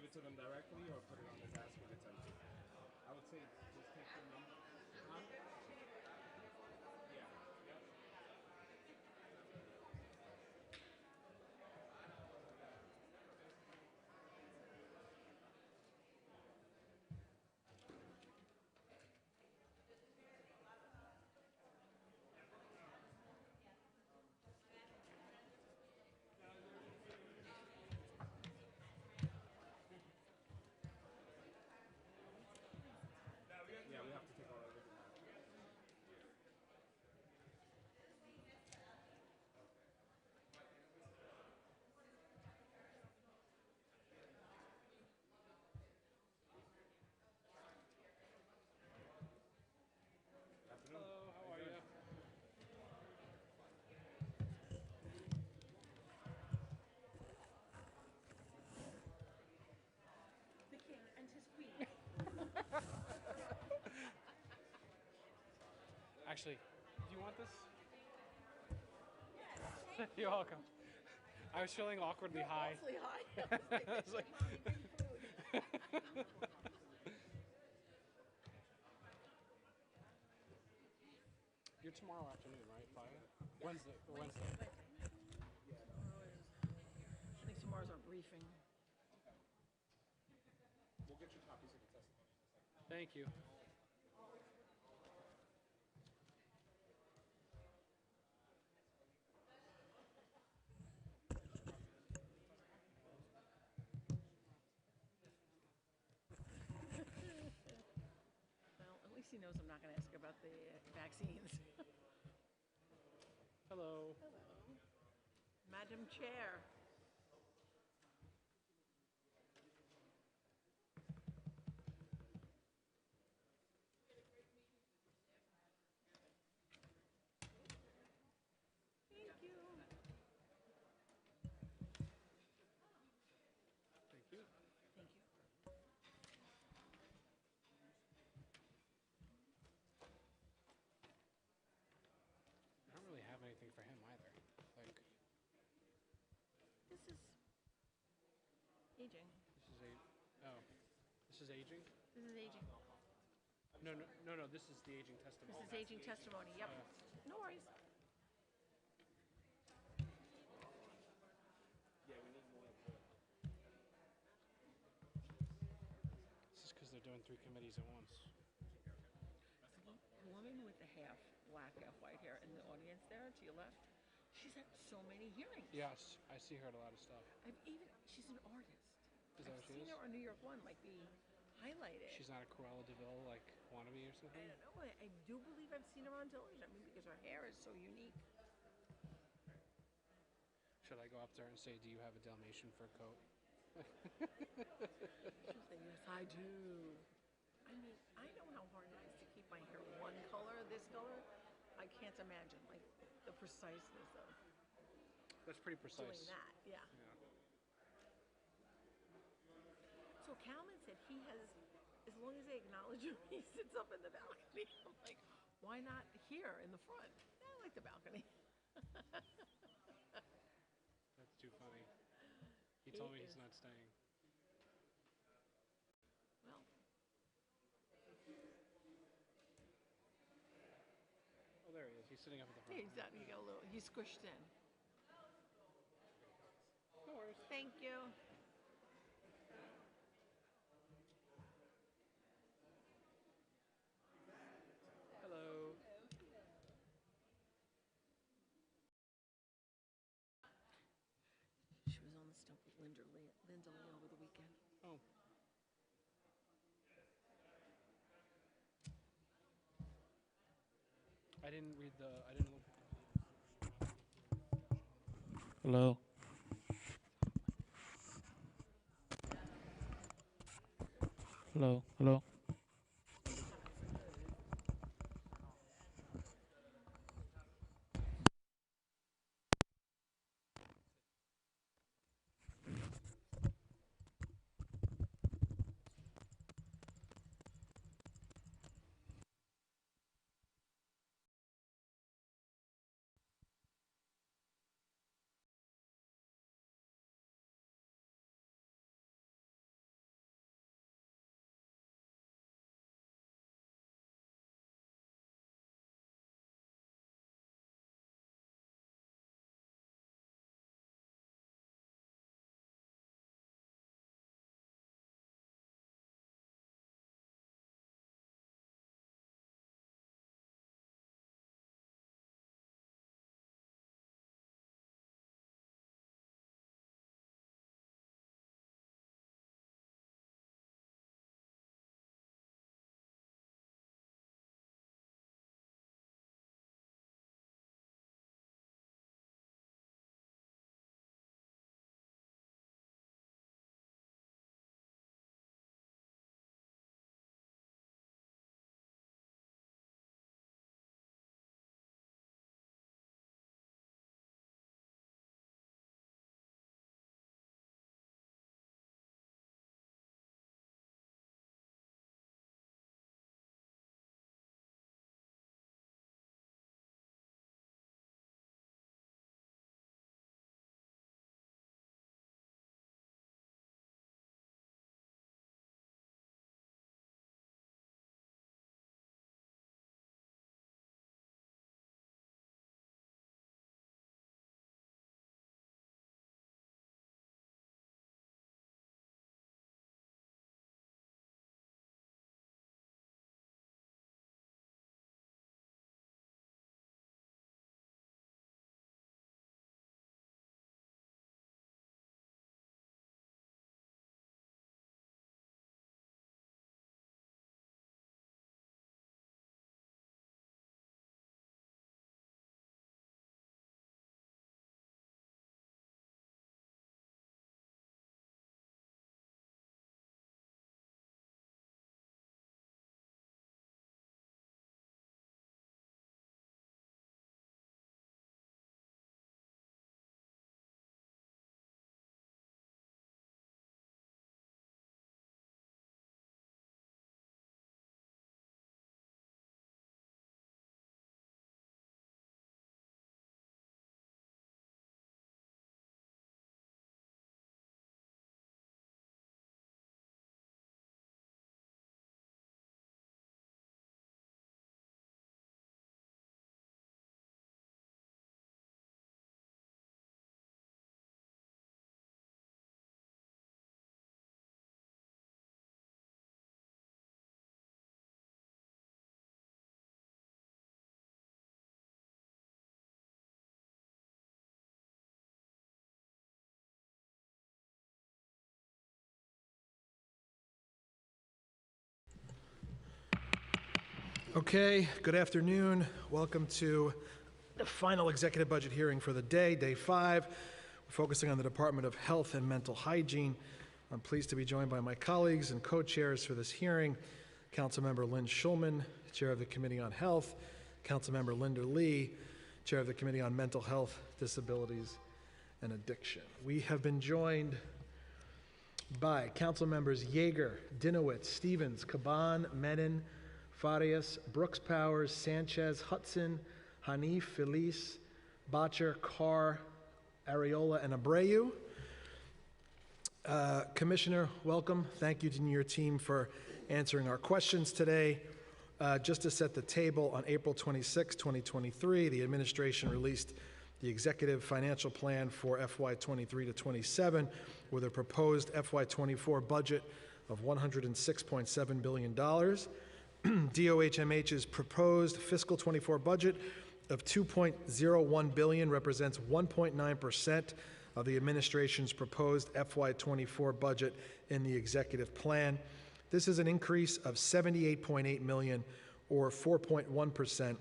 give it to them directly or put it on his ask when it's empty? I would say just take the number. Huh? Yeah. Yep. Yeah, we have to take all everything out. Hello, how are you? The king and his queen. Actually, do you want this? You're welcome. I was feeling awkwardly high. Awfully high. I was like, you're tomorrow afternoon, right? Wednesday. Wednesday. I think tomorrow's our briefing. We'll get you copies of the testimony. Thank you. Well, at least he knows I'm not going to ask about the vaccines. Hello. Hello. Madam Chair. Thank you. Thank you. Thank you. I don't really have anything for him either. Like, This is aging. this is this is aging? This is aging. No, this is the aging testimony. This is aging testimony. Yep. No worries. Yeah, we need more. This is because they're doing 3 committees at once. The woman with the half black, half white hair in the audience there to your left, she's had so many hearings. Yes, I see her at a lot of stuff. She's an artist. Is that what she I've is? seen her on New York One, like the highlighted. She's not a Cruella DeVille, like, wannabe or something? I don't know. I do believe I've seen her on television. I mean, because her hair is so unique. Should I go up to her and say, do you have a Dalmatian fur coat? She'll say, yes, I do. I mean, I know how hard it is to keep my hair one color, this color. I can't imagine, like, the preciseness of That's pretty doing precise. that. Yeah. So Calvin said he has, as long as they acknowledge him, he sits up in the balcony. I'm like, why not here in the front? I like the balcony. That's too funny. He He told me is- he's not staying. Well, Oh, there he is. He's sitting up at the yeah, front. exactly. He got a little, he's squished in. No worries. Thank you. Hello. She was on the stump with Linda Lee over the weekend. Oh. I didn't look. Hello. Hello. Okay, good afternoon. Welcome to the final executive budget hearing for the day, day 5. We're focusing on the Department of Health and Mental Hygiene. I'm pleased to be joined by my colleagues and co-chairs for this hearing, Councilmember Lynn Schulman, Chair of the Committee on Health, Councilmember Linda Lee, Chair of the Committee on Mental Health, Disabilities, and Addiction. We have been joined by Council members Yeager, Dinowitz, Stevens, Caban, Menon, Farias, Brooks Powers, Sanchez, Hudson, Hanif, Felice, Botcher, Carr, Areola, and Abreu. Commissioner, welcome. Thank you to your team for answering our questions today. Just to set the table, on April 26, 2023, the administration released the executive financial plan for FY23 to 27 with a proposed FY24 budget of $106.7 billion. DOHMH's proposed fiscal 24 budget of $2.01 billion represents 1.9% of the administration's proposed FY24 budget in the executive plan. This is an increase of $78.8 million, or 4.1%,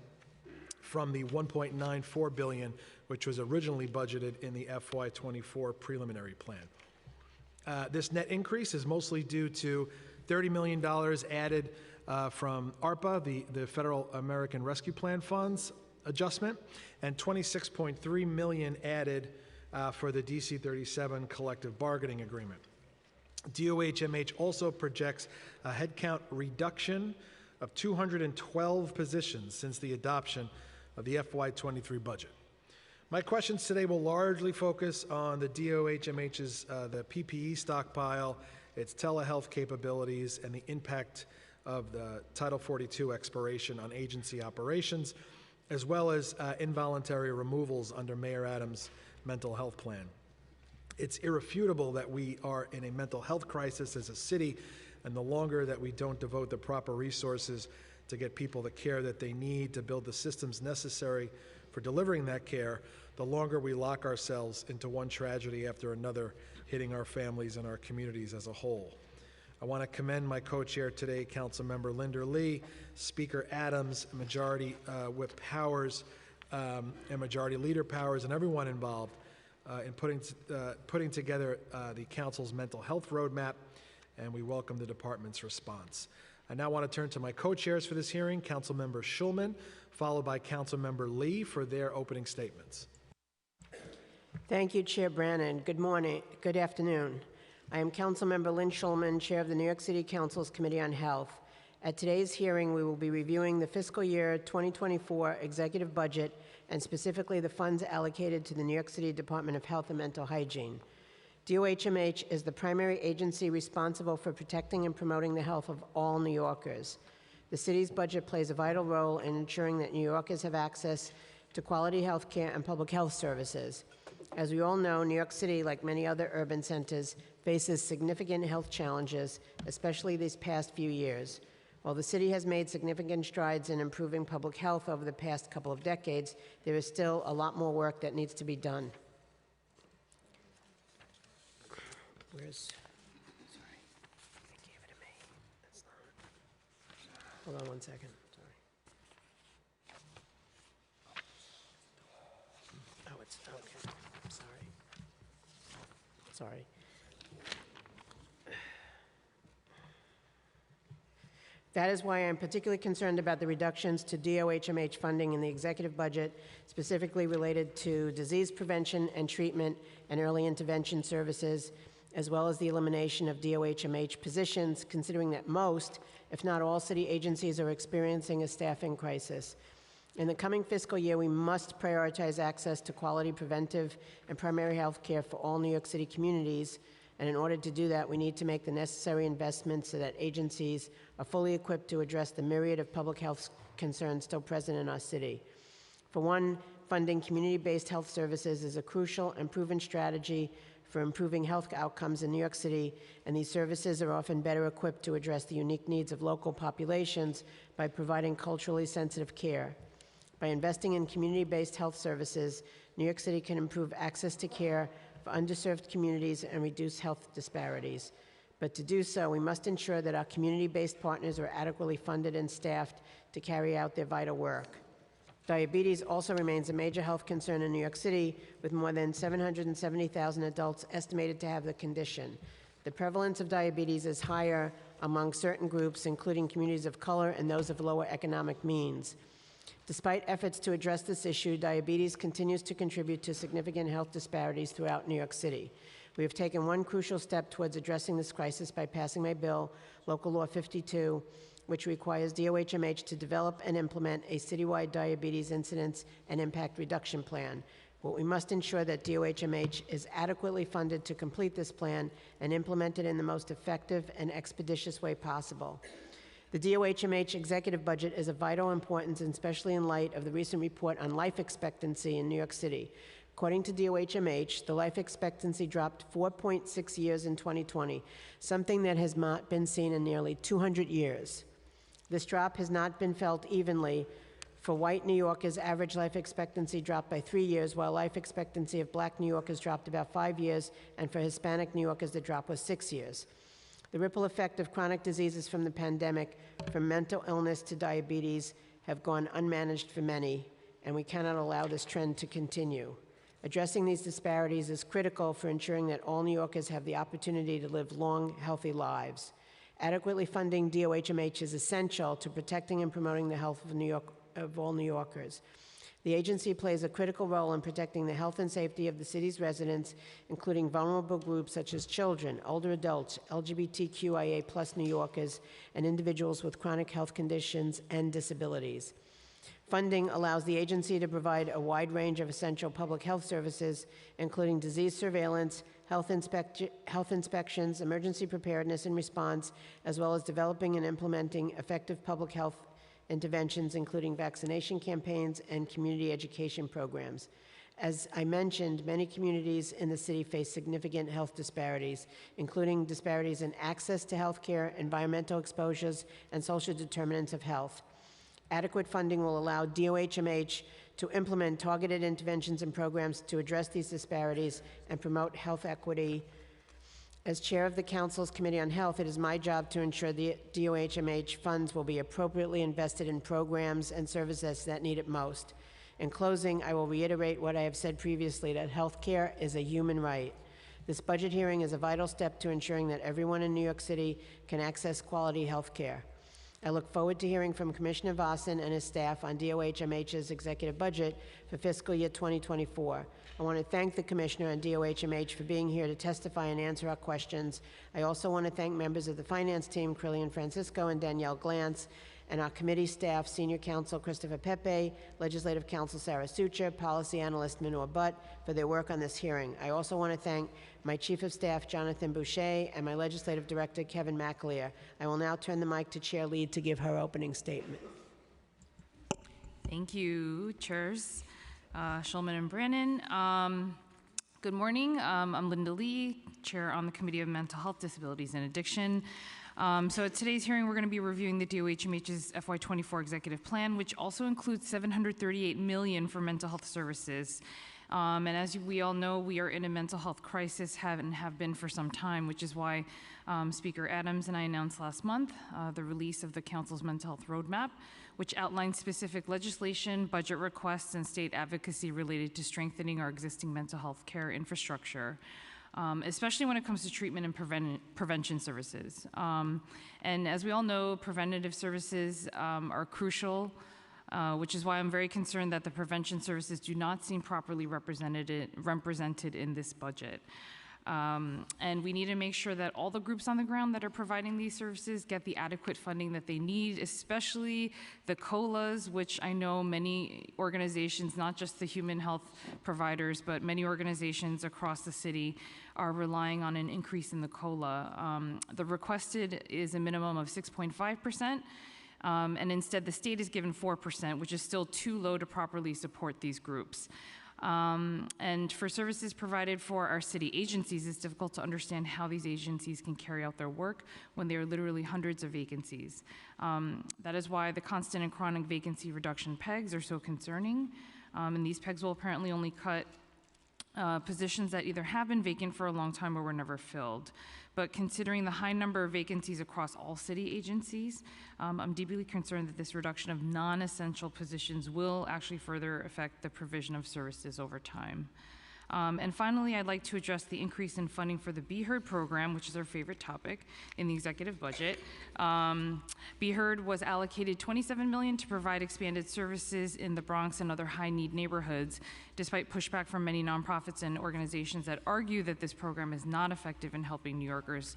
from the $1.94 billion, which was originally budgeted in the FY24 preliminary plan. This net increase is mostly due to $30 million added from ARPA, the Federal American Rescue Plan funds adjustment, and $26.3 million added for the DC 37 collective bargaining agreement. DOHMH also projects a headcount reduction of 212 positions since the adoption of the FY23 budget. My questions today will largely focus on the DOHMH's the PPE stockpile, its telehealth capabilities, and the impact of the Title 42 expiration on agency operations, as well as involuntary removals under Mayor Adams' mental health plan. It's irrefutable that we are in a mental health crisis as a city, and the longer that we don't devote the proper resources to get people the care that they need to build the systems necessary for delivering that care, the longer we lock ourselves into one tragedy after another, hitting our families and our communities as a whole. I want to commend my co-chair today, Councilmember Linda Lee, Speaker Adams, Majority Whip Powers, and Majority Leader Powers, and everyone involved in putting together the Council's mental health roadmap, and we welcome the department's response. I now want to turn to my co-chairs for this hearing, Councilmember Schulman, followed by Councilmember Lee for their opening statements. Thank you, Chair Brannan. Good morning. Good afternoon. I am Councilmember Lynn Schulman, Chair of the New York City Council's Committee on Health. At today's hearing, we will be reviewing the fiscal year 2024 executive budget and specifically the funds allocated to the New York City Department of Health and Mental Hygiene. DOHMH is the primary agency responsible for protecting and promoting the health of all New Yorkers. The city's budget plays a vital role in ensuring that New Yorkers have access to quality health care and public health services. As we all know, New York City, like many other urban centers, faces significant health challenges, especially these past few years. While the city has made significant strides in improving public health over the past couple of decades, there is still a lot more work that needs to be done. Sorry, they gave it to me. That's not. Hold on one second. Sorry. Oh, it's okay. Sorry. That is why I'm particularly concerned about the reductions to DOHMH funding in the executive budget, specifically related to disease prevention and treatment and early intervention services, as well as the elimination of DOHMH positions, considering that most, if not all, city agencies are experiencing a staffing crisis. In the coming fiscal year, we must prioritize access to quality preventive and primary health care for all New York City communities, and in order to do that, we need to make the necessary investments so that agencies are fully equipped to address the myriad of public health concerns still present in our city. For one, funding community-based health services is a crucial and proven strategy for improving health outcomes in New York City, and these services are often better equipped to address the unique needs of local populations by providing culturally sensitive care. By investing in community-based health services, New York City can improve access to care for underserved communities and reduce health disparities. But to do so, we must ensure that our community-based partners are adequately funded and staffed to carry out their vital work. Diabetes also remains a major health concern in New York City, with more than 770,000 adults estimated to have the condition. The prevalence of diabetes is higher among certain groups, including communities of color and those of lower economic means. Despite efforts to address this issue, diabetes continues to contribute to significant health disparities throughout New York City. We have taken one crucial step towards addressing this crisis by passing my bill, Local Law 52, which requires DOHMH to develop and implement a citywide diabetes incidence and impact reduction plan. But we must ensure that DOHMH is adequately funded to complete this plan and implement it in the most effective and expeditious way possible. The DOHMH executive budget is of vital importance, and especially in light of the recent report on life expectancy in New York City. According to DOHMH, the life expectancy dropped 4.6 years in 2020, something that has not been seen in nearly 200 years. This drop has not been felt evenly. For white New Yorkers, average life expectancy dropped by 3 years, while life expectancy of black New Yorkers dropped about 5 years, and for Hispanic New Yorkers, the drop was 6 years. The ripple effect of chronic diseases from the pandemic, from mental illness to diabetes, have gone unmanaged for many, and we cannot allow this trend to continue. Addressing these disparities is critical for ensuring that all New Yorkers have the opportunity to live long, healthy lives. Adequately funding DOHMH is essential to protecting and promoting the health of all New Yorkers. The agency plays a critical role in protecting the health and safety of the city's residents, including vulnerable groups such as children, older adults, LGBTQIA+ New Yorkers, and individuals with chronic health conditions and disabilities. Funding allows the agency to provide a wide range of essential public health services, including disease surveillance, health inspections, emergency preparedness and response, as well as developing and implementing effective public health interventions, including vaccination campaigns and community education programs. As I mentioned, many communities in the city face significant health disparities, including disparities in access to health care, environmental exposures, and social determinants of health. Adequate funding will allow DOHMH to implement targeted interventions and programs to address these disparities and promote health equity. As chair of the Council's Committee on Health, it is my job to ensure the DOHMH funds will be appropriately invested in programs and services that need it most. In closing, I will reiterate what I have said previously, that health care is a human right. This budget hearing is a vital step to ensuring that everyone in New York City can access quality health care. I look forward to hearing from Commissioner Vossen and his staff on DOHMH's executive budget for fiscal year 2024. I want to thank the Commissioner and DOHMH for being here to testify and answer our questions. I also want to thank members of the finance team, Crillian Francisco and Danielle Glantz, and our committee staff, Senior Counsel Christopher Pepe, Legislative Counsel Sarah Sucher, Policy Analyst Minor Butt, for their work on this hearing. I also want to thank my Chief of Staff, Jonathan Boucher, and my Legislative Director, Kevin McAleer. I will now turn the mic to Chair Lead to give her opening statement. Thank you, Chairs Schulman and Brannon. Good morning. I'm Linda Lee, Chair on the Committee of Mental Health, Disabilities, and Addiction. So at today's hearing, we're going to be reviewing the DOHMH's FY24 executive plan, which also includes $738 million for mental health services. And as we all know, we are in a mental health crisis, have been for some time, which is why Speaker Adams and I announced last month the release of the Council's mental health roadmap, which outlines specific legislation, budget requests, and state advocacy related to strengthening our existing mental health care infrastructure. Especially when it comes to treatment and prevention services. And as we all know, preventative services are crucial, which is why I'm very concerned that the prevention services do not seem properly represented in this budget. And we need to make sure that all the groups on the ground that are providing these services get the adequate funding that they need, especially the COLAs, which I know many organizations, not just the human health providers, but many organizations across the city are relying on an increase in the COLA. The requested is a minimum of 6.5%. And instead the state is given 4%, which is still too low to properly support these groups. And for services provided for our city agencies, it's difficult to understand how these agencies can carry out their work when there are literally hundreds of vacancies. That is why the constant and chronic vacancy reduction pegs are so concerning. And these pegs will apparently only cut positions that either have been vacant for a long time or were never filled. But considering the high number of vacancies across all city agencies, I'm deeply concerned that this reduction of non-essential positions will actually further affect the provision of services over time. And finally, I'd like to address the increase in funding for the Be Heard program, which is our favorite topic in the executive budget. Be Heard was allocated $27 million to provide expanded services in the Bronx and other high-need neighborhoods, despite pushback from many nonprofits and organizations that argue that this program is not effective in helping New Yorkers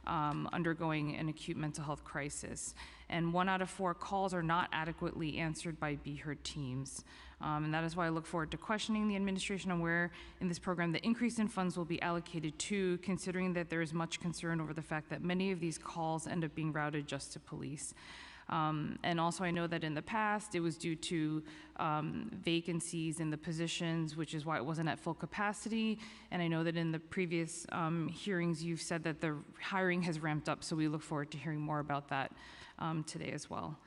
undergoing an acute mental health crisis. And 1 out of 4 calls are not adequately answered by Be Heard teams. And that is why I look forward to questioning the administration on where in this program the increase in funds will be allocated to, considering that there is much concern over the fact that many of these calls end up being routed just to police. And also I know that in the past it was due to vacancies in the positions, which is why it wasn't at full capacity. And I know that in the previous hearings you've said that the hiring has ramped up, so we look forward to hearing more about that today as well.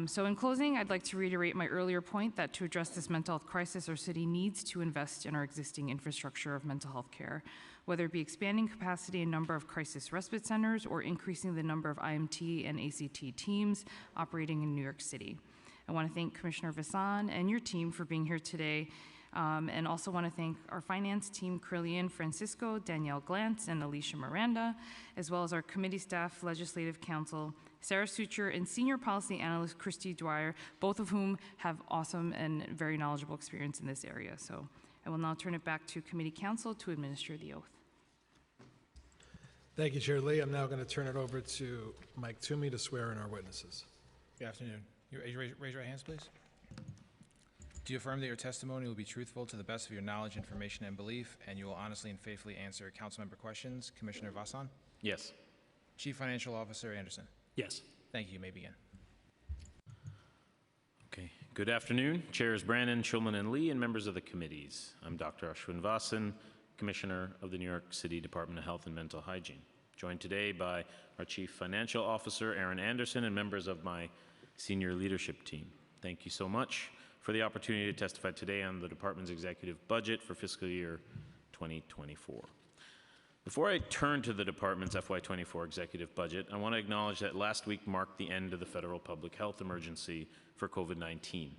So in closing, I'd like to reiterate my earlier point that to address this mental health crisis, our city needs to invest in our existing infrastructure of mental health care, whether it be expanding capacity and number of crisis respite centers or increasing the number of IMT and ACT teams operating in New York City. I want to thank Commissioner Vassan and your team for being here today, and also want to thank our finance team, Krillian Francisco, Danielle Glantz, and Alicia Miranda, as well as our committee staff, legislative counsel, Sarah Suture, and senior policy analyst Christy Dwyer, both of whom have awesome and very knowledgeable experience in this area. So I will now turn it back to committee counsel to administer the oath. Thank you, Chair Lee. I'm now going to turn it over to Mike Toomey to swear in our witnesses. Good afternoon. Raise your hands, please. Do you affirm that your testimony will be truthful to the best of your knowledge, information, and belief, and you will honestly and faithfully answer council member questions? Commissioner Vassan? Yes. Chief Financial Officer Anderson? Yes. Thank you. You may begin. Okay. Good afternoon, Chairs Brannon, Schulman, and Lee, and members of the committees. I'm Dr. Ashwin Vasan, Commissioner of the New York City Department of Health and Mental Hygiene, joined today by our Chief Financial Officer, Aaron Anderson, and members of my senior leadership team. Thank you so much for the opportunity to testify today on the department's executive budget for fiscal year 2024. Before I turn to the department's FY24 executive budget, I want to acknowledge that last week marked the end of the federal public health emergency for COVID-19.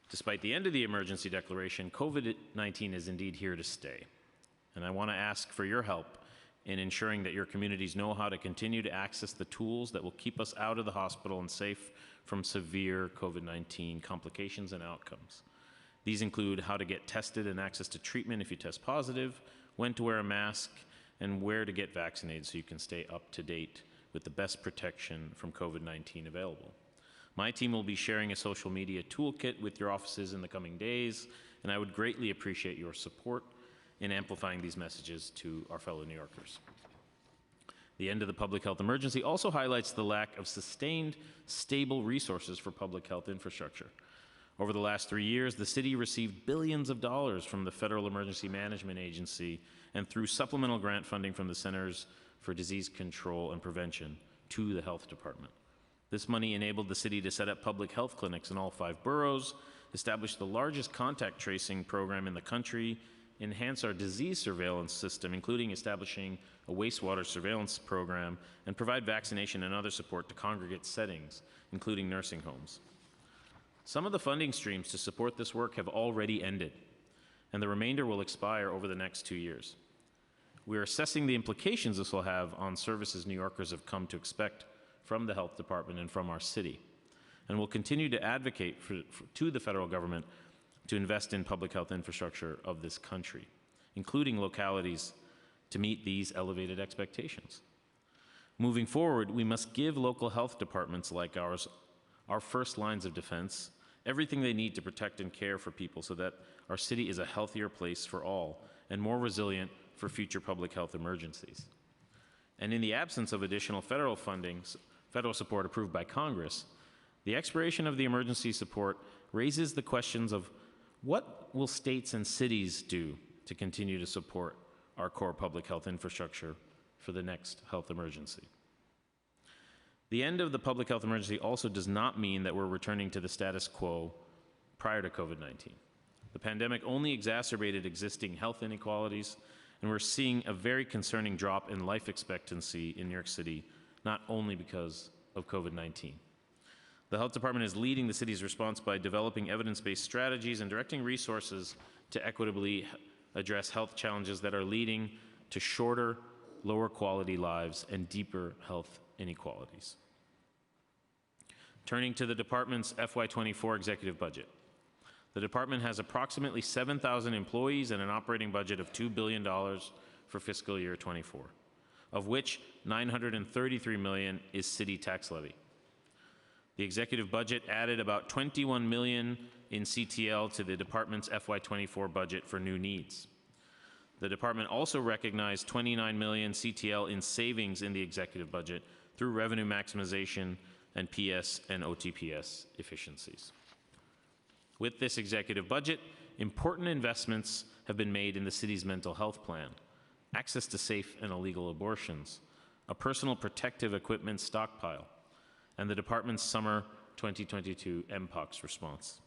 Despite the end of the emergency declaration, COVID-19 is indeed here to stay. And I want to ask for your help in ensuring that your communities know how to continue to access the tools that will keep us out of the hospital and safe from severe COVID-19 complications and outcomes. These include how to get tested and access to treatment if you test positive, when to wear a mask, and where to get vaccinated so you can stay up to date with the best protection from COVID-19 available. My team will be sharing a social media toolkit with your offices in the coming days, and I would greatly appreciate your support in amplifying these messages to our fellow New Yorkers. The end of the public health emergency also highlights the lack of sustained, stable resources for public health infrastructure. Over the last 3 years, the city received billions of dollars from the Federal Emergency Management Agency and through supplemental grant funding from the Centers for Disease Control and Prevention to the Health Department. This money enabled the city to set up public health clinics in all 5 boroughs, establish the largest contact tracing program in the country, enhance our disease surveillance system, including establishing a wastewater surveillance program, and provide vaccination and other support to congregate settings, including nursing homes. Some of the funding streams to support this work have already ended, and the remainder will expire over the next 2 years. We are assessing the implications this will have on services New Yorkers have come to expect from the health department and from our city, and will continue to advocate to the federal government to invest in public health infrastructure of this country, including localities, to meet these elevated expectations. Moving forward, we must give local health departments like ours, our first lines of defense, everything they need to protect and care for people so that our city is a healthier place for all and more resilient for future public health emergencies. And in the absence of additional federal support approved by Congress, the expiration of the emergency support raises the questions of what will states and cities do to continue to support our core public health infrastructure for the next health emergency. The end of the public health emergency also does not mean that we're returning to the status quo prior to COVID-19. The pandemic only exacerbated existing health inequalities, and we're seeing a very concerning drop in life expectancy in New York City, not only because of COVID-19. The Health Department is leading the city's response by developing evidence-based strategies and directing resources to equitably address health challenges that are leading to shorter, lower quality lives and deeper health inequalities. Turning to the department's FY24 executive budget. The department has approximately 7,000 employees and an operating budget of $2 billion for fiscal year 24, of which $933 million is city tax levy. The executive budget added about $21 million in CTL to the department's FY24 budget for new needs. The department also recognized $29 million CTL in savings in the executive budget through revenue maximization and PS and OTPS efficiencies. With this executive budget, important investments have been made in the city's mental health plan, access to safe and illegal abortions, a personal protective equipment stockpile, and the department's summer 2022 MPOX response.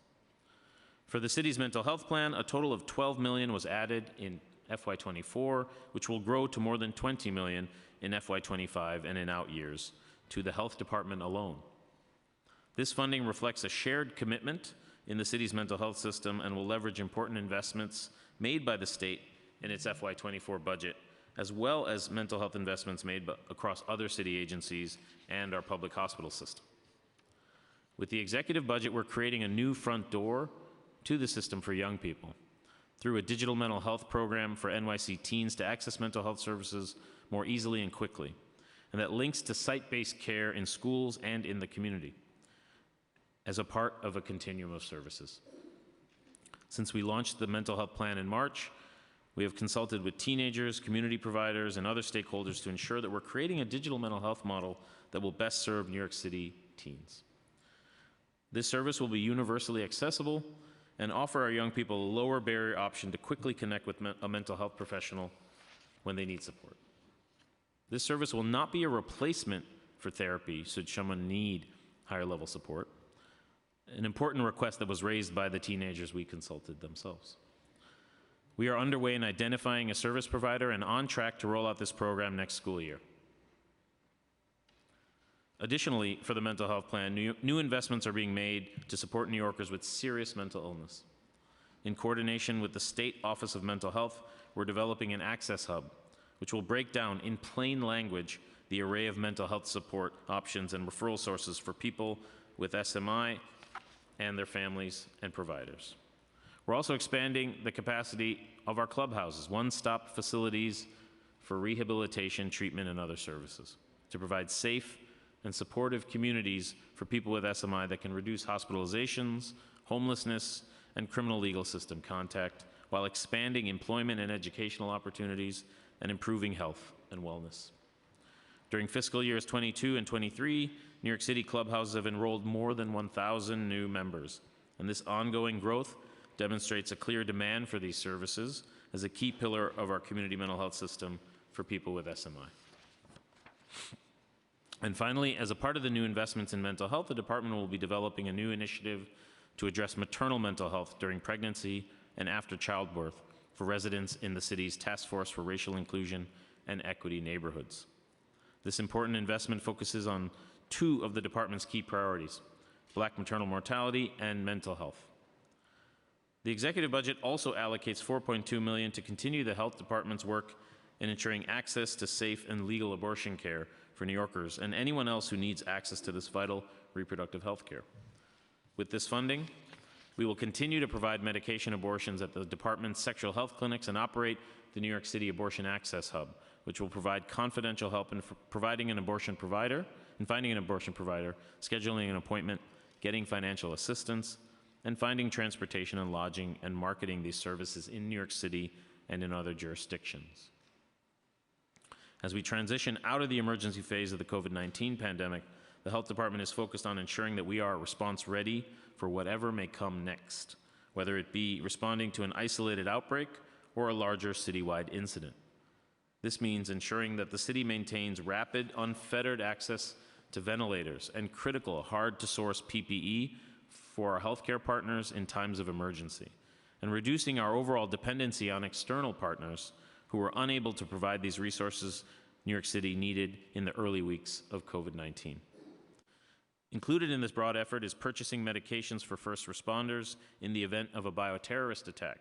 For the city's mental health plan, a total of $12 million was added in FY24, which will grow to more than $20 million in FY25 and in out years to the health department alone. This funding reflects a shared commitment in the city's mental health system and will leverage important investments made by the state in its FY24 budget, as well as mental health investments made across other city agencies and our public hospital system. With the executive budget, we're creating a new front door to the system for young people through a digital mental health program for NYC teens to access mental health services more easily and quickly, and that links to site-based care in schools and in the community as a part of a continuum of services. Since we launched the mental health plan in March, we have consulted with teenagers, community providers, and other stakeholders to ensure that we're creating a digital mental health model that will best serve New York City teens. This service will be universally accessible and offer our young people a lower barrier option to quickly connect with a mental health professional when they need support. This service will not be a replacement for therapy should someone need higher level support, an important request that was raised by the teenagers we consulted themselves. We are underway in identifying a service provider and on track to roll out this program next school year. Additionally, for the mental health plan, new investments are being made to support New Yorkers with serious mental illness. In coordination with the State Office of Mental Health, we're developing an access hub, which will break down in plain language the array of mental health support options and referral sources for people with SMI and their families and providers. We're also expanding the capacity of our clubhouses, one-stop facilities for rehabilitation, treatment, and other services, to provide safe and supportive communities for people with SMI that can reduce hospitalizations, homelessness, and criminal legal system contact, while expanding employment and educational opportunities and improving health and wellness. During fiscal years 22 and 23, New York City clubhouses have enrolled more than 1,000 new members, and this ongoing growth demonstrates a clear demand for these services as a key pillar of our community mental health system for people with SMI. And finally, as a part of the new investments in mental health, the department will be developing a new initiative to address maternal mental health during pregnancy and after childbirth for residents in the city's Task Force for Racial Inclusion and Equity neighborhoods. This important investment focuses on two of the department's key priorities: Black maternal mortality and mental health. The executive budget also allocates $4.2 million to continue the health department's work in ensuring access to safe and legal abortion care for New Yorkers and anyone else who needs access to this vital reproductive health care. With this funding, we will continue to provide medication abortions at the department's sexual health clinics and operate the New York City Abortion Access Hub, which will provide confidential help in providing an abortion provider, in finding an abortion provider, scheduling an appointment, getting financial assistance, and finding transportation and lodging and marketing these services in New York City and in other jurisdictions. As we transition out of the emergency phase of the COVID-19 pandemic, the health department is focused on ensuring that we are response ready for whatever may come next, whether it be responding to an isolated outbreak or a larger citywide incident. This means ensuring that the city maintains rapid, unfettered access to ventilators and critical, hard-to-source PPE for our healthcare partners in times of emergency, and reducing our overall dependency on external partners who were unable to provide these resources New York City needed in the early weeks of COVID-19. Included in this broad effort is purchasing medications for first responders in the event of a bioterrorist attack,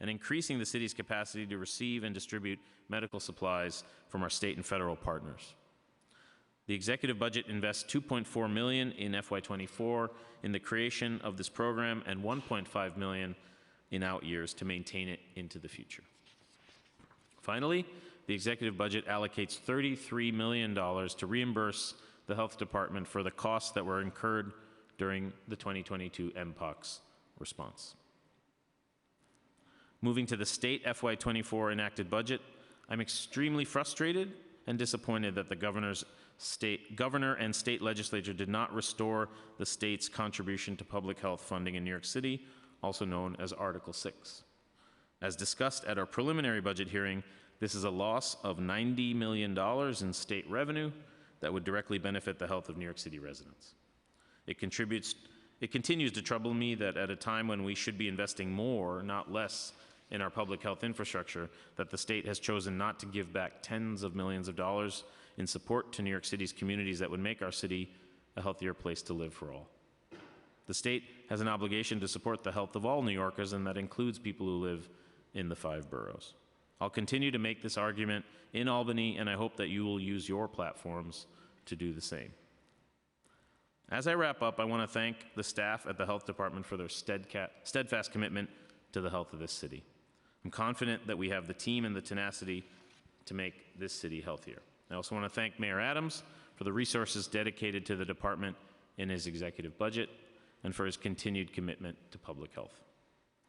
and increasing the city's capacity to receive and distribute medical supplies from our state and federal partners. The executive budget invests $2.4 million in FY24 in the creation of this program and $1.5 million in out years to maintain it into the future. Finally, the executive budget allocates $33 million to reimburse the health department for the costs that were incurred during the 2022 MPOX response. Moving to the state FY24 enacted budget, I'm extremely frustrated and disappointed that the governor and state legislature did not restore the state's contribution to public health funding in New York City, also known as Article 6. As discussed at our preliminary budget hearing, this is a loss of $90 million in state revenue that would directly benefit the health of New York City residents. It continues to trouble me that at a time when we should be investing more, not less, in our public health infrastructure, that the state has chosen not to give back tens of millions of dollars in support to New York City's communities that would make our city a healthier place to live for all. The state has an obligation to support the health of all New Yorkers, and that includes people who live in the 5 boroughs. I'll continue to make this argument in Albany, and I hope that you will use your platforms to do the same. As I wrap up, I want to thank the staff at the Health Department for their steadfast commitment to the health of this city. I'm confident that we have the team and the tenacity to make this city healthier. I also want to thank Mayor Adams for the resources dedicated to the department in his executive budget and for his continued commitment to public health.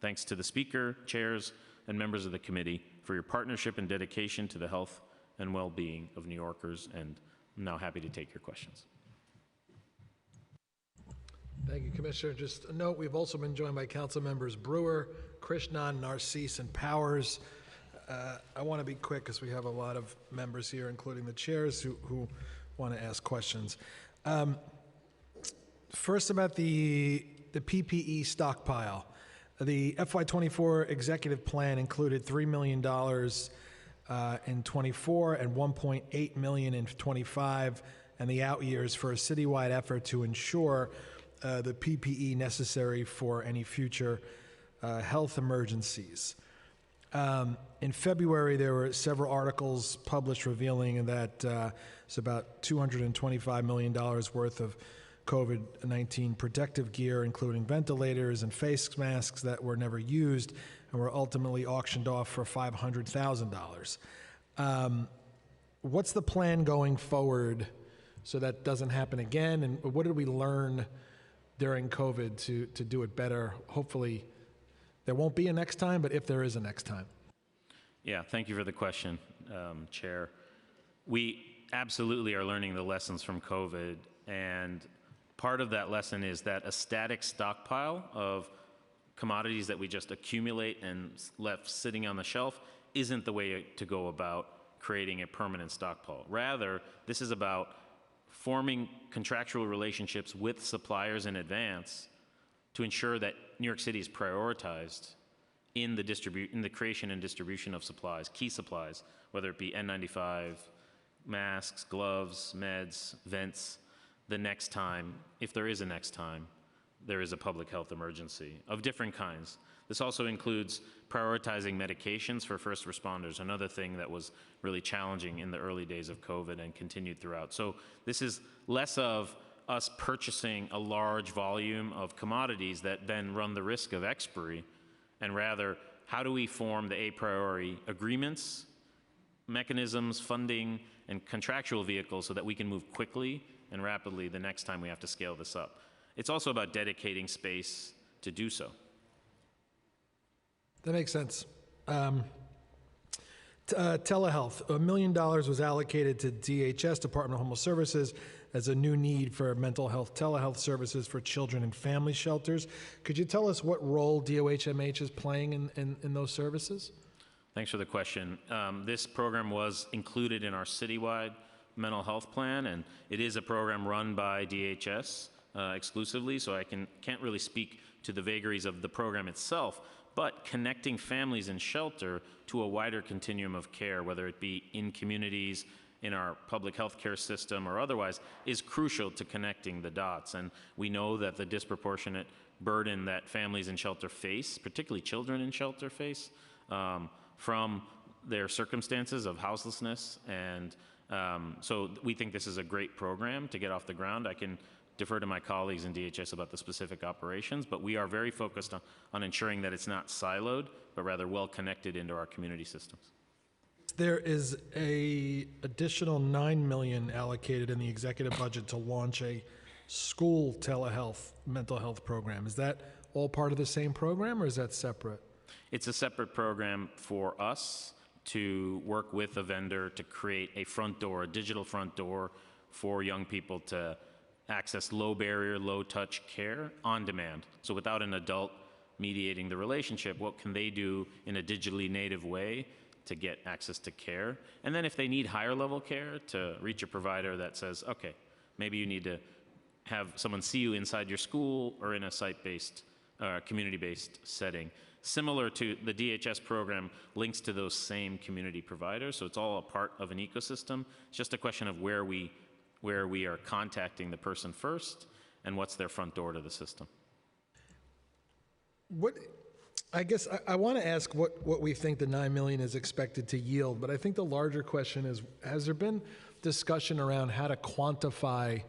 Thanks to the Speaker, chairs, and members of the committee for your partnership and dedication to the health and well-being of New Yorkers, and I'm now happy to take your questions. Thank you, Commissioner. Just a note, we've also been joined by Council Members Brewer, Krishnan, Narcisse, and Powers. I want to be quick because we have a lot of members here, including the chairs, who want to ask questions. First, about the PPE stockpile. The FY24 executive plan included $3 million in 24 and $1.8 million in 25, and the out years for a citywide effort to ensure the PPE necessary for any future health emergencies. In February, there were several articles published revealing that it's about $225 million worth of COVID-19 protective gear, including ventilators and face masks that were never used and were ultimately auctioned off for $500,000. What's the plan going forward so that doesn't happen again? And what did we learn during COVID to do it better? Hopefully there won't be a next time, but if there is a next time. Yeah, thank you for the question, Chair. We absolutely are learning the lessons from COVID, and part of that lesson is that a static stockpile of commodities that we just accumulate and left sitting on the shelf isn't the way to go about creating a permanent stockpile. Rather, this is about forming contractual relationships with suppliers in advance to ensure that New York City is prioritized in the creation and distribution of supplies, key supplies, whether it be N95, masks, gloves, meds, vents, the next time, if there is a next time, there is a public health emergency of different kinds. This also includes prioritizing medications for first responders, another thing that was really challenging in the early days of COVID and continued throughout. So this is less of us purchasing a large volume of commodities that then run the risk of expiry, and rather, how do we form the a priori agreements, mechanisms, funding, and contractual vehicles so that we can move quickly and rapidly the next time we have to scale this up. It's also about dedicating space to do so. That makes sense. Telehealth, $1 million was allocated to DHS, Department of Homeless Services, as a new need for mental health telehealth services for children and family shelters. Could you tell us what role DOHMH is playing in those services? Thanks for the question. This program was included in our citywide mental health plan, and it is a program run by DHS exclusively, so I can't really speak to the vagaries of the program itself, but connecting families in shelter to a wider continuum of care, whether it be in communities, in our public health care system, or otherwise, is crucial to connecting the dots. And we know that the disproportionate burden that families in shelter face, particularly children in shelter face, from their circumstances of houselessness. And so we think this is a great program to get off the ground. I can defer to my colleagues in DHS about the specific operations, but we are very focused on ensuring that it's not siloed, but rather well connected into our community systems. There is a additional $9 million allocated in the executive budget to launch a school telehealth mental health program. Is that all part of the same program, or is that separate? It's a separate program for us to work with a vendor to create a front door, a digital front door for young people to access low barrier, low touch care on demand. So without an adult mediating the relationship, what can they do in a digitally native way to get access to care? And then if they need higher level care, to reach a provider that says, okay, maybe you need to have someone see you inside your school or in a site-based, community-based setting. Similar to the DHS program links to those same community providers, so it's all a part of an ecosystem. It's just a question of where we are contacting the person first and what's their front door to the system. I guess I want to ask what we think the $9 million is expected to yield, but I think the larger question is, has there been discussion around how to quantify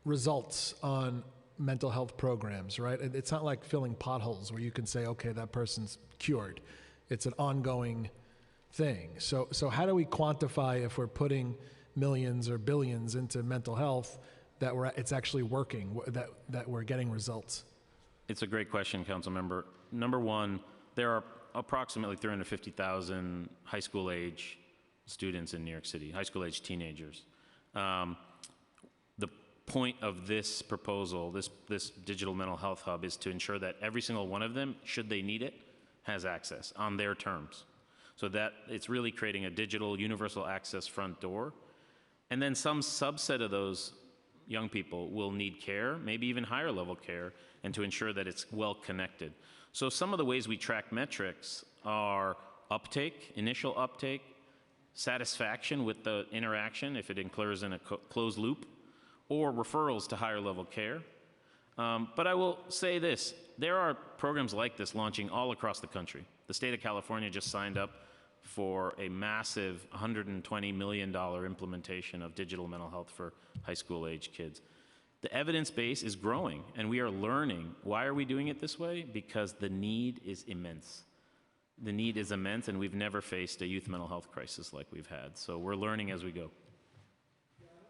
results on mental health programs, right? It's not like filling potholes where you can say, okay, that person's cured. It's an ongoing thing. So how do we quantify if we're putting millions or billions into mental health that it's actually working, that we're getting results? It's a great question, Council Member. Number one, there are approximately 350,000 high school age students in New York City, high school age teenagers. The point of this proposal, this digital mental health hub, is to ensure that every single one of them, should they need it, has access on their terms. So that it's really creating a digital universal access front door. And then some subset of those young people will need care, maybe even higher level care, and to ensure that it's well connected. So some of the ways we track metrics are uptake, initial uptake, satisfaction with the interaction if it occurs in a closed loop, or referrals to higher level care. But I will say this, there are programs like this launching all across the country. The state of California just signed up for a massive $120 million implementation of digital mental health for high school age kids. The evidence base is growing, and we are learning. Why are we doing it this way? Because the need is immense. The need is immense, and we've never faced a youth mental health crisis like we've had. So we're learning as we go.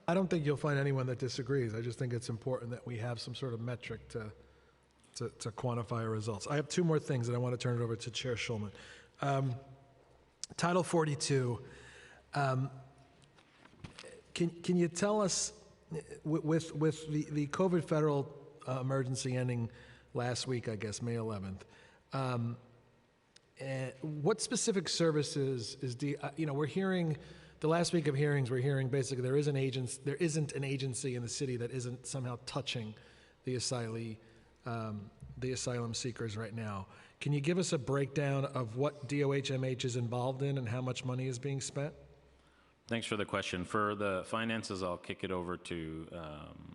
I don't think you'll find anyone that disagrees. I just think it's important that we have some sort of metric to quantify our results. I have two more things, and I want to turn it over to Chair Schulman. Title 42, can you tell us, with the COVID federal emergency ending last week, I guess, May 11th, what specific services we're hearing, the last week of hearings, we're hearing basically there isn't an agency in the city that isn't somehow touching the asylum seekers right now. Can you give us a breakdown of what DOH-MH is involved in and how much money is being spent? Thanks for the question. For the finances, I'll kick it over to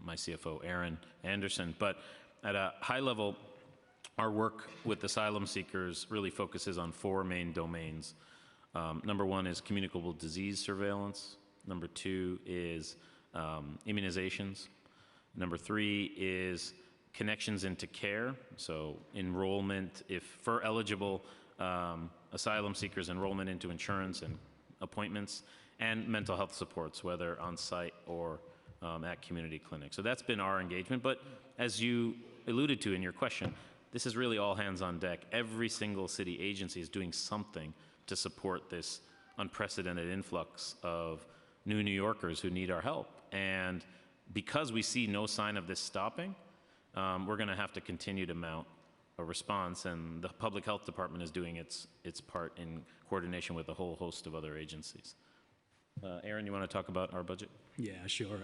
my CFO, Aaron Anderson. But at a high level, our work with asylum seekers really focuses on four main domains. Number one is communicable disease surveillance. Number two is immunizations. Number three is connections into care, so enrollment, if for eligible asylum seekers, enrollment into insurance and appointments, and mental health supports, whether on site or at community clinics. So that's been our engagement, but as you alluded to in your question, this is really all hands on deck. Every single city agency is doing something to support this unprecedented influx of new New Yorkers who need our help. And because we see no sign of this stopping, we're going to have to continue to mount a response, and the Public Health Department is doing its part in coordination with a whole host of other agencies. Aaron, you want to talk about our budget? Yeah, sure.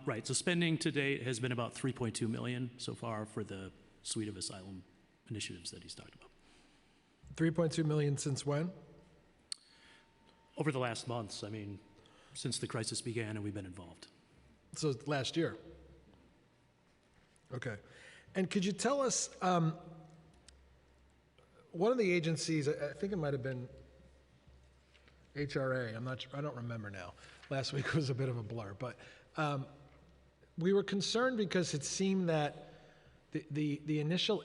Right, so spending to date has been about $3.2 million so far for the suite of asylum initiatives that he's talked about. 3.2 million since when? Over the last months, I mean, since the crisis began and we've been involved. So last year. Okay. And could you tell us, one of the agencies, I think it might have been HRA, I don't remember now. Last week was a bit of a blur, but we were concerned because it seemed that the initial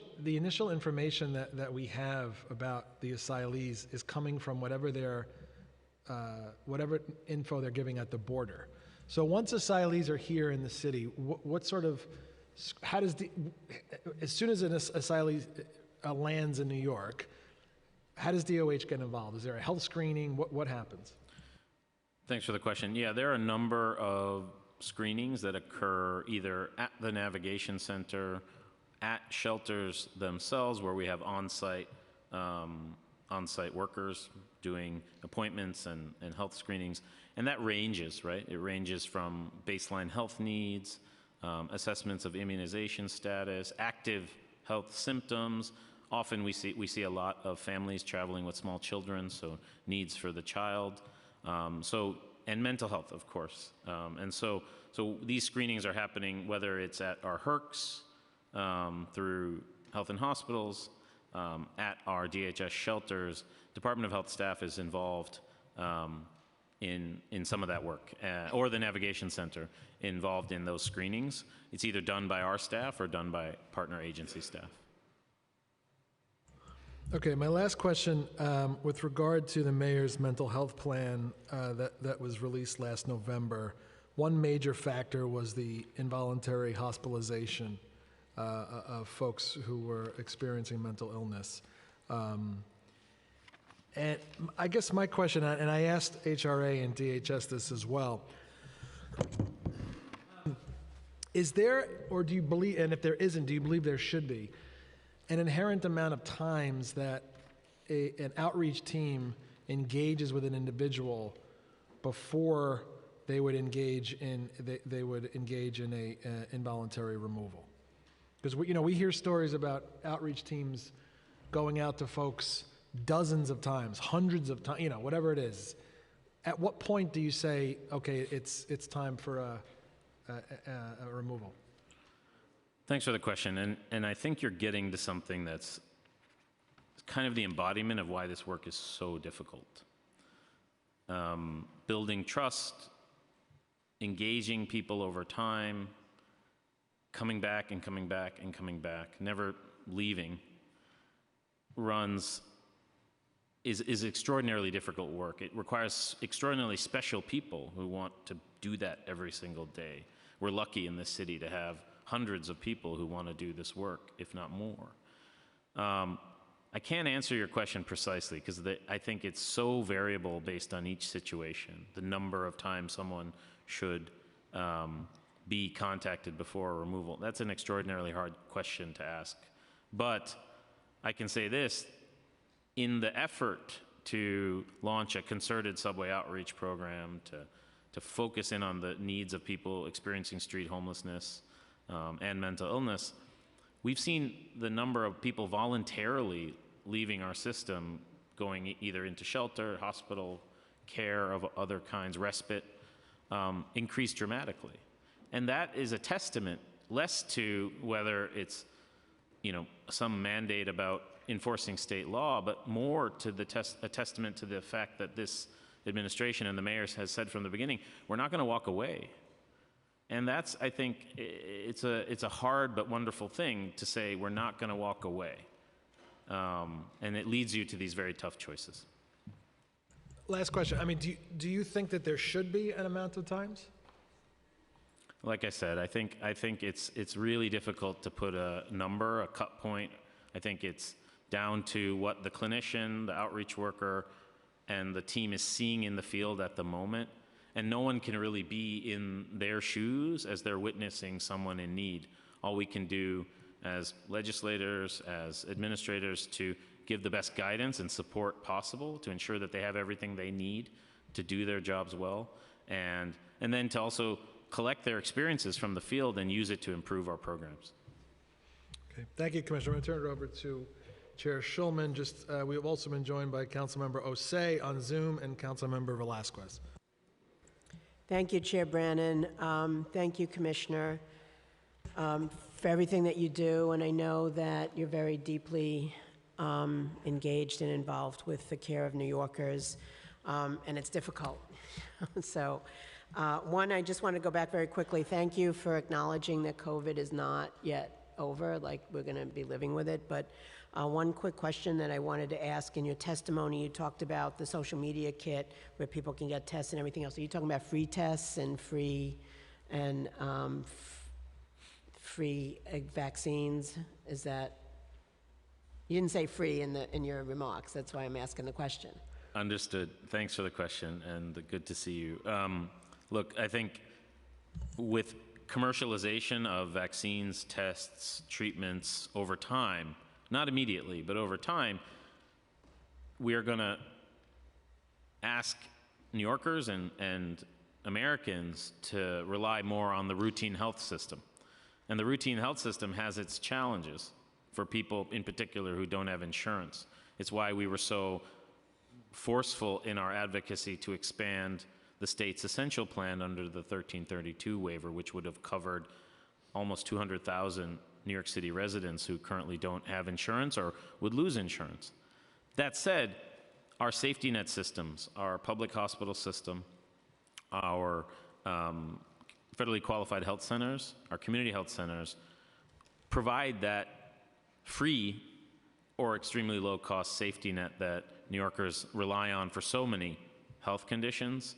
information that we have about the asylees is coming from whatever info they're giving at the border. So once asylees are here in the city, what sort of, how does as soon as an asylee lands in New York, how does DOH get involved? Is there a health screening? What happens? Thanks for the question. Yeah, there are a number of screenings that occur either at the navigation center, at shelters themselves, where we have on-site workers doing appointments and health screenings. And that ranges, right? It ranges from baseline health needs, assessments of immunization status, active health symptoms. Often we see a lot of families traveling with small children, so needs for the child. And mental health, of course. And so these screenings are happening whether it's at our HERCs, through Health and Hospitals, at our DHS shelters. Department of Health staff is involved in some of that work, or the Navigation Center involved in those screenings. It's either done by our staff or done by partner agency staff. Okay, my last question, with regard to the mayor's mental health plan that was released last November, one major factor was the involuntary hospitalization of folks who were experiencing mental illness. And I guess my question, and I asked HRA and DHS this as well, is there, or do you believe, and if there isn't, do you believe there should be, an inherent amount of times that an outreach team engages with an individual before they would engage in a involuntary removal? Because we hear stories about outreach teams going out to folks dozens of times, hundreds of times, whatever it is. At what point do you say, okay, it's time for a removal? Thanks for the question, and I think you're getting to something that's kind of the embodiment of why this work is so difficult. Building trust, engaging people over time, coming back and coming back and coming back, never leaving, is extraordinarily difficult work. It requires extraordinarily special people who want to do that every single day. We're lucky in this city to have hundreds of people who want to do this work, if not more. I can't answer your question precisely because I think it's so variable based on each situation, the number of times someone should be contacted before a removal. That's an extraordinarily hard question to ask. But I can say this, in the effort to launch a concerted subway outreach program, to focus in on the needs of people experiencing street homelessness and mental illness, we've seen the number of people voluntarily leaving our system, going either into shelter, hospital, care of other kinds, respite, increase dramatically. And that is a testament less to whether it's some mandate about enforcing state law, but more to a testament to the fact that this administration and the mayor has said from the beginning, we're not going to walk away. And that's, I think, it's a hard but wonderful thing to say we're not going to walk away. And it leads you to these very tough choices. Last question. I mean, do you think that there should be an amount of times? Like I said, I think it's really difficult to put a number, a cut point. I think it's down to what the clinician, the outreach worker, and the team is seeing in the field at the moment. And no one can really be in their shoes as they're witnessing someone in need. All we can do as legislators, as administrators, to give the best guidance and support possible to ensure that they have everything they need to do their jobs well, and then to also collect their experiences from the field and use it to improve our programs. Okay, thank you, Commissioner. I'm going to turn it over to Chair Schulman. We have also been joined by Councilmember Osei on Zoom and Councilmember Velasquez. Thank you, Chair Brannon. Thank you, Commissioner, for everything that you do, and I know that you're very deeply engaged and involved with the care of New Yorkers, and it's difficult. So, one, I just want to go back very quickly. Thank you for acknowledging that COVID is not yet over, like we're going to be living with it, but one quick question that I wanted to ask. In your testimony, you talked about the social media kit where people can get tests and everything else. Are you talking about free tests and free vaccines? Is that, you didn't say free in your remarks. That's why I'm asking the question. Understood. Thanks for the question, and good to see you. Look, I think with commercialization of vaccines, tests, treatments over time, not immediately, but over time, we are going to ask New Yorkers and Americans to rely more on the routine health system. And the routine health system has its challenges for people in particular who don't have insurance. It's why we were so forceful in our advocacy to expand the state's essential plan under the 1332 waiver, which would have covered almost 200,000 New York City residents who currently don't have insurance or would lose insurance. That said, our safety net systems, our public hospital system, our federally qualified health centers, our community health centers, provide that free or extremely low-cost safety net that New Yorkers rely on for so many health conditions.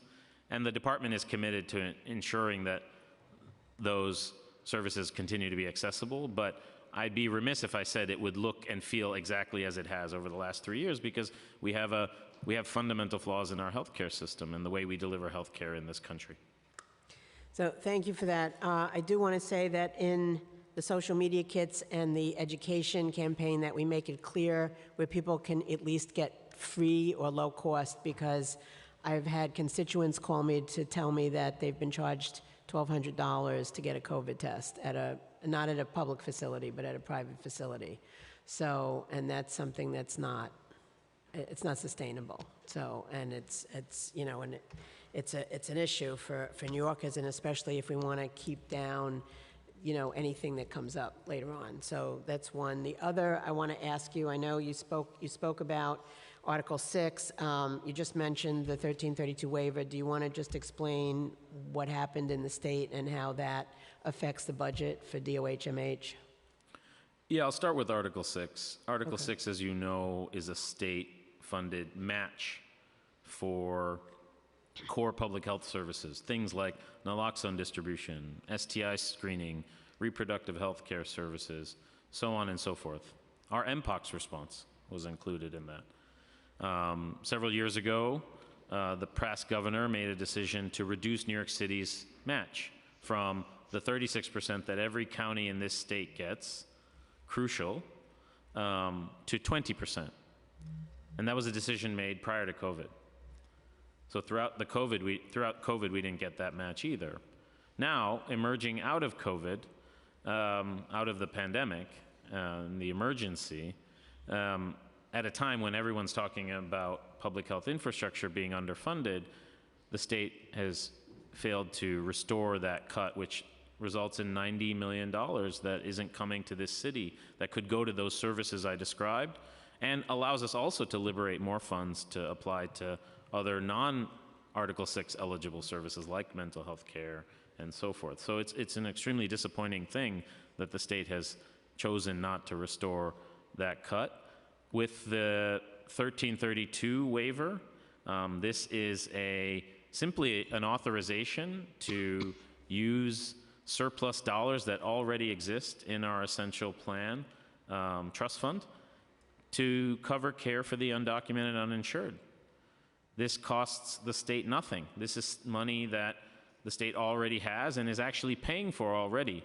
And the department is committed to ensuring that those services continue to be accessible, but I'd be remiss if I said it would look and feel exactly as it has over the last 3 years, because we have fundamental flaws in our healthcare system and the way we deliver healthcare in this country. So thank you for that. I do want to say that in the social media kits and the education campaign that we make it clear where people can at least get free or low cost, because I've had constituents call me to tell me that they've been charged $1,200 to get a COVID test not at a public facility, but at a private facility. So, and that's something that's not sustainable. So, and it's an issue for New Yorkers, and especially if we want to keep down, anything that comes up later on. So that's one. The other, I want to ask you, I know you spoke about Article 6, you just mentioned the 1332 waiver. Do you want to just explain what happened in the state and how that affects the budget for DOHMH? Yeah, I'll start with Article 6. Article 6, as you know, is a state-funded match for core public health services, things like naloxone distribution, STI screening, reproductive health care services, so on and so forth. Our MPOX response was included in that. Several years ago, the past governor made a decision to reduce New York City's match from the 36% that every county in this state gets, crucial, to 20%. And that was a decision made prior to COVID. So throughout COVID, we didn't get that match either. Now, emerging out of COVID, out of the pandemic, the emergency, at a time when everyone's talking about public health infrastructure being underfunded, the state has failed to restore that cut, which results in $90 million that isn't coming to this city that could go to those services I described, and allows us also to liberate more funds to apply to other non-Article 6 eligible services like mental health care and so forth. So it's an extremely disappointing thing that the state has chosen not to restore that cut. With the 1332 waiver, this is simply an authorization to use surplus dollars that already exist in our essential plan trust fund to cover care for the undocumented uninsured. This costs the state nothing. This is money that the state already has and is actually paying for already,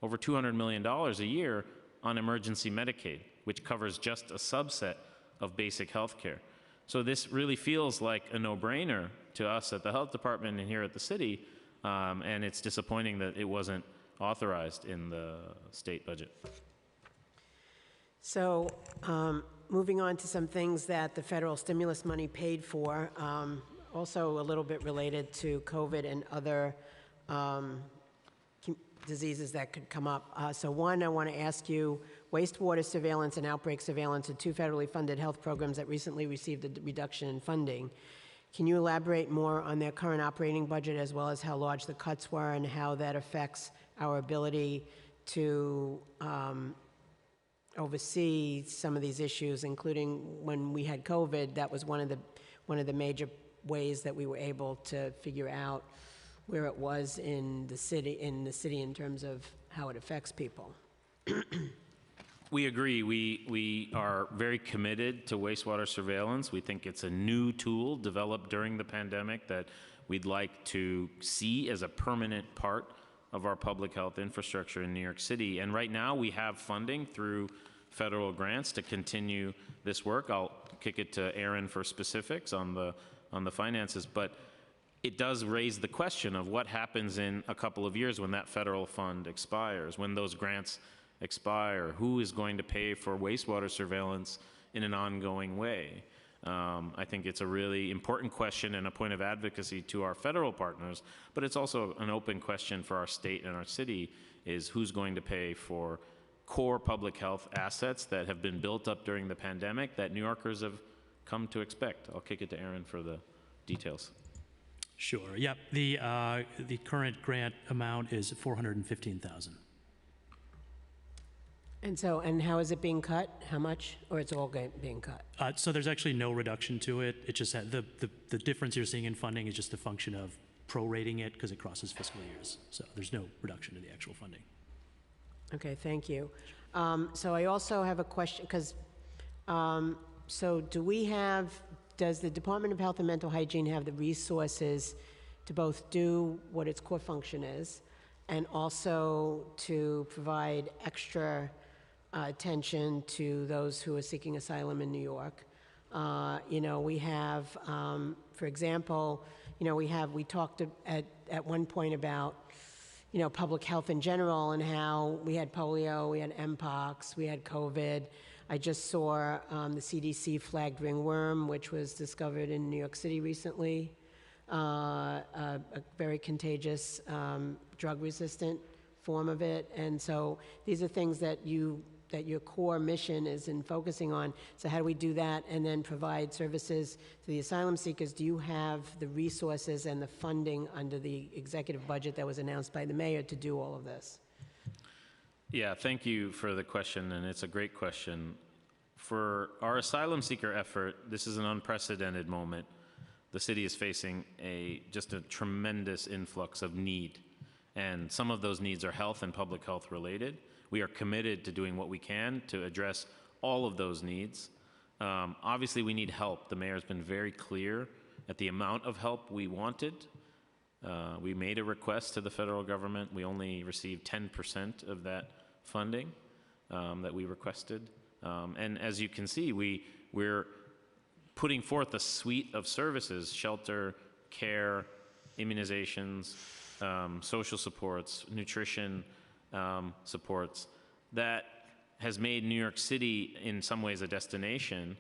over $200 million a year on emergency Medicaid, which covers just a subset of basic health care. So this really feels like a no-brainer to us at the health department and here at the city, and it's disappointing that it wasn't authorized in the state budget. So, moving on to some things that the federal stimulus money paid for, also a little bit related to COVID and other diseases that could come up. So one, I want to ask you, wastewater surveillance and outbreak surveillance are two federally funded health programs that recently received a reduction in funding. Can you elaborate more on their current operating budget as well as how large the cuts were and how that affects our ability to oversee some of these issues, including when we had COVID? That was one of the major ways that we were able to figure out where it was in the city in terms of how it affects people. We agree. We are very committed to wastewater surveillance. We think it's a new tool developed during the pandemic that we'd like to see as a permanent part of our public health infrastructure in New York City. And right now we have funding through federal grants to continue this work. I'll kick it to Aaron for specifics on the finances, but it does raise the question of what happens in a couple of years when that federal fund expires, when those grants expire. Who is going to pay for wastewater surveillance in an ongoing way? I think it's a really important question and a point of advocacy to our federal partners, but it's also an open question for our state and our city, is who's going to pay for core public health assets that have been built up during the pandemic that New Yorkers have come to expect. I'll kick it to Aaron for the details. Sure. Yep. The current grant amount is $415,000. And how is it being cut? How much? Or it's all being cut? So there's actually no reduction to it. It just had the difference you're seeing in funding is just a function of prorating it because it crosses fiscal years. So there's no reduction to the actual funding. Okay, thank you. So I also have a question, because, so does the Department of Health and Mental Hygiene have the resources to both do what its core function is and also to provide extra attention to those who are seeking asylum in New York? We have, for example, we talked at one point about public health in general and how we had polio, we had Mpox, we had COVID. I just saw the CDC flagged ringworm, which was discovered in New York City recently, a very contagious drug-resistant form of it. And so these are things that your core mission is in focusing on. So how do we do that and then provide services to the asylum seekers? Do you have the resources and the funding under the executive budget that was announced by the mayor to do all of this? Yeah, thank you for the question, and it's a great question. For our asylum seeker effort, this is an unprecedented moment. The city is facing just a tremendous influx of need, and some of those needs are health and public health related. We are committed to doing what we can to address all of those needs. Obviously, we need help. The mayor's been very clear at the amount of help we wanted. We made a request to the federal government. We only received 10% of that funding that we requested. And as you can see, we're putting forth a suite of services: shelter, care, immunizations, social supports, nutrition supports, that has made New York City in some ways a destination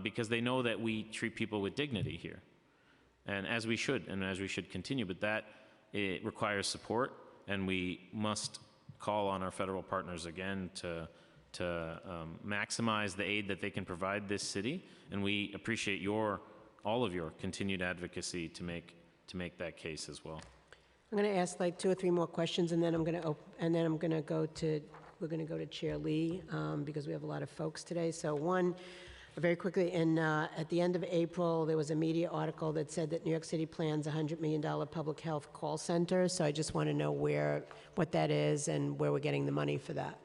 because they know that we treat people with dignity here, and as we should continue. But that it requires support, and we must call on our federal partners again to maximize the aid that they can provide this city, and we appreciate all of your continued advocacy to make that case as well. I'm going to ask like 2 or 3 more questions, and then we're going to go to Chair Lee because we have a lot of folks today. So one, very quickly, at the end of April, there was a media article that said that New York City plans a $100 million public health call center. So I just want to know what that is and where we're getting the money for that.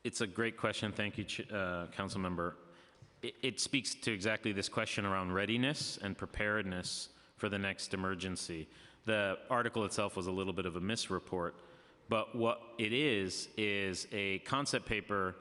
It's a great question. Thank you, Council Member. It speaks to exactly this question around readiness and preparedness for the next emergency. The article itself was a little bit of a misreport, but what it is a concept paper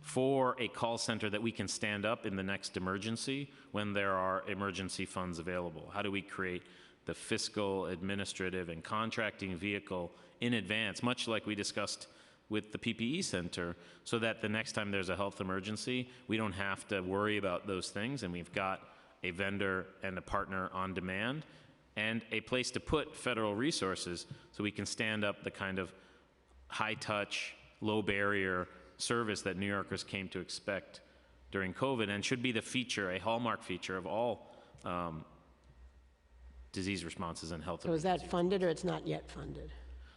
for a call center that we can stand up in the next emergency when there are emergency funds available? How do we create the fiscal, administrative, and contracting vehicle in advance, much like we discussed with the PPE center, so that the next time there's a health emergency, we don't have to worry about those things, and we've got a vendor and a partner on demand and a place to put federal resources so we can stand up the kind of high-touch, low-barrier service that New Yorkers came to expect during COVID, and should be the feature, a hallmark feature of all disease responses and health. So is that funded or it's not yet funded?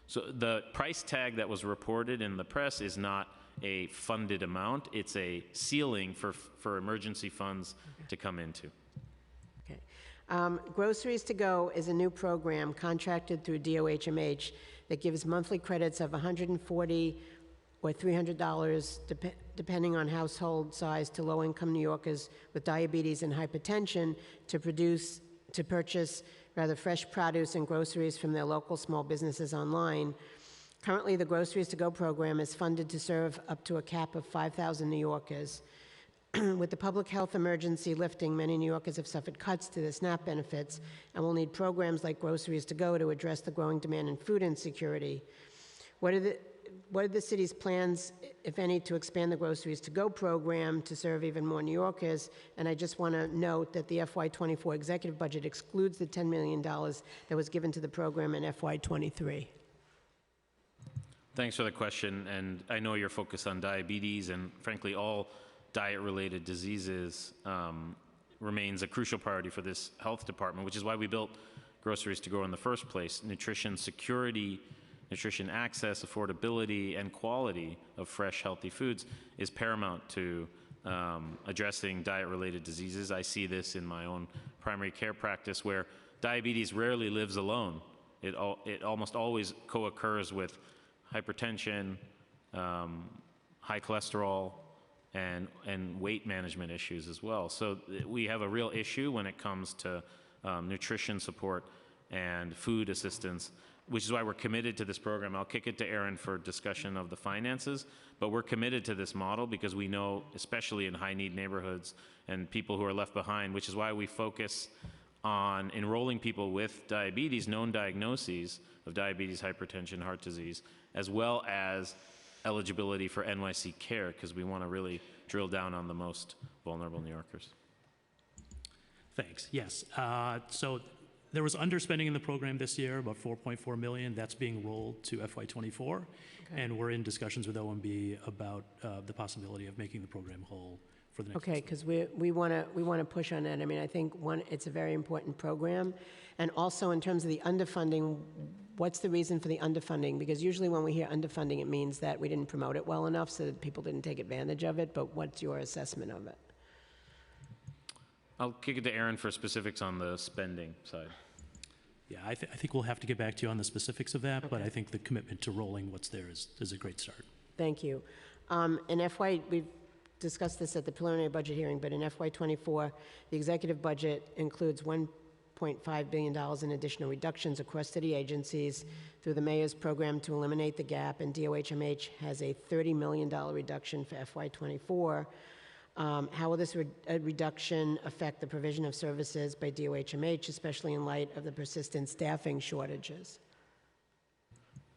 So the price tag that was reported in the press is not a funded amount. It's a ceiling for emergency funds to come into. Okay. Groceries to Go is a new program contracted through DOHMH that gives monthly credits of $140 or $300, depending on household size, to low-income New Yorkers with diabetes and hypertension to purchase fresh produce and groceries from their local small businesses online. Currently, the Groceries to Go program is funded to serve up to a cap of 5,000 New Yorkers. With the public health emergency lifting, many New Yorkers have suffered cuts to their SNAP benefits and will need programs like Groceries to Go to address the growing demand in food insecurity. What are the city's plans, if any, to expand the Groceries to Go program to serve even more New Yorkers? And I just want to note that the FY24 executive budget excludes the $10 million that was given to the program in FY23. Thanks for the question, and I know you're focused on diabetes, and frankly, all diet-related diseases remains a crucial priority for this health department, which is why we built Groceries to Go in the first place. Nutrition security, nutrition access, affordability, and quality of fresh, healthy foods is paramount to addressing diet-related diseases. I see this in my own primary care practice, where diabetes rarely lives alone. It almost always co-occurs with hypertension, high cholesterol, and weight management issues as well. So we have a real issue when it comes to nutrition support and food assistance, which is why we're committed to this program. I'll kick it to Aaron for discussion of the finances, but we're committed to this model because we know, especially in high-need neighborhoods and people who are left behind, which is why we focus on enrolling people with diabetes, known diagnoses of diabetes, hypertension, heart disease, as well as eligibility for NYC care, because we want to really drill down on the most vulnerable New Yorkers. Thanks. Yes. So there was underspending in the program this year, about $4.4 million. That's being rolled to FY24, and we're in discussions with OMB about the possibility of making the program whole for the next. Okay, because we want to push on that. I mean, I think it's a very important program, and also in terms of the underfunding. What's the reason for the underfunding? Because usually when we hear underfunding, it means that we didn't promote it well enough, so that people didn't take advantage of it. But what's your assessment of it? I'll kick it to Aaron for specifics on the spending side. Yeah, I think we'll have to get back to you on the specifics of that, but I think the commitment to rolling what's there is a great start. Thank you. We've discussed this at the preliminary budget hearing, but in FY24, the executive budget includes $1.5 billion in additional reductions across city agencies through the mayor's program to eliminate the gap, and DOHMH has a $30 million reduction for FY24. How will this reduction affect the provision of services by DOHMH, especially in light of the persistent staffing shortages?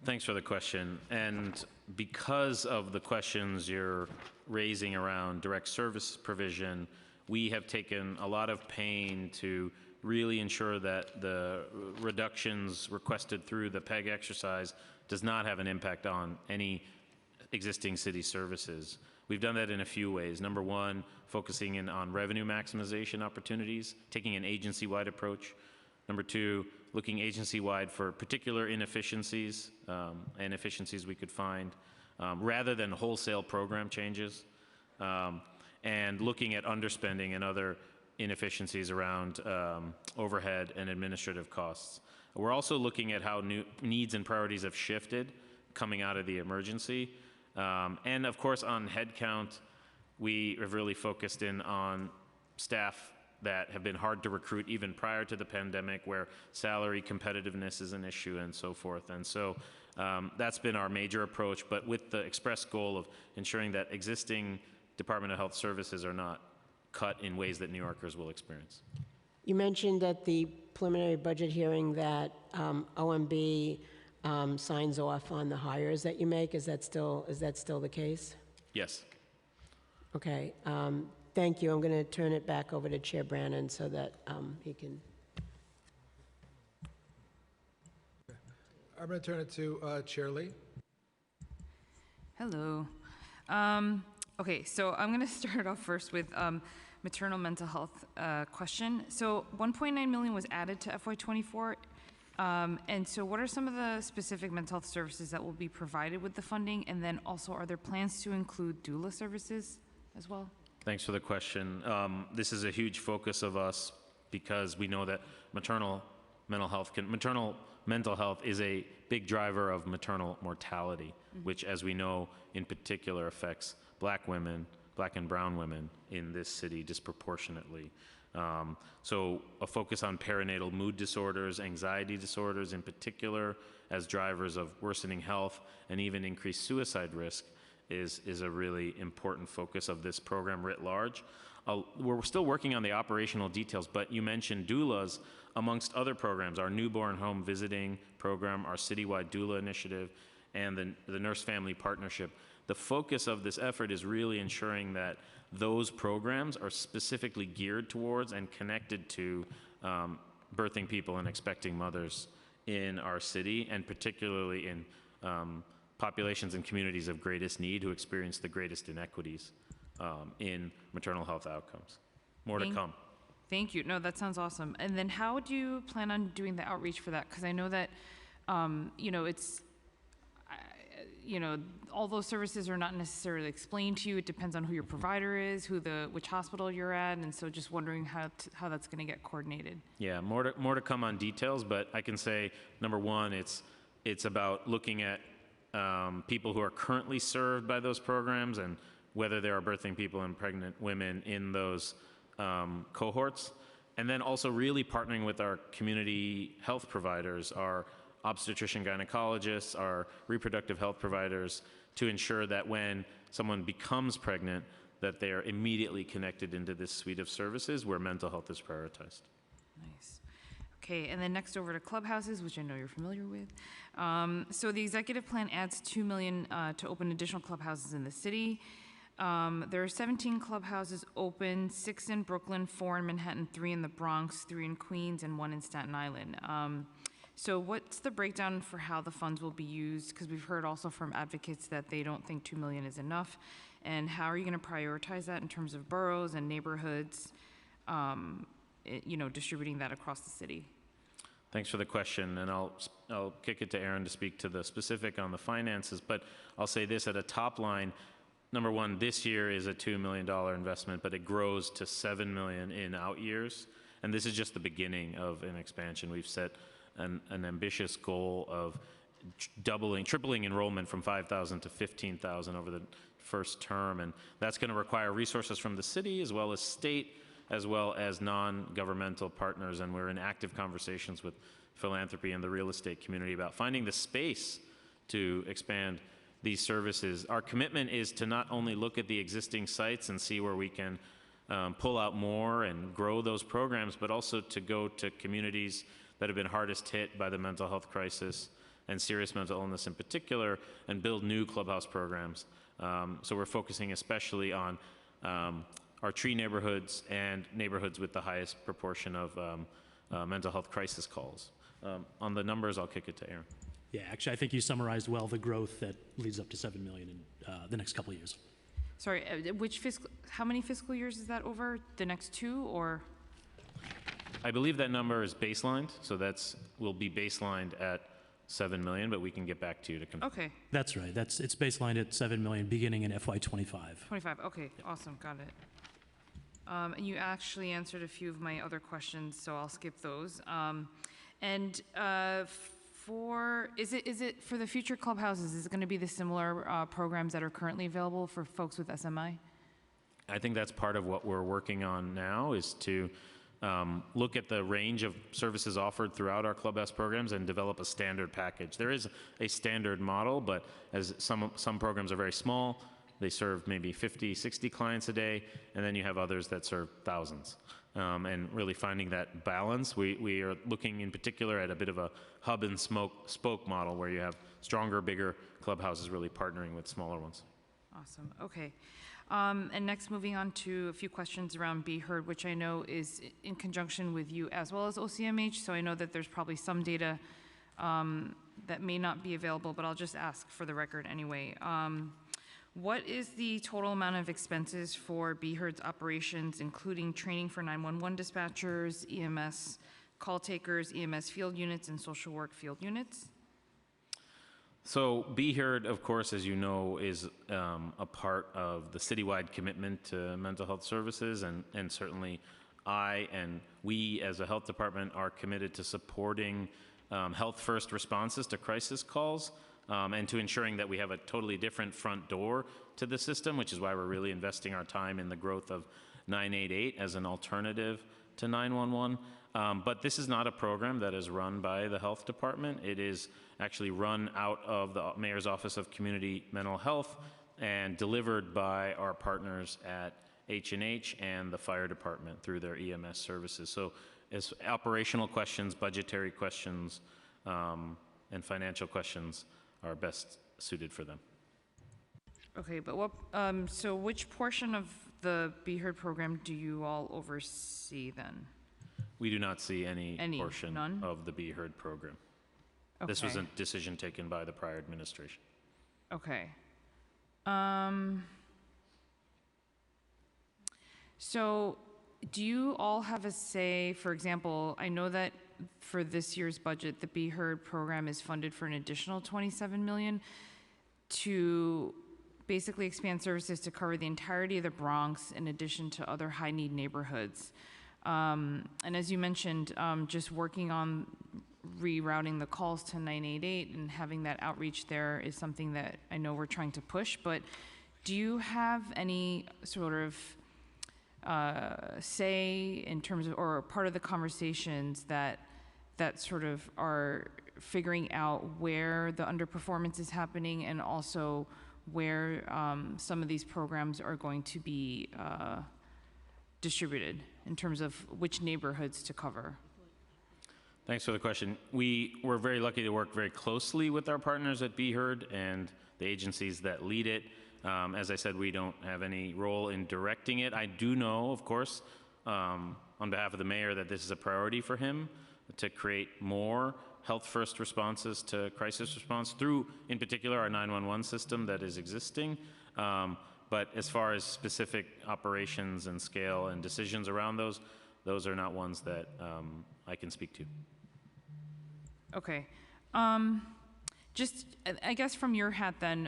Thanks for the question. And because of the questions you're raising around direct service provision, we have taken a lot of pain to really ensure that the reductions requested through the PEG exercise does not have an impact on any existing city services. We've done that in a few ways. Number one, focusing in on revenue maximization opportunities, taking an agency-wide approach. Number two, looking agency-wide for particular inefficiencies and efficiencies we could find, rather than wholesale program changes, and looking at underspending and other inefficiencies around overhead and administrative costs. We're also looking at how new needs and priorities have shifted coming out of the emergency. And of course, on headcount, we have really focused in on staff that have been hard to recruit even prior to the pandemic, where salary competitiveness is an issue and so forth. And so that's been our major approach, but with the express goal of ensuring that existing Department of Health Services are not cut in ways that New Yorkers will experience. You mentioned at the preliminary budget hearing that OMB signs off on the hires that you make. Is that still the case? Yes. Okay. Thank you. I'm going to turn it back over to Chair Brannon so that he can. I'm going to turn it to Chair Lee. Hello. Okay, so I'm going to start off first with maternal mental health question. So 1.9 million was added to FY24. And so what are some of the specific mental health services that will be provided with the funding? And then also, are there plans to include doula services as well? Thanks for the question. This is a huge focus of us because we know that maternal mental health is a big driver of maternal mortality, which, as we know, in particular affects Black women, Black and brown women in this city disproportionately. So a focus on perinatal mood disorders, anxiety disorders in particular, as drivers of worsening health and even increased suicide risk is a really important focus of this program writ large. We're still working on the operational details, but you mentioned doulas amongst other programs, our newborn home visiting program, our citywide doula initiative, and the Nurse Family Partnership. The focus of this effort is really ensuring that those programs are specifically geared towards and connected to birthing people and expecting mothers in our city, and particularly in populations and communities of greatest need who experience the greatest inequities in maternal health outcomes. More to come. Thank you. No, that sounds awesome. And then how do you plan on doing the outreach for that? Because I know that, all those services are not necessarily explained to you. It depends on who your provider is, which hospital you're at, and so just wondering how that's going to get coordinated. Yeah, more to come on details, but I can say, number one, it's about looking at people who are currently served by those programs and whether there are birthing people and pregnant women in those cohorts, and then also really partnering with our community health providers, our obstetrician gynecologists, our reproductive health providers, to ensure that when someone becomes pregnant, that they are immediately connected into this suite of services where mental health is prioritized. Nice. Okay, and then next over to clubhouses, which I know you're familiar with. So the executive plan adds $2 million to open additional clubhouses in the city. There are 17 clubhouses open, 6 in Brooklyn, 4 in Manhattan, 3 in the Bronx, 3 in Queens, and 1 in Staten Island. So what's the breakdown for how the funds will be used? Because we've heard also from advocates that they don't think $2 million is enough. And how are you going to prioritize that in terms of boroughs and neighborhoods, distributing that across the city? Thanks for the question, and I'll kick it to Aaron to speak to the specific on the finances, but I'll say this at a top line. Number one, this year is a $2 million investment, but it grows to $7 million in out years. And this is just the beginning of an expansion. We've set an ambitious goal of tripling enrollment from 5,000 to 15,000 over the first term. And that's going to require resources from the city as well as state, as well as non-governmental partners. And we're in active conversations with philanthropy and the real estate community about finding the space to expand these services. Our commitment is to not only look at the existing sites and see where we can pull out more and grow those programs, but also to go to communities that have been hardest hit by the mental health crisis and serious mental illness in particular, and build new clubhouse programs. So we're focusing especially on our tree neighborhoods and neighborhoods with the highest proportion of mental health crisis calls. On the numbers, I'll kick it to Aaron. Yeah, actually, I think you summarized well the growth that leads up to $7 million in the next couple of years. Sorry, how many fiscal years is that over? The next 2, or? I believe that number is baselined, so will be baselined at $7 million, but we can get back to you to confirm. Okay. That's right. It's baselined at $7 million beginning in FY25. 25. Okay. Awesome. Got it. And you actually answered a few of my other questions, so I'll skip those. Is it for the future clubhouses? Is it going to be the similar programs that are currently available for folks with SMI? I think that's part of what we're working on now, is to look at the range of services offered throughout our clubhouse programs and develop a standard package. There is a standard model, but as some programs are very small, they serve maybe 50, 60 clients a day, and then you have others that serve thousands. And really finding that balance. We are looking in particular at a bit of a hub and spoke model where you have stronger, bigger clubhouses really partnering with smaller ones. Awesome. Okay. And next, moving on to a few questions around Be Heard, which I know is in conjunction with you as well as OCMH. So I know that there's probably some data that may not be available, but I'll just ask for the record anyway. What is the total amount of expenses for Be Heard's operations, including training for 911 dispatchers, EMS call takers, EMS field units, and social work field units? So Be Heard, of course, as you know, is a part of the citywide commitment to mental health services, and certainly I and we as a health department are committed to supporting health first responses to crisis calls. And to ensuring that we have a totally different front door to the system, which is why we're really investing our time in the growth of 988 as an alternative to 911. But this is not a program that is run by the health department. It is actually run out of the Mayor's Office of Community Mental Health and delivered by our partners at H&H and the fire department through their EMS services. So as operational questions, budgetary questions, and financial questions are best suited for them. Okay, but what, so which portion of the Be Heard program do you all oversee then? We do not see any portion none? of the Be Heard program. Okay. This was a decision taken by the prior administration. Okay. So do you all have a say, for example, I know that for this year's budget, the Be Heard program is funded for an additional $27 million to basically expand services to cover the entirety of the Bronx in addition to other high-need neighborhoods. And as you mentioned, just working on rerouting the calls to 988 and having that outreach there is something that I know we're trying to push, but do you have any sort of say in terms of, or part of the conversations that sort of are figuring out where the underperformance is happening and also where some of these programs are going to be distributed in terms of which neighborhoods to cover? Thanks for the question. We're very lucky to work very closely with our partners at Be Heard and the agencies that lead it. As I said, we don't have any role in directing it. I do know, of course, on behalf of the mayor, that this is a priority for him to create more health first responses to crisis response through, in particular, our 911 system that is existing. But as far as specific operations and scale and decisions around those are not ones that I can speak to. Okay. Just, I guess from your hat then,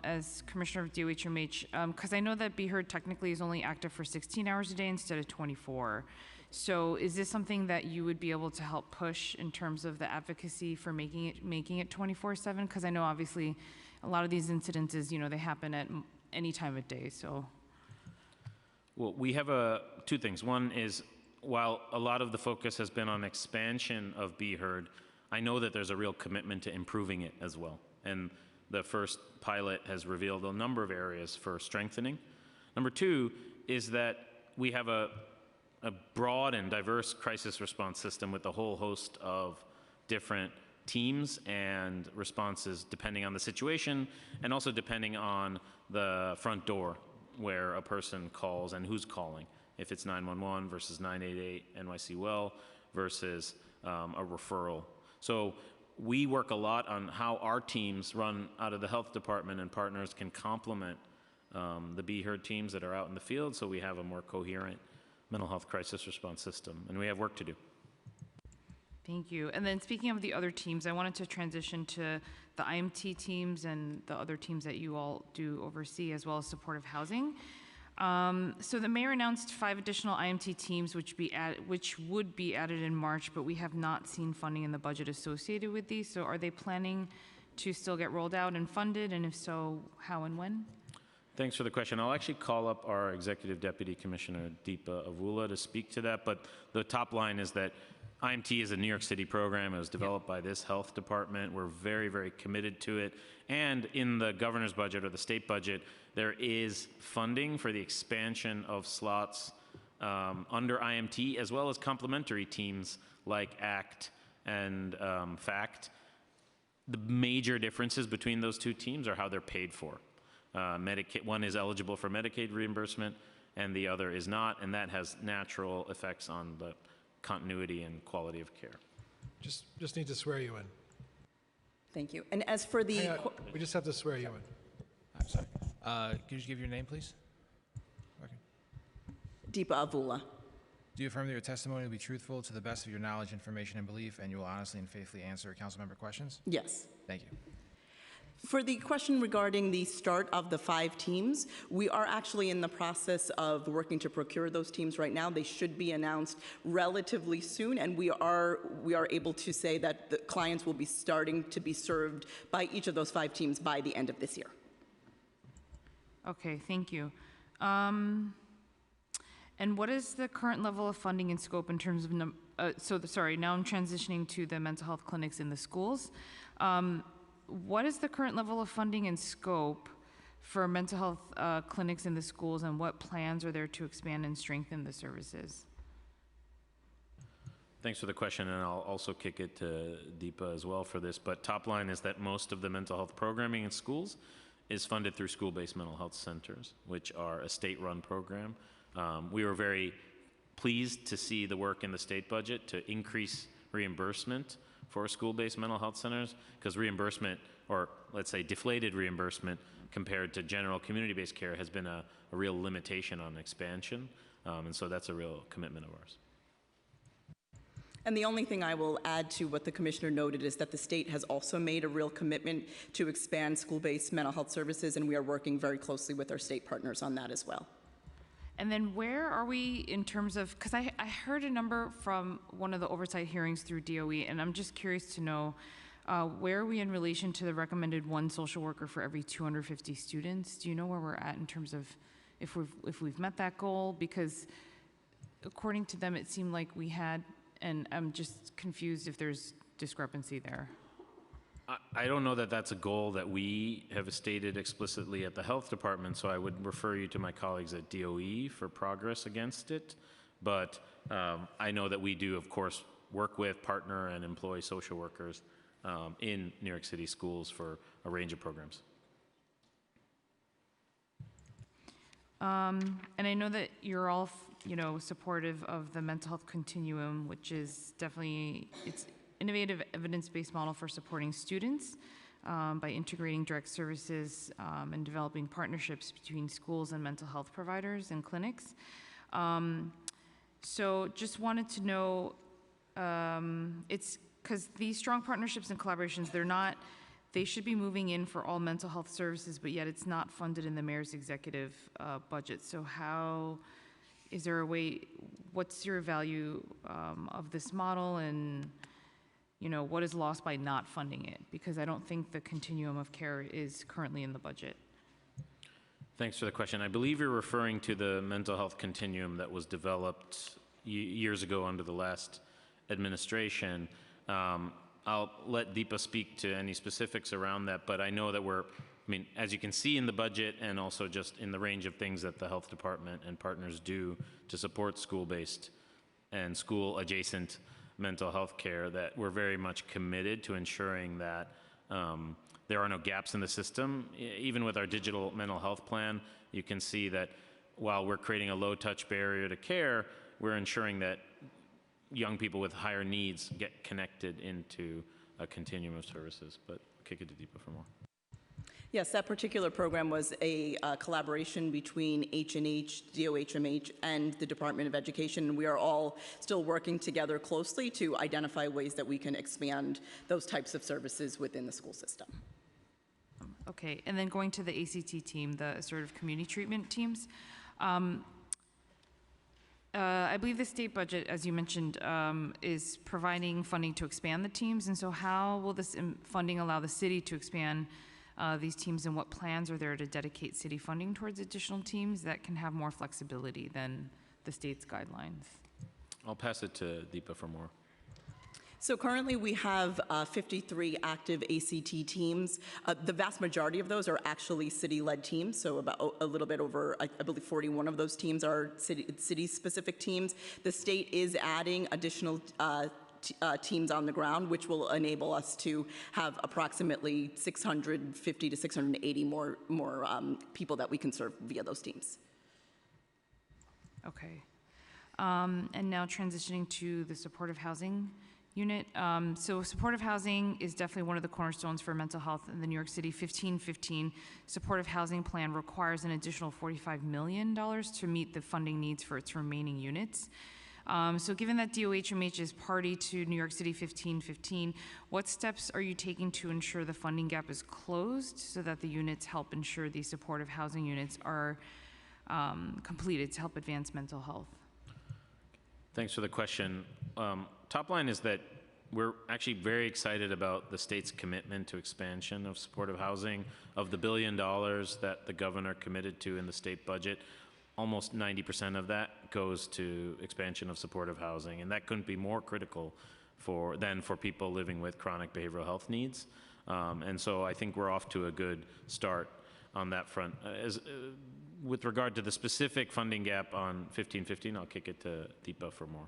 as Commissioner of DOHMH, because I know that Be Heard technically is only active for 16 hours a day instead of 24. So is this something that you would be able to help push in terms of the advocacy for making it 24/7? Because I know obviously a lot of these incidences, you know, they happen at any time of day, so. Well, we have two things. One is, while a lot of the focus has been on expansion of Be Heard, I know that there's a real commitment to improving it as well. And the first pilot has revealed a number of areas for strengthening. Number two is that we have a broad and diverse crisis response system with a whole host of different teams and responses depending on the situation and also depending on the front door where a person calls and who's calling. If it's 911 versus 988 NYC Well versus a referral. So we work a lot on how our teams run out of the health department and partners can complement the Be Heard teams that are out in the field so we have a more coherent mental health crisis response system, and we have work to do. Thank you. And then speaking of the other teams, I wanted to transition to the IMT teams and the other teams that you all do oversee, as well as supportive housing. So the mayor announced 5 additional IMT teams which would be added in March, but we have not seen funding in the budget associated with these. So are they planning to still get rolled out and funded? And if so, how and when? Thanks for the question. I'll actually call up our Executive Deputy Commissioner, Deepa Avula, to speak to that. But the top line is that IMT is a New York City program. It was developed by this health department. We're very, very committed to it. And in the governor's budget or the state budget, there is funding for the expansion of slots under IMT, as well as complementary teams like ACT and FACT. The major differences between those two teams are how they're paid for. One is eligible for Medicaid reimbursement, and the other is not, and that has natural effects on the continuity and quality of care. Just need to swear you in. Thank you. And as for the... Hang on, we just have to swear you in. I'm sorry. Could you just give your name, please? Deepa Avula. Do you affirm that your testimony will be truthful to the best of your knowledge, information, and belief, and you will honestly and faithfully answer council member questions? Yes. Thank you. For the question regarding the start of the 5 teams, we are actually in the process of working to procure those teams right now. They should be announced relatively soon, and we are able to say that the clients will be starting to be served by each of those 5 teams by the end of this year. Okay, thank you. And what is the current level of funding and scope in terms of, now I'm transitioning to the mental health clinics in the schools. What is the current level of funding and scope for mental health clinics in the schools, and what plans are there to expand and strengthen the services? Thanks for the question, and I'll also kick it to Deepa as well for this. But top line is that most of the mental health programming in schools is funded through school-based mental health centers, which are a state-run program. We were very pleased to see the work in the state budget to increase reimbursement for school-based mental health centers, because reimbursement, or let's say deflated reimbursement compared to general community-based care, has been a real limitation on expansion. And so that's a real commitment of ours. And the only thing I will add to what the commissioner noted is that the state has also made a real commitment to expand school-based mental health services, and we are working very closely with our state partners on that as well. And then where are we in terms of, because I heard a number from one of the oversight hearings through DOE, and I'm just curious to know, where are we in relation to the recommended 1 social worker for every 250 students? Do you know where we're at in terms of if we've met that goal? Because according to them, it seemed like we had, and I'm just confused if there's discrepancy there. I don't know that that's a goal that we have stated explicitly at the health department, so I would refer you to my colleagues at DOE for progress against it. But I know that we do, of course, work with, partner, and employ social workers in New York City schools for a range of programs. And I know that you're all, supportive of the mental health continuum, which is definitely, it's innovative evidence-based model for supporting students by integrating direct services and developing partnerships between schools and mental health providers and clinics. So just wanted to know, it's because these strong partnerships and collaborations, they should be moving in for all mental health services, but yet it's not funded in the mayor's executive budget. So how, is there a way, what's your value of this model, and what is lost by not funding it? Because I don't think the continuum of care is currently in the budget. Thanks for the question. I believe you're referring to the mental health continuum that was developed years ago under the last administration. I'll let Deepa speak to any specifics around that, but I know that as you can see in the budget and also just in the range of things that the health department and partners do to support school-based and school-adjacent mental health care, that we're very much committed to ensuring that there are no gaps in the system. Even with our digital mental health plan, you can see that while we're creating a low-touch barrier to care, we're ensuring that young people with higher needs get connected into a continuum of services. But I'll kick it to Deepa for more. Yes, that particular program was a collaboration between H&H, DOHMH, and the Department of Education. We are all still working together closely to identify ways that we can expand those types of services within the school system. Okay, and then going to the ACT team, the assertive community treatment teams. I believe the state budget, as you mentioned, is providing funding to expand the teams. And so how will this funding allow the city to expand these teams, and what plans are there to dedicate city funding towards additional teams that can have more flexibility than the state's guidelines? I'll pass it to Deepa for more. So currently we have 53 active ACT teams. The vast majority of those are actually city-led teams, so about a little bit over, I believe 41 of those teams are city-specific teams. The state is adding additional teams on the ground, which will enable us to have approximately 650 to 680 more people that we can serve via those teams. Okay. And now transitioning to the supportive housing unit. So supportive housing is definitely one of the cornerstones for mental health in the New York City 1515 supportive housing plan requires an additional $45 million to meet the funding needs for its remaining units. So given that DOHMH is party to New York City 1515, what steps are you taking to ensure the funding gap is closed so that the units help ensure these supportive housing units are completed to help advance mental health? Thanks for the question. Top line is that we're actually very excited about the state's commitment to expansion of supportive housing. Of the $1 billion that the governor committed to in the state budget, almost 90% of that goes to expansion of supportive housing, and that couldn't be more critical for people living with chronic behavioral health needs. And so I think we're off to a good start on that front. With regard to the specific funding gap on 1515, I'll kick it to Deepa for more.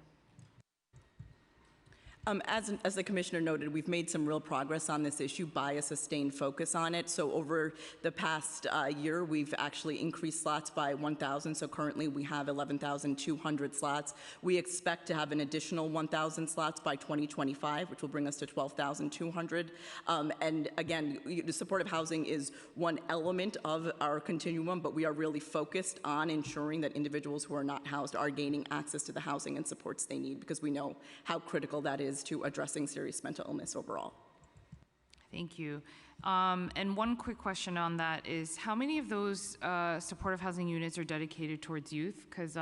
As the commissioner noted, we've made some real progress on this issue by a sustained focus on it. So over the past year, we've actually increased slots by 1,000. So currently we have 11,200 slots. We expect to have an additional 1,000 slots by 2025, which will bring us to 12,200. And again, the supportive housing is one element of our continuum, but we are really focused on ensuring that individuals who are not housed are gaining access to the housing and supports they need, because we know how critical that is to addressing serious mental illness overall. Thank you. And one quick question on that is, how many of those supportive housing units are dedicated towards youth? Because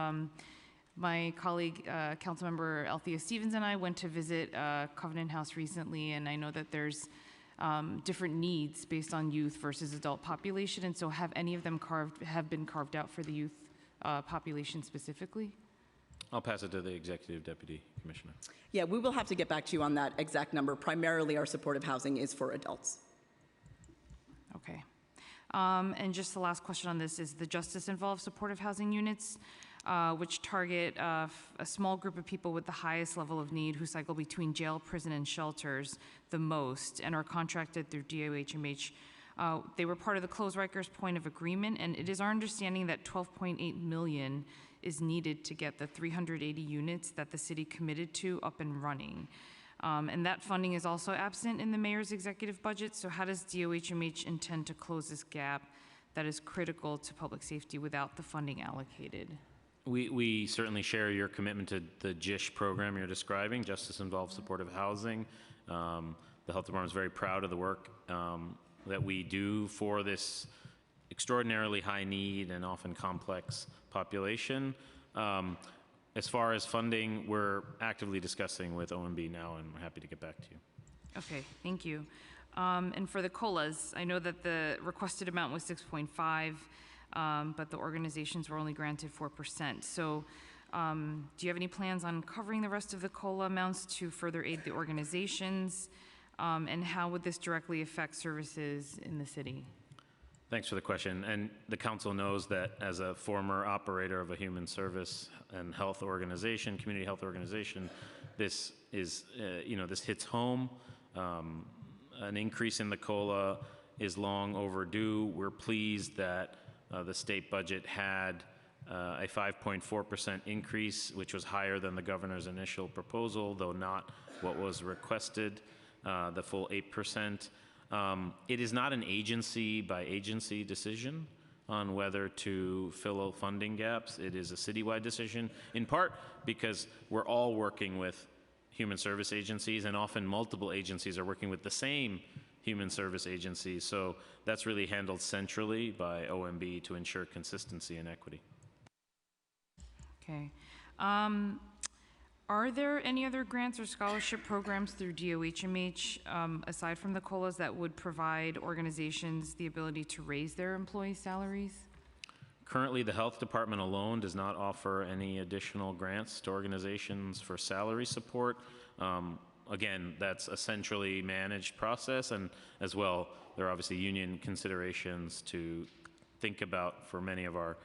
my colleague, Councilmember Althea Stevens, and I went to visit Covenant House recently, and I know that there's different needs based on youth versus adult population, and so have any of them been carved out for the youth population specifically? I'll pass it to the Executive Deputy Commissioner. Yeah, we will have to get back to you on that exact number. Primarily, our supportive housing is for adults. Okay. And just the last question on this is the justice-involved supportive housing units, which target a small group of people with the highest level of need who cycle between jail, prison, and shelters the most and are contracted through DOHMH. They were part of the Close Rikers point of agreement, and it is our understanding that $12.8 million is needed to get the 380 units that the city committed to up and running. And that funding is also absent in the mayor's executive budget, so how does DOHMH intend to close this gap that is critical to public safety without the funding allocated? We certainly share your commitment to the JISH program you're describing, Justice Involved Supportive Housing. The Health Department is very proud of the work that we do for this extraordinarily high need and often complex population. As far as funding, we're actively discussing with OMB now, and we're happy to get back to you. Okay, thank you. And for the COLAs, I know that the requested amount was 6.5, but the organizations were only granted 4%. So do you have any plans on covering the rest of the COLA amounts to further aid the organizations? And how would this directly affect services in the city? Thanks for the question. And the council knows that as a former operator of a human service and health organization, community health organization, this is, this hits home. An increase in the COLA is long overdue. We're pleased that the state budget had a 5.4% increase, which was higher than the governor's initial proposal, though not what was requested, the full 8%. It is not an agency by agency decision on whether to fill funding gaps. It is a citywide decision, in part because we're all working with human service agencies, and often multiple agencies are working with the same human service agencies. So that's really handled centrally by OMB to ensure consistency and equity. Okay. Are there any other grants or scholarship programs through DOHMH, aside from the COLAs, that would provide organizations the ability to raise their employee salaries? Currently, the health department alone does not offer any additional grants to organizations for salary support. Again, that's a centrally managed process, and as well, there are obviously union considerations to think about for many of our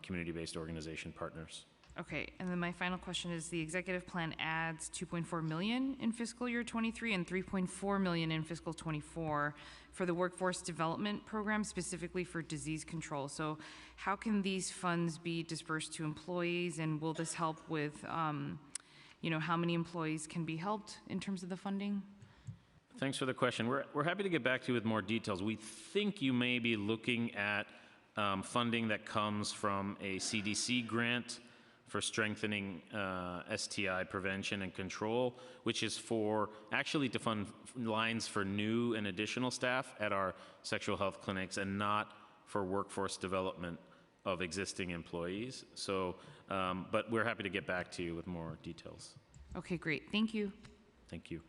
community-based organization partners. Okay, and then my final question is the executive plan adds 2.4 million in fiscal year 23 and 3.4 million in fiscal 24 for the workforce development program, specifically for disease control. So how can these funds be dispersed to employees, and will this help with, how many employees can be helped in terms of the funding? Thanks for the question. We're happy to get back to you with more details. We think you may be looking at funding that comes from a CDC grant for strengthening STI prevention and control, which is actually to fund lines for new and additional staff at our sexual health clinics, and not for workforce development of existing employees. So, but we're happy to get back to you with more details. Okay, great. Thank you. Thank you.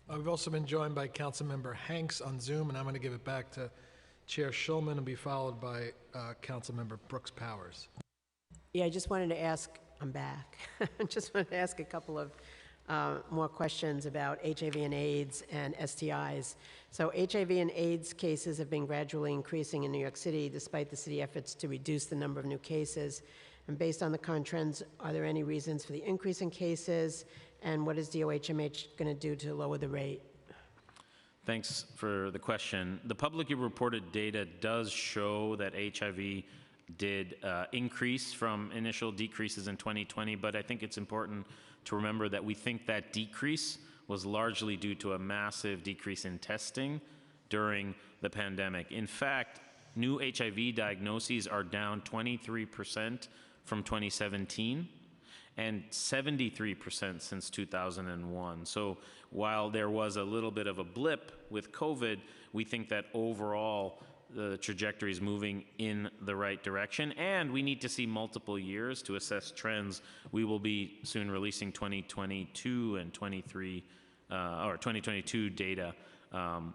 We've also been joined by Councilmember Hanks on Zoom, and I'm going to give it back to Chair Schulman and be followed by Councilmember Brooks Powers. Yeah, I just wanted to ask, I'm back. I just wanted to ask a couple of more questions about HIV and AIDS and STIs. So HIV and AIDS cases have been gradually increasing in New York City despite the city efforts to reduce the number of new cases. And based on the current trends, are there any reasons for the increase in cases? And what is DOHMH going to do to lower the rate? Thanks for the question. The publicly reported data does show that HIV did increase from initial decreases in 2020, but I think it's important to remember that we think that decrease was largely due to a massive decrease in testing during the pandemic. In fact, new HIV diagnoses are down 23% from 2017 and 73% since 2001. So while there was a little bit of a blip with COVID, we think that overall the trajectory is moving in the right direction, and we need to see multiple years to assess trends. We will be soon releasing 2022 and 2022 data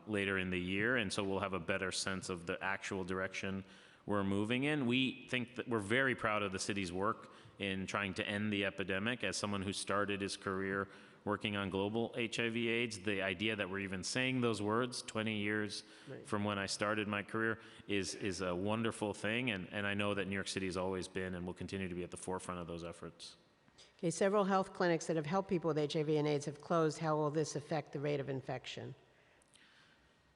later in the year, and so we'll have a better sense of the actual direction we're moving in. We think that we're very proud of the city's work in trying to end the epidemic. As someone who started his career working on global HIV/AIDS, the idea that we're even saying those words 20 years from when I started my career is a wonderful thing, and I know that New York City has always been and will continue to be at the forefront of those efforts. Okay, several health clinics that have helped people with HIV and AIDS have closed. How will this affect the rate of infection?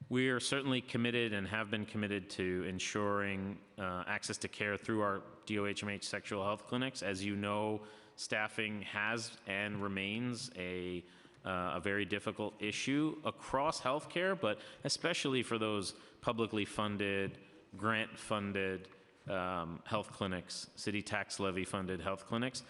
We are certainly committed and have been committed to ensuring access to care through our DOHMH sexual health clinics. As you know, staffing has and remains a very difficult issue across healthcare, but especially for those publicly funded, grant-funded health clinics, city tax levy-funded health clinics.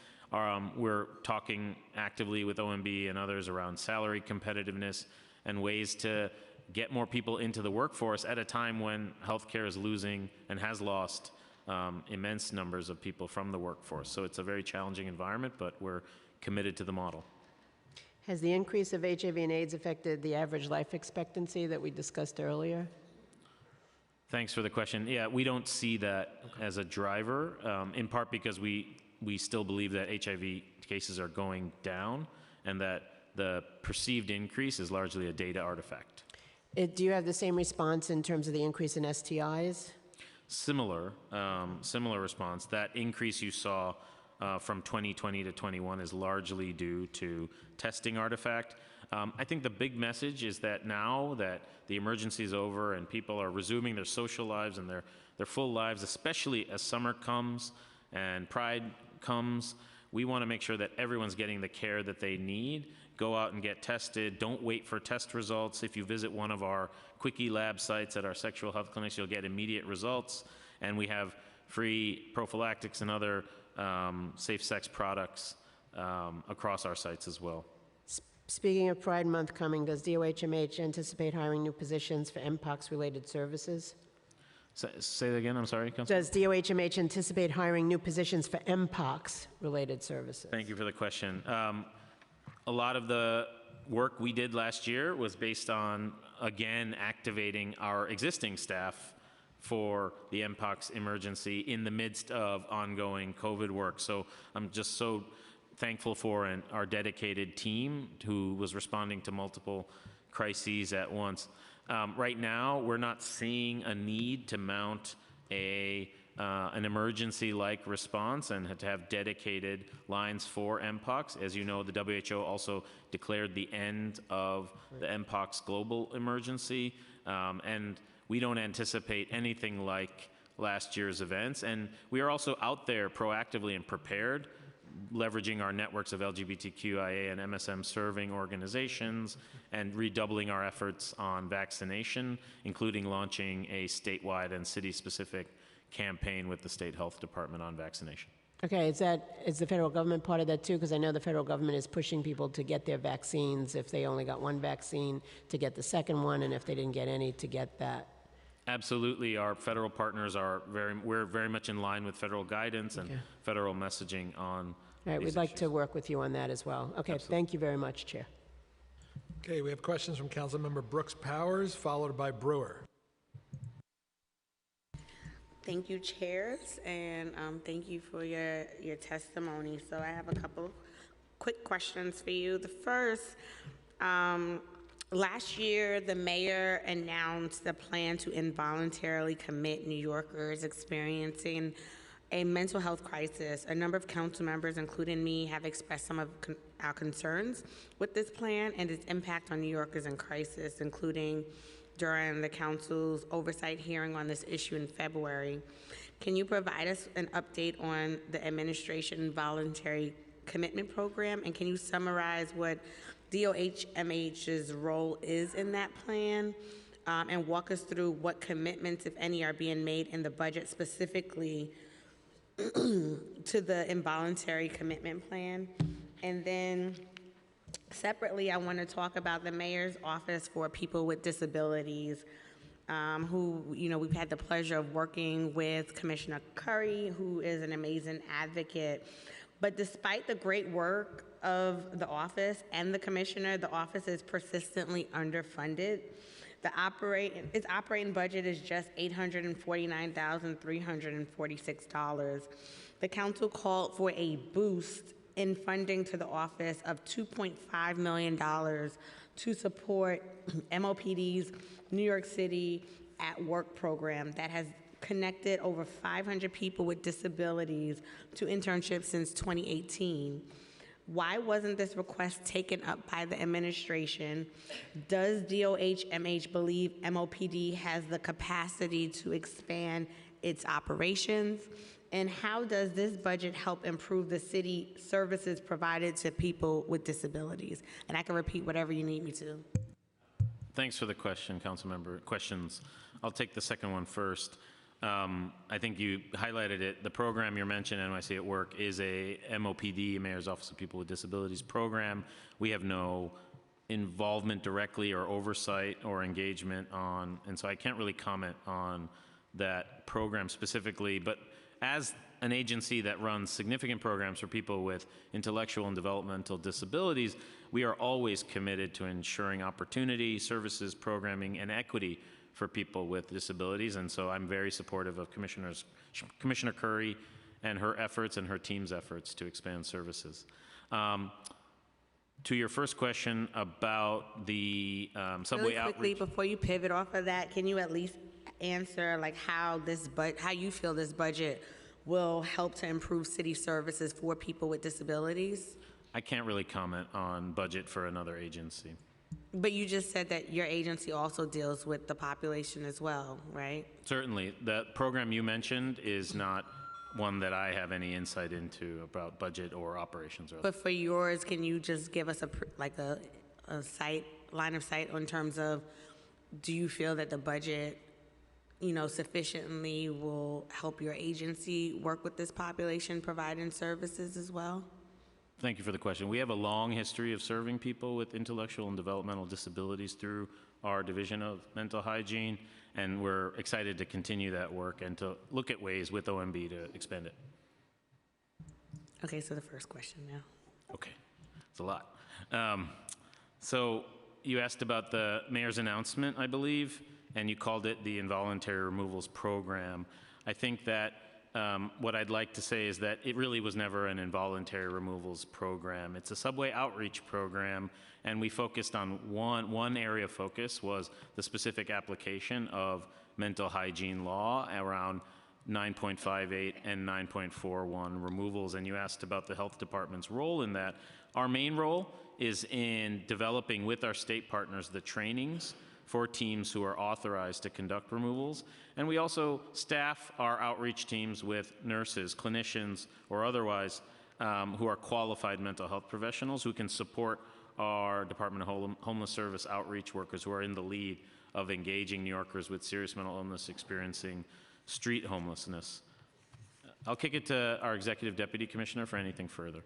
We're talking actively with OMB and others around salary competitiveness and ways to get more people into the workforce at a time when healthcare is losing and has lost immense numbers of people from the workforce. So it's a very challenging environment, but we're committed to the model. Has the increase of HIV and AIDS affected the average life expectancy that we discussed earlier? Thanks for the question. Yeah, we don't see that as a driver, in part because we still believe that HIV cases are going down and that the perceived increase is largely a data artifact. Do you have the same response in terms of the increase in STIs? Similar response. That increase you saw from 2020 to 21 is largely due to testing artifact. I think the big message is that now that the emergency is over and people are resuming their social lives and their full lives, especially as summer comes and Pride comes, we want to make sure that everyone's getting the care that they need. Go out and get tested. Don't wait for test results. If you visit one of our quickie lab sites at our sexual health clinics, you'll get immediate results. And we have free prophylactics and other safe sex products across our sites as well. Speaking of Pride Month coming, does DOHMH anticipate hiring new positions for MPOX-related services? Say that again, I'm sorry, Councilor. Does DOHMH anticipate hiring new positions for MPOX-related services? Thank you for the question. A lot of the work we did last year was based on, again, activating our existing staff for the MPOX emergency in the midst of ongoing COVID work. So I'm just so thankful for our dedicated team who was responding to multiple crises at once. Right now, we're not seeing a need to mount an emergency-like response and to have dedicated lines for Mpox. As you know, the WHO also declared the end of the Mpox global emergency, and we don't anticipate anything like last year's events. And we are also out there proactively and prepared, leveraging our networks of LGBTQIA and MSM serving organizations and redoubling our efforts on vaccination, including launching a statewide and city-specific campaign with the state health department on vaccination. Okay, is the federal government part of that too? Because I know the federal government is pushing people to get their vaccines if they only got one vaccine, to get the second one, and if they didn't get any, to get that. Absolutely, our federal partners we're very much in line with federal guidance and federal messaging on. All right, we'd like to work with you on that as well. Okay, thank you very much, Chair. Okay, we have questions from Councilmember Brooks Powers, followed by Brewer. Thank you, chairs, and thank you for your testimony. So I have a couple quick questions for you. The first, last year, the mayor announced the plan to involuntarily commit New Yorkers experiencing a mental health crisis. A number of council members, including me, have expressed some of our concerns with this plan and its impact on New Yorkers in crisis, including during the council's oversight hearing on this issue in February. Can you provide us an update on the administration voluntary commitment program, and can you summarize what DOH-MH's role is in that plan, and walk us through what commitments, if any, are being made in the budget specifically to the involuntary commitment plan? And then separately, I want to talk about the Mayor's Office for People with Disabilities, who, we've had the pleasure of working with Commissioner Curry, who is an amazing advocate. But despite the great work of the office and the commissioner, the office is persistently underfunded. Its operating budget is just $849,346. The council called for a boost in funding to the office of $2.5 million to support MOPD's New York City at Work program that has connected over 500 people with disabilities to internships since 2018. Why wasn't this request taken up by the administration? Does DOH-MH believe MOPD has the capacity to expand its operations? And how does this budget help improve the city services provided to people with disabilities? And I can repeat whatever you need me to. Thanks for the question, Councilmember. Questions. I'll take the second one first. I think you highlighted it. The program you're mentioning, NYC at Work, is a MOPD, Mayor's Office of People with Disabilities program. We have no involvement directly or oversight or engagement on, and so I can't really comment on that program specifically, but as an agency that runs significant programs for people with intellectual and developmental disabilities, we are always committed to ensuring opportunity, services, programming, and equity for people with disabilities, and so I'm very supportive of Commissioner Curry and her efforts and her team's efforts to expand services. To your first question about the subway really quickly, outreach. before you pivot off of that, can you at least answer like how you feel this budget will help to improve city services for people with disabilities? I can't really comment on budget for another agency. But you just said that your agency also deals with the population as well, right? Certainly. The program you mentioned is not one that I have any insight into about budget or operations. But for yours, can you just give us a line of sight in terms of, do you feel that the budget, sufficiently will help your agency work with this population providing services as well? Thank you for the question. We have a long history of serving people with intellectual and developmental disabilities through our Division of Mental Hygiene, and we're excited to continue that work and to look at ways with OMB to expand it. Okay, so the first question now. Okay, it's a lot. So you asked about the mayor's announcement, I believe, and you called it the Involuntary Removals Program. I think that what I'd like to say is that it really was never an involuntary removals program. It's a subway outreach program, and we focused on one area of focus was the specific application of mental hygiene law around 9.58 and 9.41 removals. And you asked about the health department's role in that. Our main role is in developing with our state partners the trainings for teams who are authorized to conduct removals. And we also staff our outreach teams with nurses, clinicians, or otherwise who are qualified mental health professionals who can support our Department of Homeless Service outreach workers who are in the lead of engaging New Yorkers with serious mental illness experiencing street homelessness. I'll kick it to our Executive Deputy Commissioner for anything further.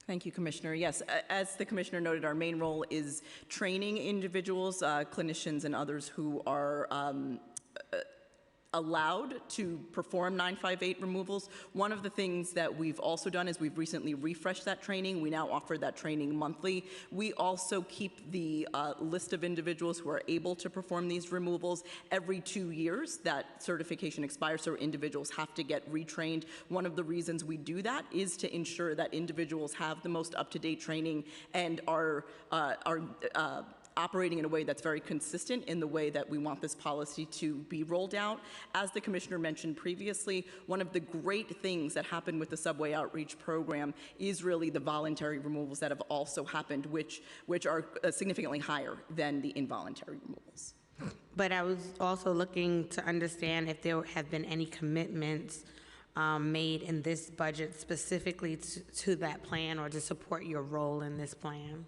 Thank you, Commissioner. Yes, as the Commissioner noted, our main role is training individuals, clinicians, and others who are allowed to perform 958 removals. One of the things that we've also done is we've recently refreshed that training. We now offer that training monthly. We also keep the list of individuals who are able to perform these removals. Every 2 years, that certification expires, so individuals have to get retrained. One of the reasons we do that is to ensure that individuals have the most up-to-date training and are operating in a way that's very consistent in the way that we want this policy to be rolled out. As the Commissioner mentioned previously, one of the great things that happened with the subway outreach program is really the voluntary removals that have also happened, which are significantly higher than the involuntary removals. But I was also looking to understand if there have been any commitments made in this budget specifically to that plan or to support your role in this plan.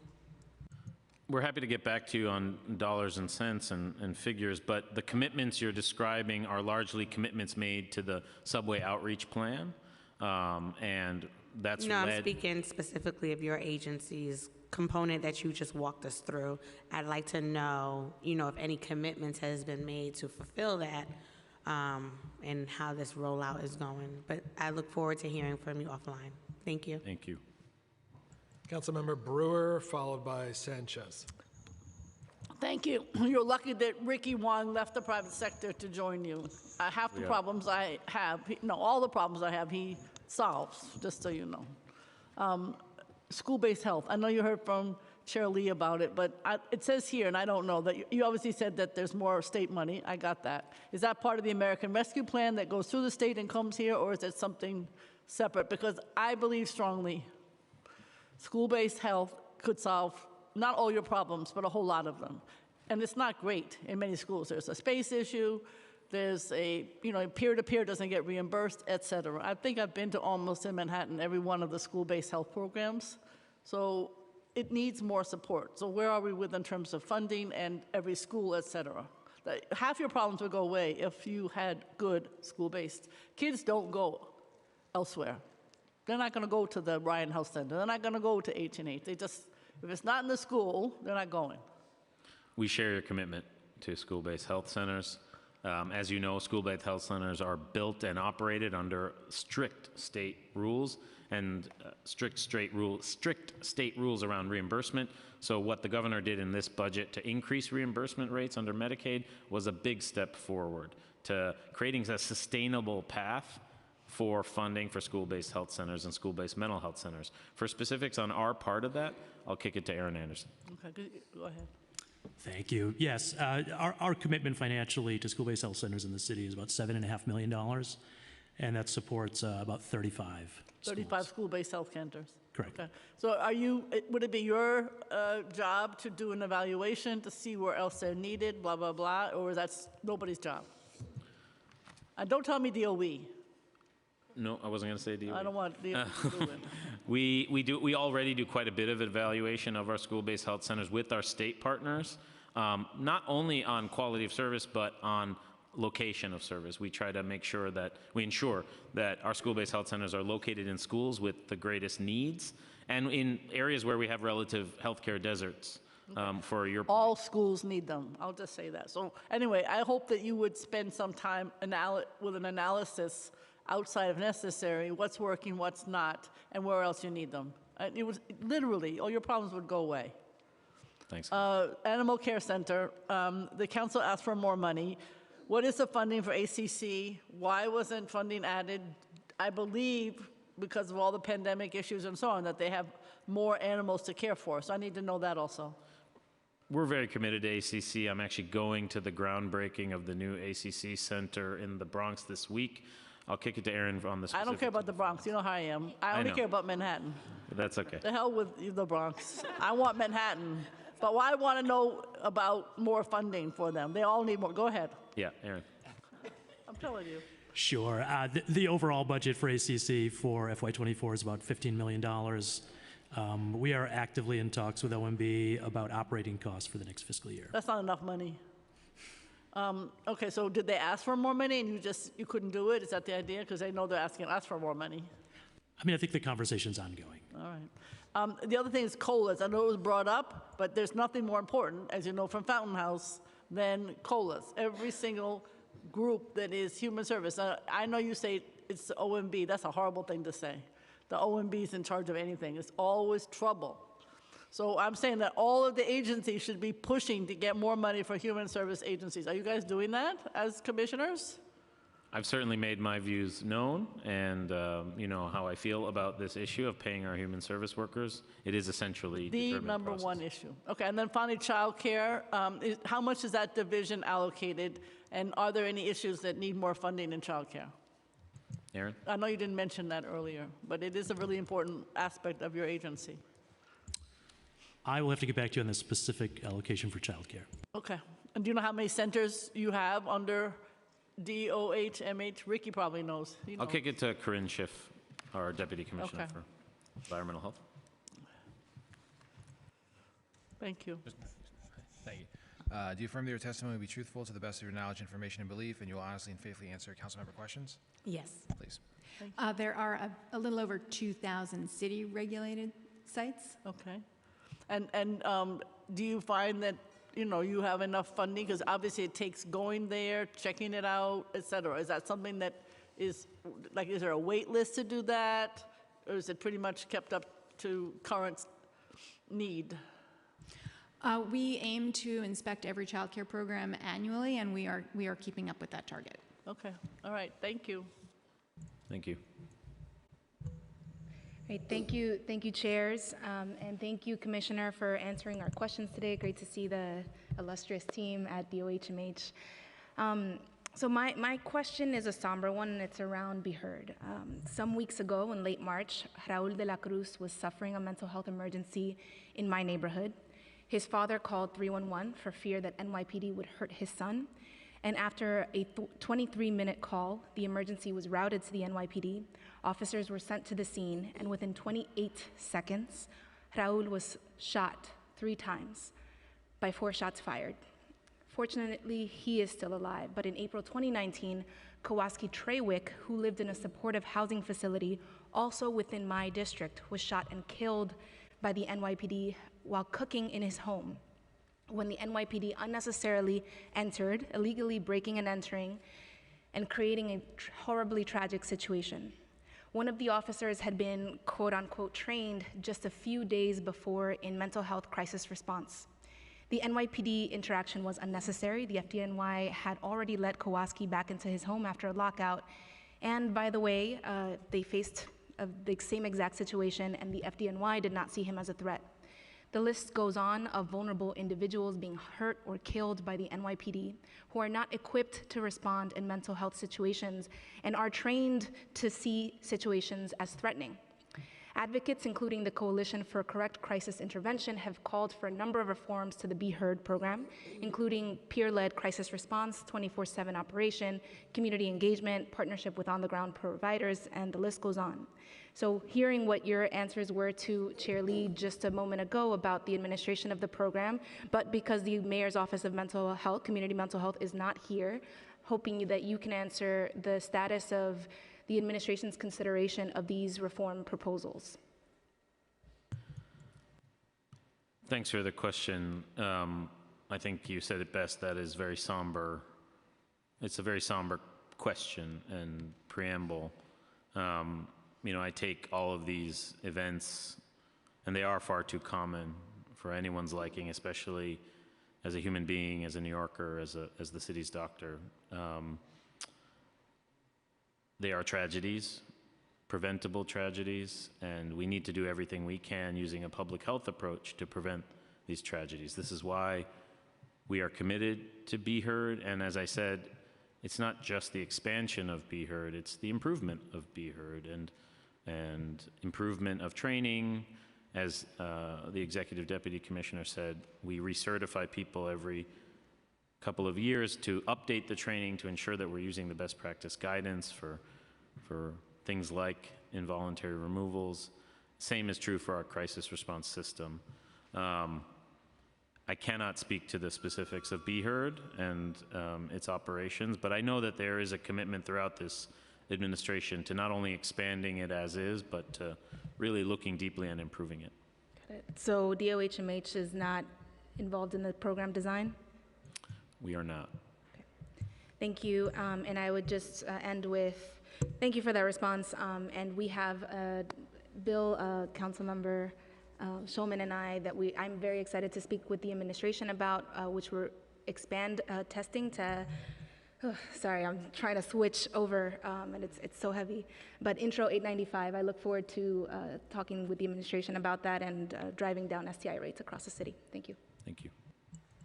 We're happy to get back to you on dollars and cents and figures, but the commitments you're describing are largely commitments made to the subway outreach plan, and that's No, I'm speaking specifically of your agency's component that you just walked us through. I'd like to know, if any commitments has been made to fulfill that, and how this rollout is going. But I look forward to hearing from you offline. Thank you. Thank you. Councilmember Brewer, followed by Sanchez. Thank you. You're lucky that Ricky Wong left the private sector to join you. Half the problems I have, all the problems I have, he solves, just so you know. School-based health. I know you heard from Chair Lee about it, but it says here, and I don't know, that you obviously said that there's more state money. I got that. Is that part of the American Rescue Plan that goes through the state and comes here, or is it something separate? Because I believe strongly school-based health could solve not all your problems, but a whole lot of them. And it's not great in many schools. There's a space issue, there's a, peer-to-peer doesn't get reimbursed, et cetera. I think I've been to almost in Manhattan every one of the school-based health programs. So it needs more support. So where are we with in terms of funding and every school, et cetera? Half your problems would go away if you had good school-based. Kids don't go elsewhere. They're not going to go to the Ryan Health Center. They're not going to go to H&H. They just, if it's not in the school, they're not going. We share your commitment to school-based health centers. As you know, school-based health centers are built and operated under strict state rules and strict state rules around reimbursement. So what the governor did in this budget to increase reimbursement rates under Medicaid was a big step forward to creating a sustainable path for funding for school-based health centers and school-based mental health centers. For specifics on our part of that, I'll kick it to Aaron Anderson. Okay, go ahead. Thank you. Yes, our commitment financially to school-based health centers in the city is about $7.5 million, and that supports about 35 35 school-based health centers. Correct. Okay. So would it be your job to do an evaluation to see where else they're needed, blah, blah, blah, or that's nobody's job? And don't tell me DOE. No, I wasn't going to say DOE. I don't want DOE to do it. We already do quite a bit of evaluation of our school-based health centers with our state partners, not only on quality of service, but on location of service. We try to make sure that we ensure that our school-based health centers are located in schools with the greatest needs and in areas where we have relative healthcare deserts. For your all schools need them. I'll just say that. So anyway, I hope that you would spend some time with an analysis outside of necessary, what's working, what's not, and where else you need them. It was literally, all your problems would go away. Thanks. Animal Care Center, the council asked for more money. What is the funding for ACC? Why wasn't funding added? I believe because of all the pandemic issues and so on, that they have more animals to care for. So I need to know that also. We're very committed to ACC. I'm actually going to the groundbreaking of the new ACC Center in the Bronx this week. I'll kick it to Aaron on the specifics. I don't care about the Bronx. You know how I am. I only care about Manhattan. That's okay. The hell with the Bronx. I want Manhattan. But I want to know about more funding for them. They all need more. Go ahead. Yeah, Aaron. I'm telling you. Sure. The overall budget for ACC for FY24 is about $15 million. We are actively in talks with OMB about operating costs for the next fiscal year. That's not enough money. Okay, so did they ask for more money and you couldn't do it? Is that the idea? Because they know they're asking us for more money. I mean, I think the conversation's ongoing. All right. The other thing is COLAs. I know it was brought up, but there's nothing more important, as you know from Fountain House, than COLAs. Every single group that is human service. I know you say it's the OMB. That's a horrible thing to say. The OMB is in charge of anything. It's always trouble. So I'm saying that all of the agencies should be pushing to get more money for human service agencies. Are you guys doing that as commissioners? I've certainly made my views known and, you know, how I feel about this issue of paying our human service workers. It is essentially the number one issue. Okay, and then finally, childcare. How much is that division allocated, and are there any issues that need more funding in childcare? Aaron? I know you didn't mention that earlier, but it is a really important aspect of your agency. I will have to get back to you on the specific allocation for childcare. Okay. And do you know how many centers you have under DOH, Ricky probably knows. I'll kick it to Corinne Schiff, our Deputy Commissioner for Environmental Health. Thank you. Thank you. Do you affirm that your testimony will be truthful to the best of your knowledge, information, and belief, and you will honestly and faithfully answer councilmember questions? Yes. Please. There are a little over 2,000 city-regulated sites. Okay. And do you find that, you know, you have enough funding? Because obviously it takes going there, checking it out, et cetera. Is that something that is, like, is there a wait list to do that? Or is it pretty much kept up to current need? We aim to inspect every child care program annually, and we are keeping up with that target. Okay. All right. Thank you. Thank you. Great. Thank you, chairs, and thank you, Commissioner, for answering our questions today. Great to see the illustrious team at DOHMH. So my question is a somber one, and it's around Be Heard. Some weeks ago, in late March, Raul de la Cruz was suffering a mental health emergency in my neighborhood. His father called 311 for fear that NYPD would hurt his son. And after a 23-minute call, the emergency was routed to the NYPD. Officers were sent to the scene, and within 28 seconds, Raul was shot 3 times by 4 shots fired. Fortunately, he is still alive, but in April 2019, Kowalski Treywick, who lived in a supportive housing facility also within my district, was shot and killed by the NYPD while cooking in his home, when the NYPD unnecessarily entered, illegally breaking and entering, and creating a horribly tragic situation. One of the officers had been, quote unquote, trained just a few days before in mental health crisis response. The NYPD interaction was unnecessary. The FDNY had already let Kowalski back into his home after a lockout. And by the way, they faced the same exact situation, and the FDNY did not see him as a threat. The list goes on of vulnerable individuals being hurt or killed by the NYPD who are not equipped to respond in mental health situations and are trained to see situations as threatening. Advocates, including the Coalition for Correct Crisis Intervention, have called for a number of reforms to the Be Heard program, including peer-led crisis response, 24/7 operation, community engagement, partnership with on-the-ground providers, and the list goes on. So hearing what your answers were to Chair Lee just a moment ago about the administration of the program, but because the Mayor's Office of Mental Health, Community Mental Health, is not here, hoping that you can answer the status of the administration's consideration of these reform proposals. Thanks for the question. I think you said it best. That is very somber. It's a very somber question and preamble. You know, I take all of these events, and they are far too common for anyone's liking, especially as a human being, as a New Yorker, as the city's doctor. They are tragedies, preventable tragedies, and we need to do everything we can using a public health approach to prevent these tragedies. This is why we are committed to Be Heard, and as I said, it's not just the expansion of Be Heard, it's the improvement of Be Heard and improvement of training. As the Executive Deputy Commissioner said, we recertify people every couple of years to update the training to ensure that we're using the best practice guidance for things like involuntary removals. Same is true for our crisis response system. I cannot speak to the specifics of Be Heard and its operations, but I know that there is a commitment throughout this administration to not only expanding it as is, but to really looking deeply and improving it. Got it. So DOHMH is not involved in the program design? We are not. Okay. Thank you. And I would just end with, thank you for that response. And we have a bill, Councilmember Shulman and I, that I'm very excited to speak with the administration about, which will expand testing to, sorry, I'm trying to switch over, and it's so heavy. But Intro 895, I look forward to talking with the administration about that and driving down STI rates across the city. Thank you. Thank you.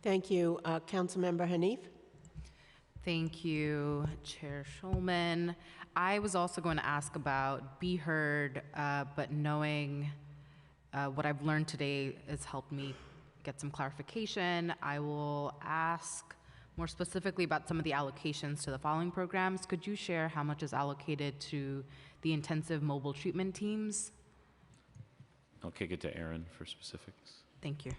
Thank you. Councilmember Hanif? Thank you, Chair Shulman. I was also going to ask about Be Heard, but knowing what I've learned today has helped me get some clarification. I will ask more specifically about some of the allocations to the following programs. Could you share how much is allocated to the intensive mobile treatment teams? I'll kick it to Aaron for specifics. Thank you.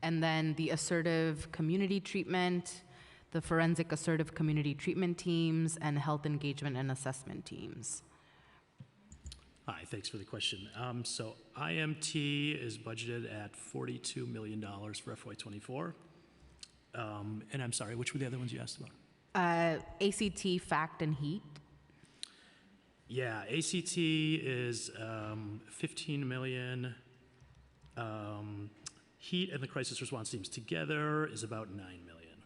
And then the assertive community treatment, the forensic assertive community treatment teams, and health engagement and assessment teams. Hi, thanks for the question. So IMT is budgeted at $42 million for FY24. And I'm sorry, which were the other ones you asked about? ACT, FACT, and HEAT. Yeah, ACT is 15 million. HEAT and the crisis response teams together is about 9 million.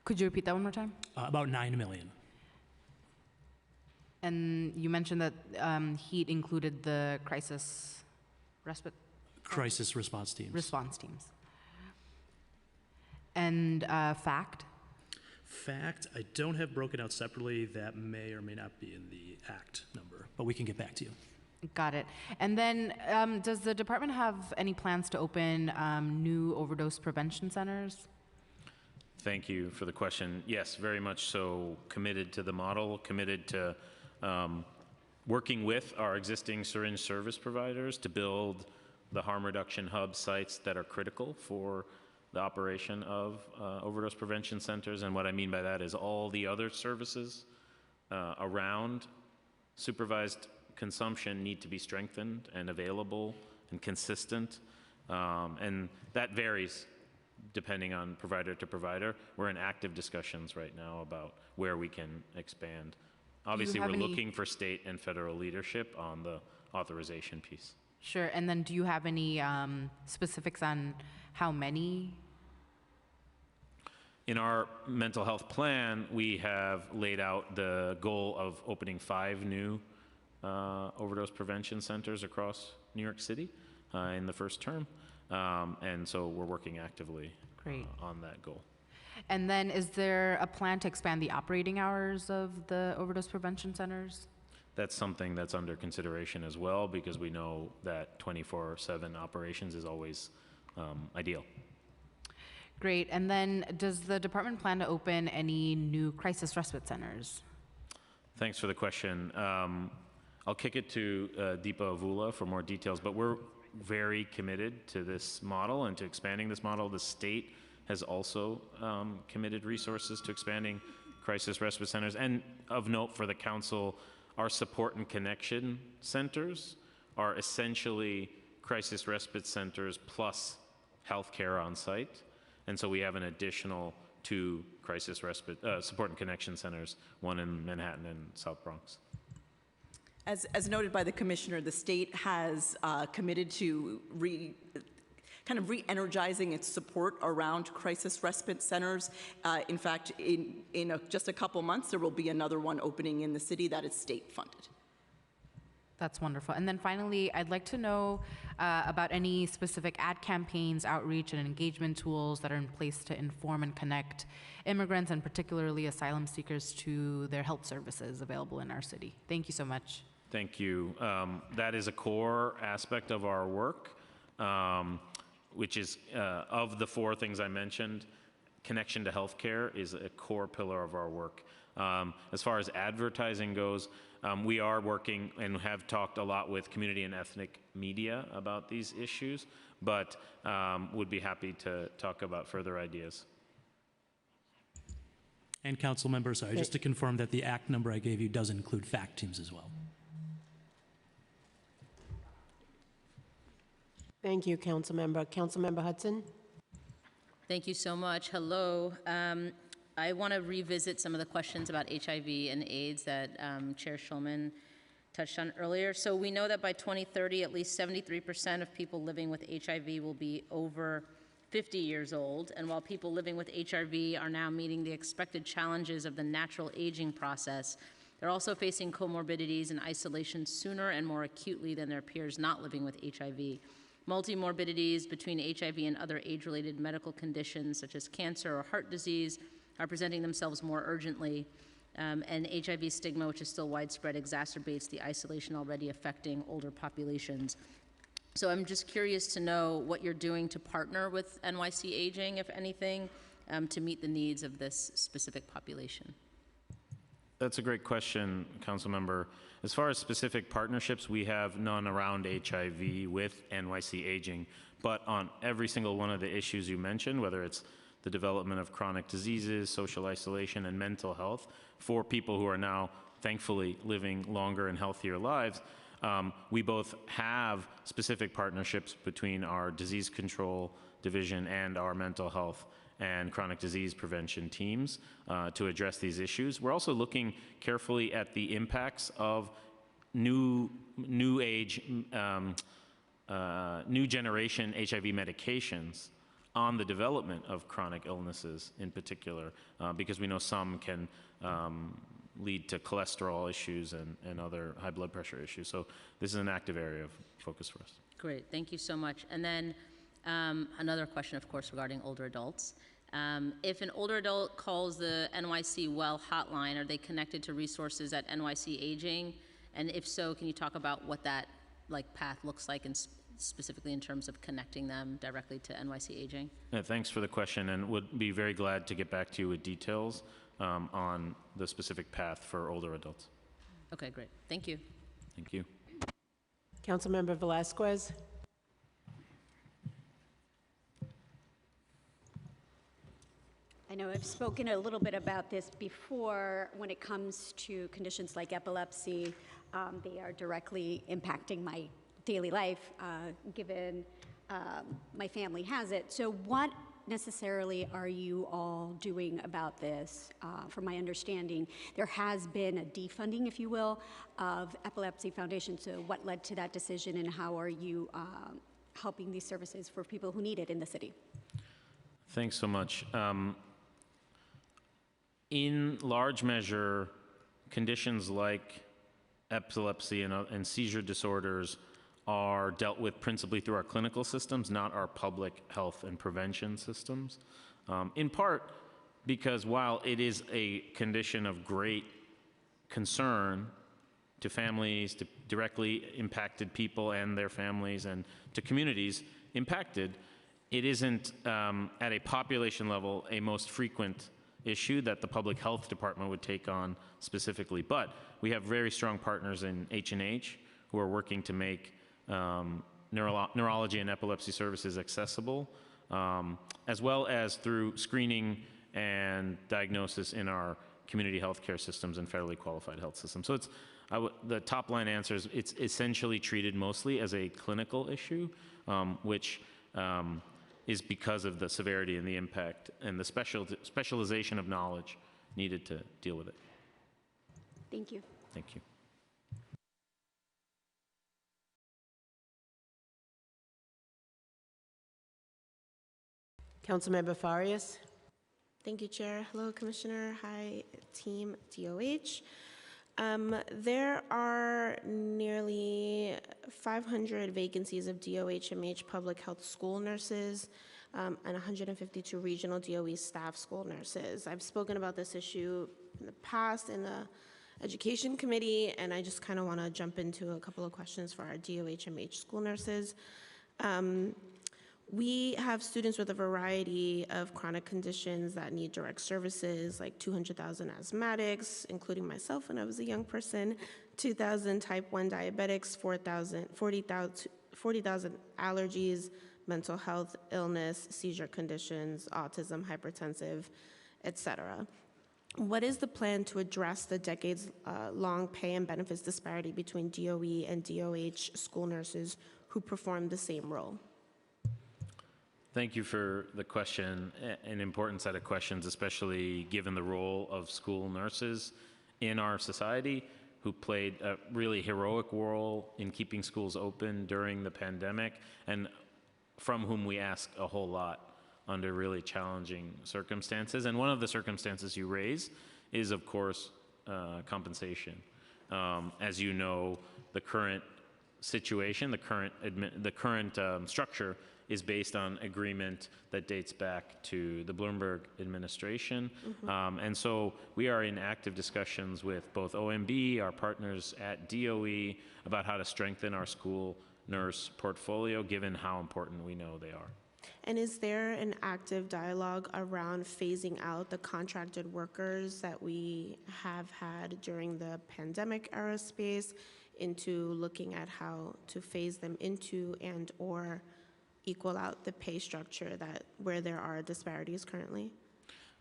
Could you repeat that one more time? About 9 million. And you mentioned that HEAT included the crisis response teams. Response teams. And FACT? FACT, I don't have broken out separately. That may or may not be in the ACT number, but we can get back to you. Got it. And then does the department have any plans to open new overdose prevention centers? Thank you for the question. Yes, very much so. Committed to the model, committed to working with our existing syringe service providers to build the harm reduction hub sites that are critical for the operation of overdose prevention centers. And what I mean by that is all the other services around supervised consumption need to be strengthened and available and consistent. And that varies depending on provider to provider. We're in active discussions right now about where we can expand. Obviously, we're looking for state and federal leadership on the authorization piece. Sure. And then do you have any specifics on how many? In our mental health plan, we have laid out the goal of opening 5 new overdose prevention centers across New York City in the first term. And so we're working actively on that goal. And then is there a plan to expand the operating hours of the overdose prevention centers? That's something that's under consideration as well, because we know that 24/7 operations is always ideal. Great. And then does the department plan to open any new crisis respite centers? Thanks for the question. I'll kick it to Deepa Avula for more details, but we're very committed to this model and to expanding this model. The state has also committed resources to expanding crisis respite centers. And of note for the council, our support and connection centers are essentially crisis respite centers plus healthcare on site. And so we have an additional 2 crisis respite support and connection centers, one in Manhattan and South Bronx. As noted by the commissioner, the state has committed to kind of re-energizing its support around crisis respite centers. In fact, in just a couple months, there will be another one opening in the city that is state funded. That's wonderful. And then finally, I'd like to know about any specific ad campaigns, outreach, and engagement tools that are in place to inform and connect immigrants and particularly asylum seekers to their health services available in our city. Thank you so much. Thank you. That is a core aspect of our work, which is of the four things I mentioned, connection to healthcare is a core pillar of our work. As far as advertising goes, we are working and have talked a lot with community and ethnic media about these issues, but would be happy to talk about further ideas. And council members, sorry, just to confirm that the ACT number I gave you does include FACT teams as well. Thank you, Councilmember. Councilmember Hudson? Thank you so much. Hello. I want to revisit some of the questions about HIV and AIDS that Chair Schulman touched on earlier. So we know that by 2030, at least 73% of people living with HIV will be over 50 years old. And while people living with HIV are now meeting the expected challenges of the natural aging process, they're also facing comorbidities and isolation sooner and more acutely than their peers not living with HIV. Multimorbidities between HIV and other age-related medical conditions such as cancer or heart disease are presenting themselves more urgently, and HIV stigma, which is still widespread, exacerbates the isolation already affecting older populations. So I'm just curious to know what you're doing to partner with NYC Aging, if anything, to meet the needs of this specific population. That's a great question, Councilmember. As far as specific partnerships, we have none around HIV with NYC Aging, but on every single one of the issues you mentioned, whether it's the development of chronic diseases, social isolation, and mental health for people who are now thankfully living longer and healthier lives, we both have specific partnerships between our disease control division and our mental health and chronic disease prevention teams to address these issues. We're also looking carefully at the impacts of new generation HIV medications on the development of chronic illnesses in particular, because we know some can lead to cholesterol issues and other high blood pressure issues. So this is an active area of focus for us. Great, thank you so much. And then another question, of course, regarding older adults. If an older adult calls the NYC Well hotline, are they connected to resources at NYC Aging? And if so, can you talk about what that path looks like, and specifically in terms of connecting them directly to NYC Aging? Yeah, thanks for the question, and would be very glad to get back to you with details on the specific path for older adults. Okay, great. Thank you. Thank you. Councilmember Velasquez? I know I've spoken a little bit about this before. When it comes to conditions like epilepsy, they are directly impacting my daily life, given my family has it. So what necessarily are you all doing about this? From my understanding, there has been a defunding, if you will, of Epilepsy Foundation. So what led to that decision, and how are you helping these services for people who need it in the city? Thanks so much. In large measure, conditions like epilepsy and seizure disorders are dealt with principally through our clinical systems, not our public health and prevention systems. In part because while it is a condition of great concern to families, to directly impacted people and their families, and to communities impacted, it isn't at a population level a most frequent issue that the public health department would take on specifically. But we have very strong partners in H&H who are working to make neurology and epilepsy services accessible, as well as through screening and diagnosis in our community healthcare systems and federally qualified health systems. So it's the top line answer is it's essentially treated mostly as a clinical issue, which is because of the severity and the impact and the specialization of knowledge needed to deal with it. Thank you. Thank you. Councilmember Farias. Thank you, Chair. Hello, Commissioner. Hi, team DOH. There are nearly 500 vacancies of DOH-MH public health school nurses and 152 regional DOE staff school nurses. I've spoken about this issue in the past in the Education Committee, and I just kind of want to jump into a couple of questions for our DOH-MH school nurses. We have students with a variety of chronic conditions that need direct services, like 200,000 asthmatics, including myself when I was a young person, 2,000 type 1 diabetics, 40,000 allergies, mental health, illness, seizure conditions, autism, hypertensive, etc. What is the plan to address the decades-long pay and benefits disparity between DOE and DOH school nurses who perform the same role? Thank you for the question, an important set of questions, especially given the role of school nurses in our society, who played a really heroic role in keeping schools open during the pandemic, and from whom we ask a whole lot under really challenging circumstances. And one of the circumstances you raise is, of course, compensation. As you know, the current situation, the current structure is based on agreement that dates back to the Bloomberg administration. And so we are in active discussions with both OMB, our partners at DOE, about how to strengthen our school nurse portfolio, given how important we know they are. And is there an active dialogue around phasing out the contracted workers that we have had during the pandemic era space into looking at how to phase them into and or equal out the pay structure where there are disparities currently?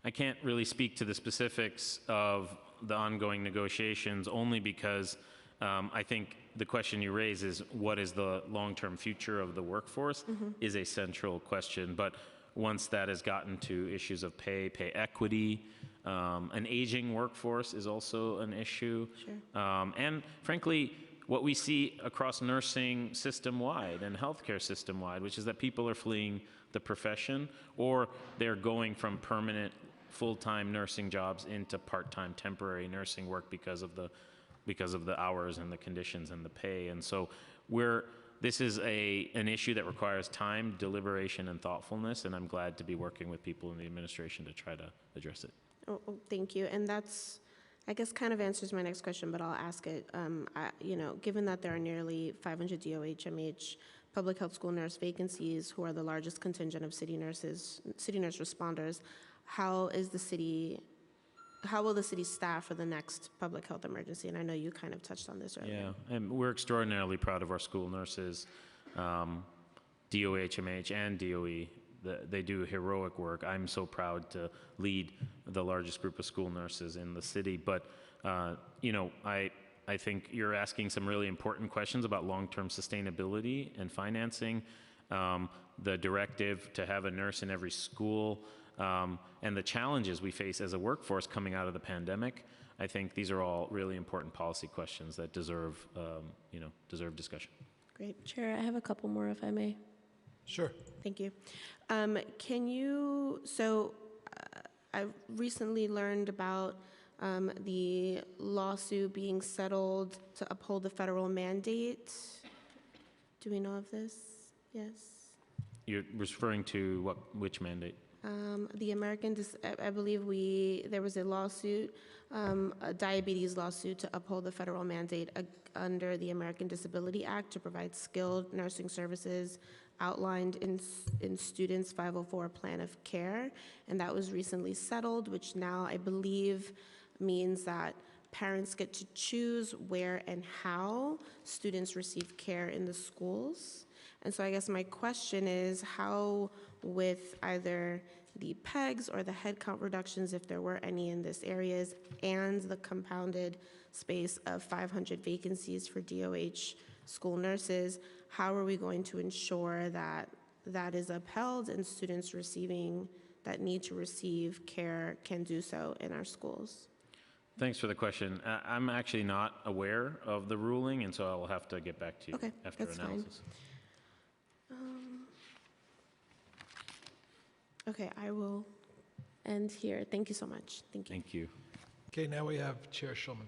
I can't really speak to the specifics of the ongoing negotiations, only because I think the question you raise is what is the long-term future of the workforce is a central question. But once that has gotten to issues of pay equity, an aging workforce is also an issue. Sure. And frankly, what we see across nursing system-wide and healthcare system-wide, which is that people are fleeing the profession, or they're going from permanent full-time nursing jobs into part-time temporary nursing work because of the hours and the conditions and the pay. And so this is an issue that requires time, deliberation, and thoughtfulness, and I'm glad to be working with people in the administration to try to address it. Oh, thank you. And that's, I guess, kind of answers my next question, but I'll ask it. Given that there are nearly 500 DOH-MH public health school nurse vacancies, who are the largest contingent of city nurse responders, how will the city staff for the next public health emergency? And I know you kind of touched on this earlier. Yeah, and we're extraordinarily proud of our school nurses, DOH-MH and DOE. They do heroic work. I'm so proud to lead the largest group of school nurses in the city. But, I think you're asking some really important questions about long-term sustainability and financing, the directive to have a nurse in every school, and the challenges we face as a workforce coming out of the pandemic. I think these are all really important policy questions that deserve discussion. Great. Chair, I have a couple more, if I may. Sure. Thank you. I recently learned about the lawsuit being settled to uphold the federal mandate. Do we know of this? Yes. You're referring to which mandate? The I believe there was a lawsuit, a diabetes lawsuit to uphold the federal mandate under the American Disability Act to provide skilled nursing services outlined in Students' 504 Plan of Care. And that was recently settled, which now I believe means that parents get to choose where and how students receive care in the schools. And so I guess my question is, how, with either the PEGs or the headcount reductions, if there were any in this areas, and the compounded space of 500 vacancies for DOH school nurses, how are we going to ensure that that is upheld and students that need to receive care can do so in our schools? Thanks for the question. I'm actually not aware of the ruling, and so I will have to get back to you after that's analysis. Fine. Okay, I will end here. Thank you so much. Thank you. Thank you. Okay, now we have Chair Schulman.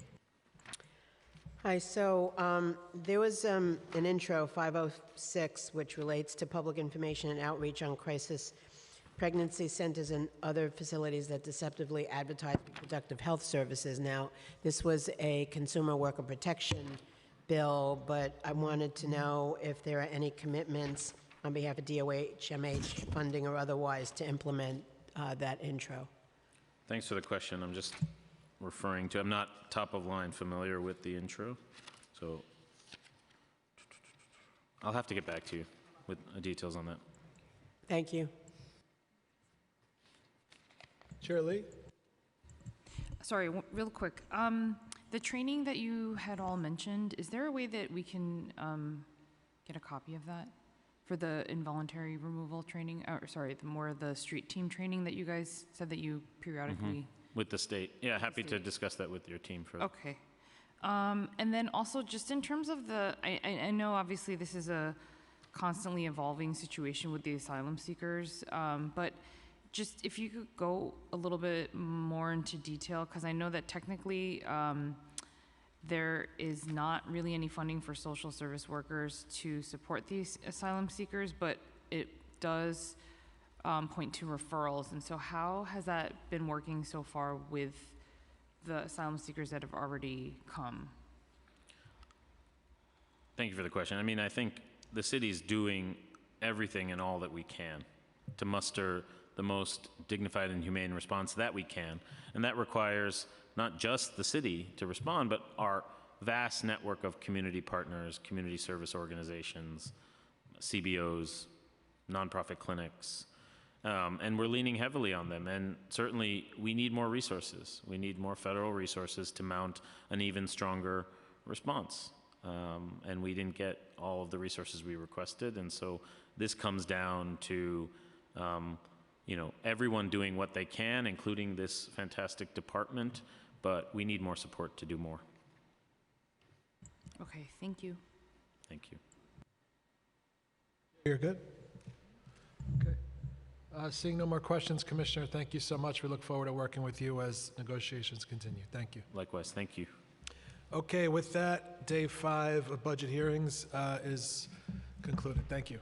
Hi, so there was an intro, 506, which relates to public information and outreach on crisis pregnancy centers and other facilities that deceptively advertise reproductive health services. Now, this was a consumer worker protection bill, but I wanted to know if there are any commitments on behalf of DOH, MH, funding or otherwise, to implement that intro. Thanks for the question. I'm just referring to, I'm not top of line familiar with the intro, so I'll have to get back to you with details on that. Thank you. Chair Lee? Sorry, real quick. The training that you had all mentioned, is there a way that we can get a copy of that for the involuntary removal training? Or sorry, the street team training that you guys said that you periodically. With the state. Yeah, happy to discuss that with your team further. Okay. And then also just in terms of I know obviously this is a constantly evolving situation with the asylum seekers, but just if you could go a little bit more into detail, because I know that technically there is not really any funding for social service workers to support these asylum seekers, but it does point to referrals. And so how has that been working so far with the asylum seekers that have already come? Thank you for the question. I mean, I think the city's doing everything and all that we can to muster the most dignified and humane response that we can. And that requires not just the city to respond, but our vast network of community partners, community service organizations, CBOs, nonprofit clinics, and we're leaning heavily on them. And certainly we need more resources. We need more federal resources to mount an even stronger response. And we didn't get all of the resources we requested. And so this comes down to everyone doing what they can, including this fantastic department, but we need more support to do more. Okay, thank you. Thank you. You're good? Okay. Seeing no more questions, Commissioner, thank you so much. We look forward to working with you as negotiations continue. Thank you. Likewise, thank you. Okay, with that, day 5 of budget hearings is concluded. Thank you.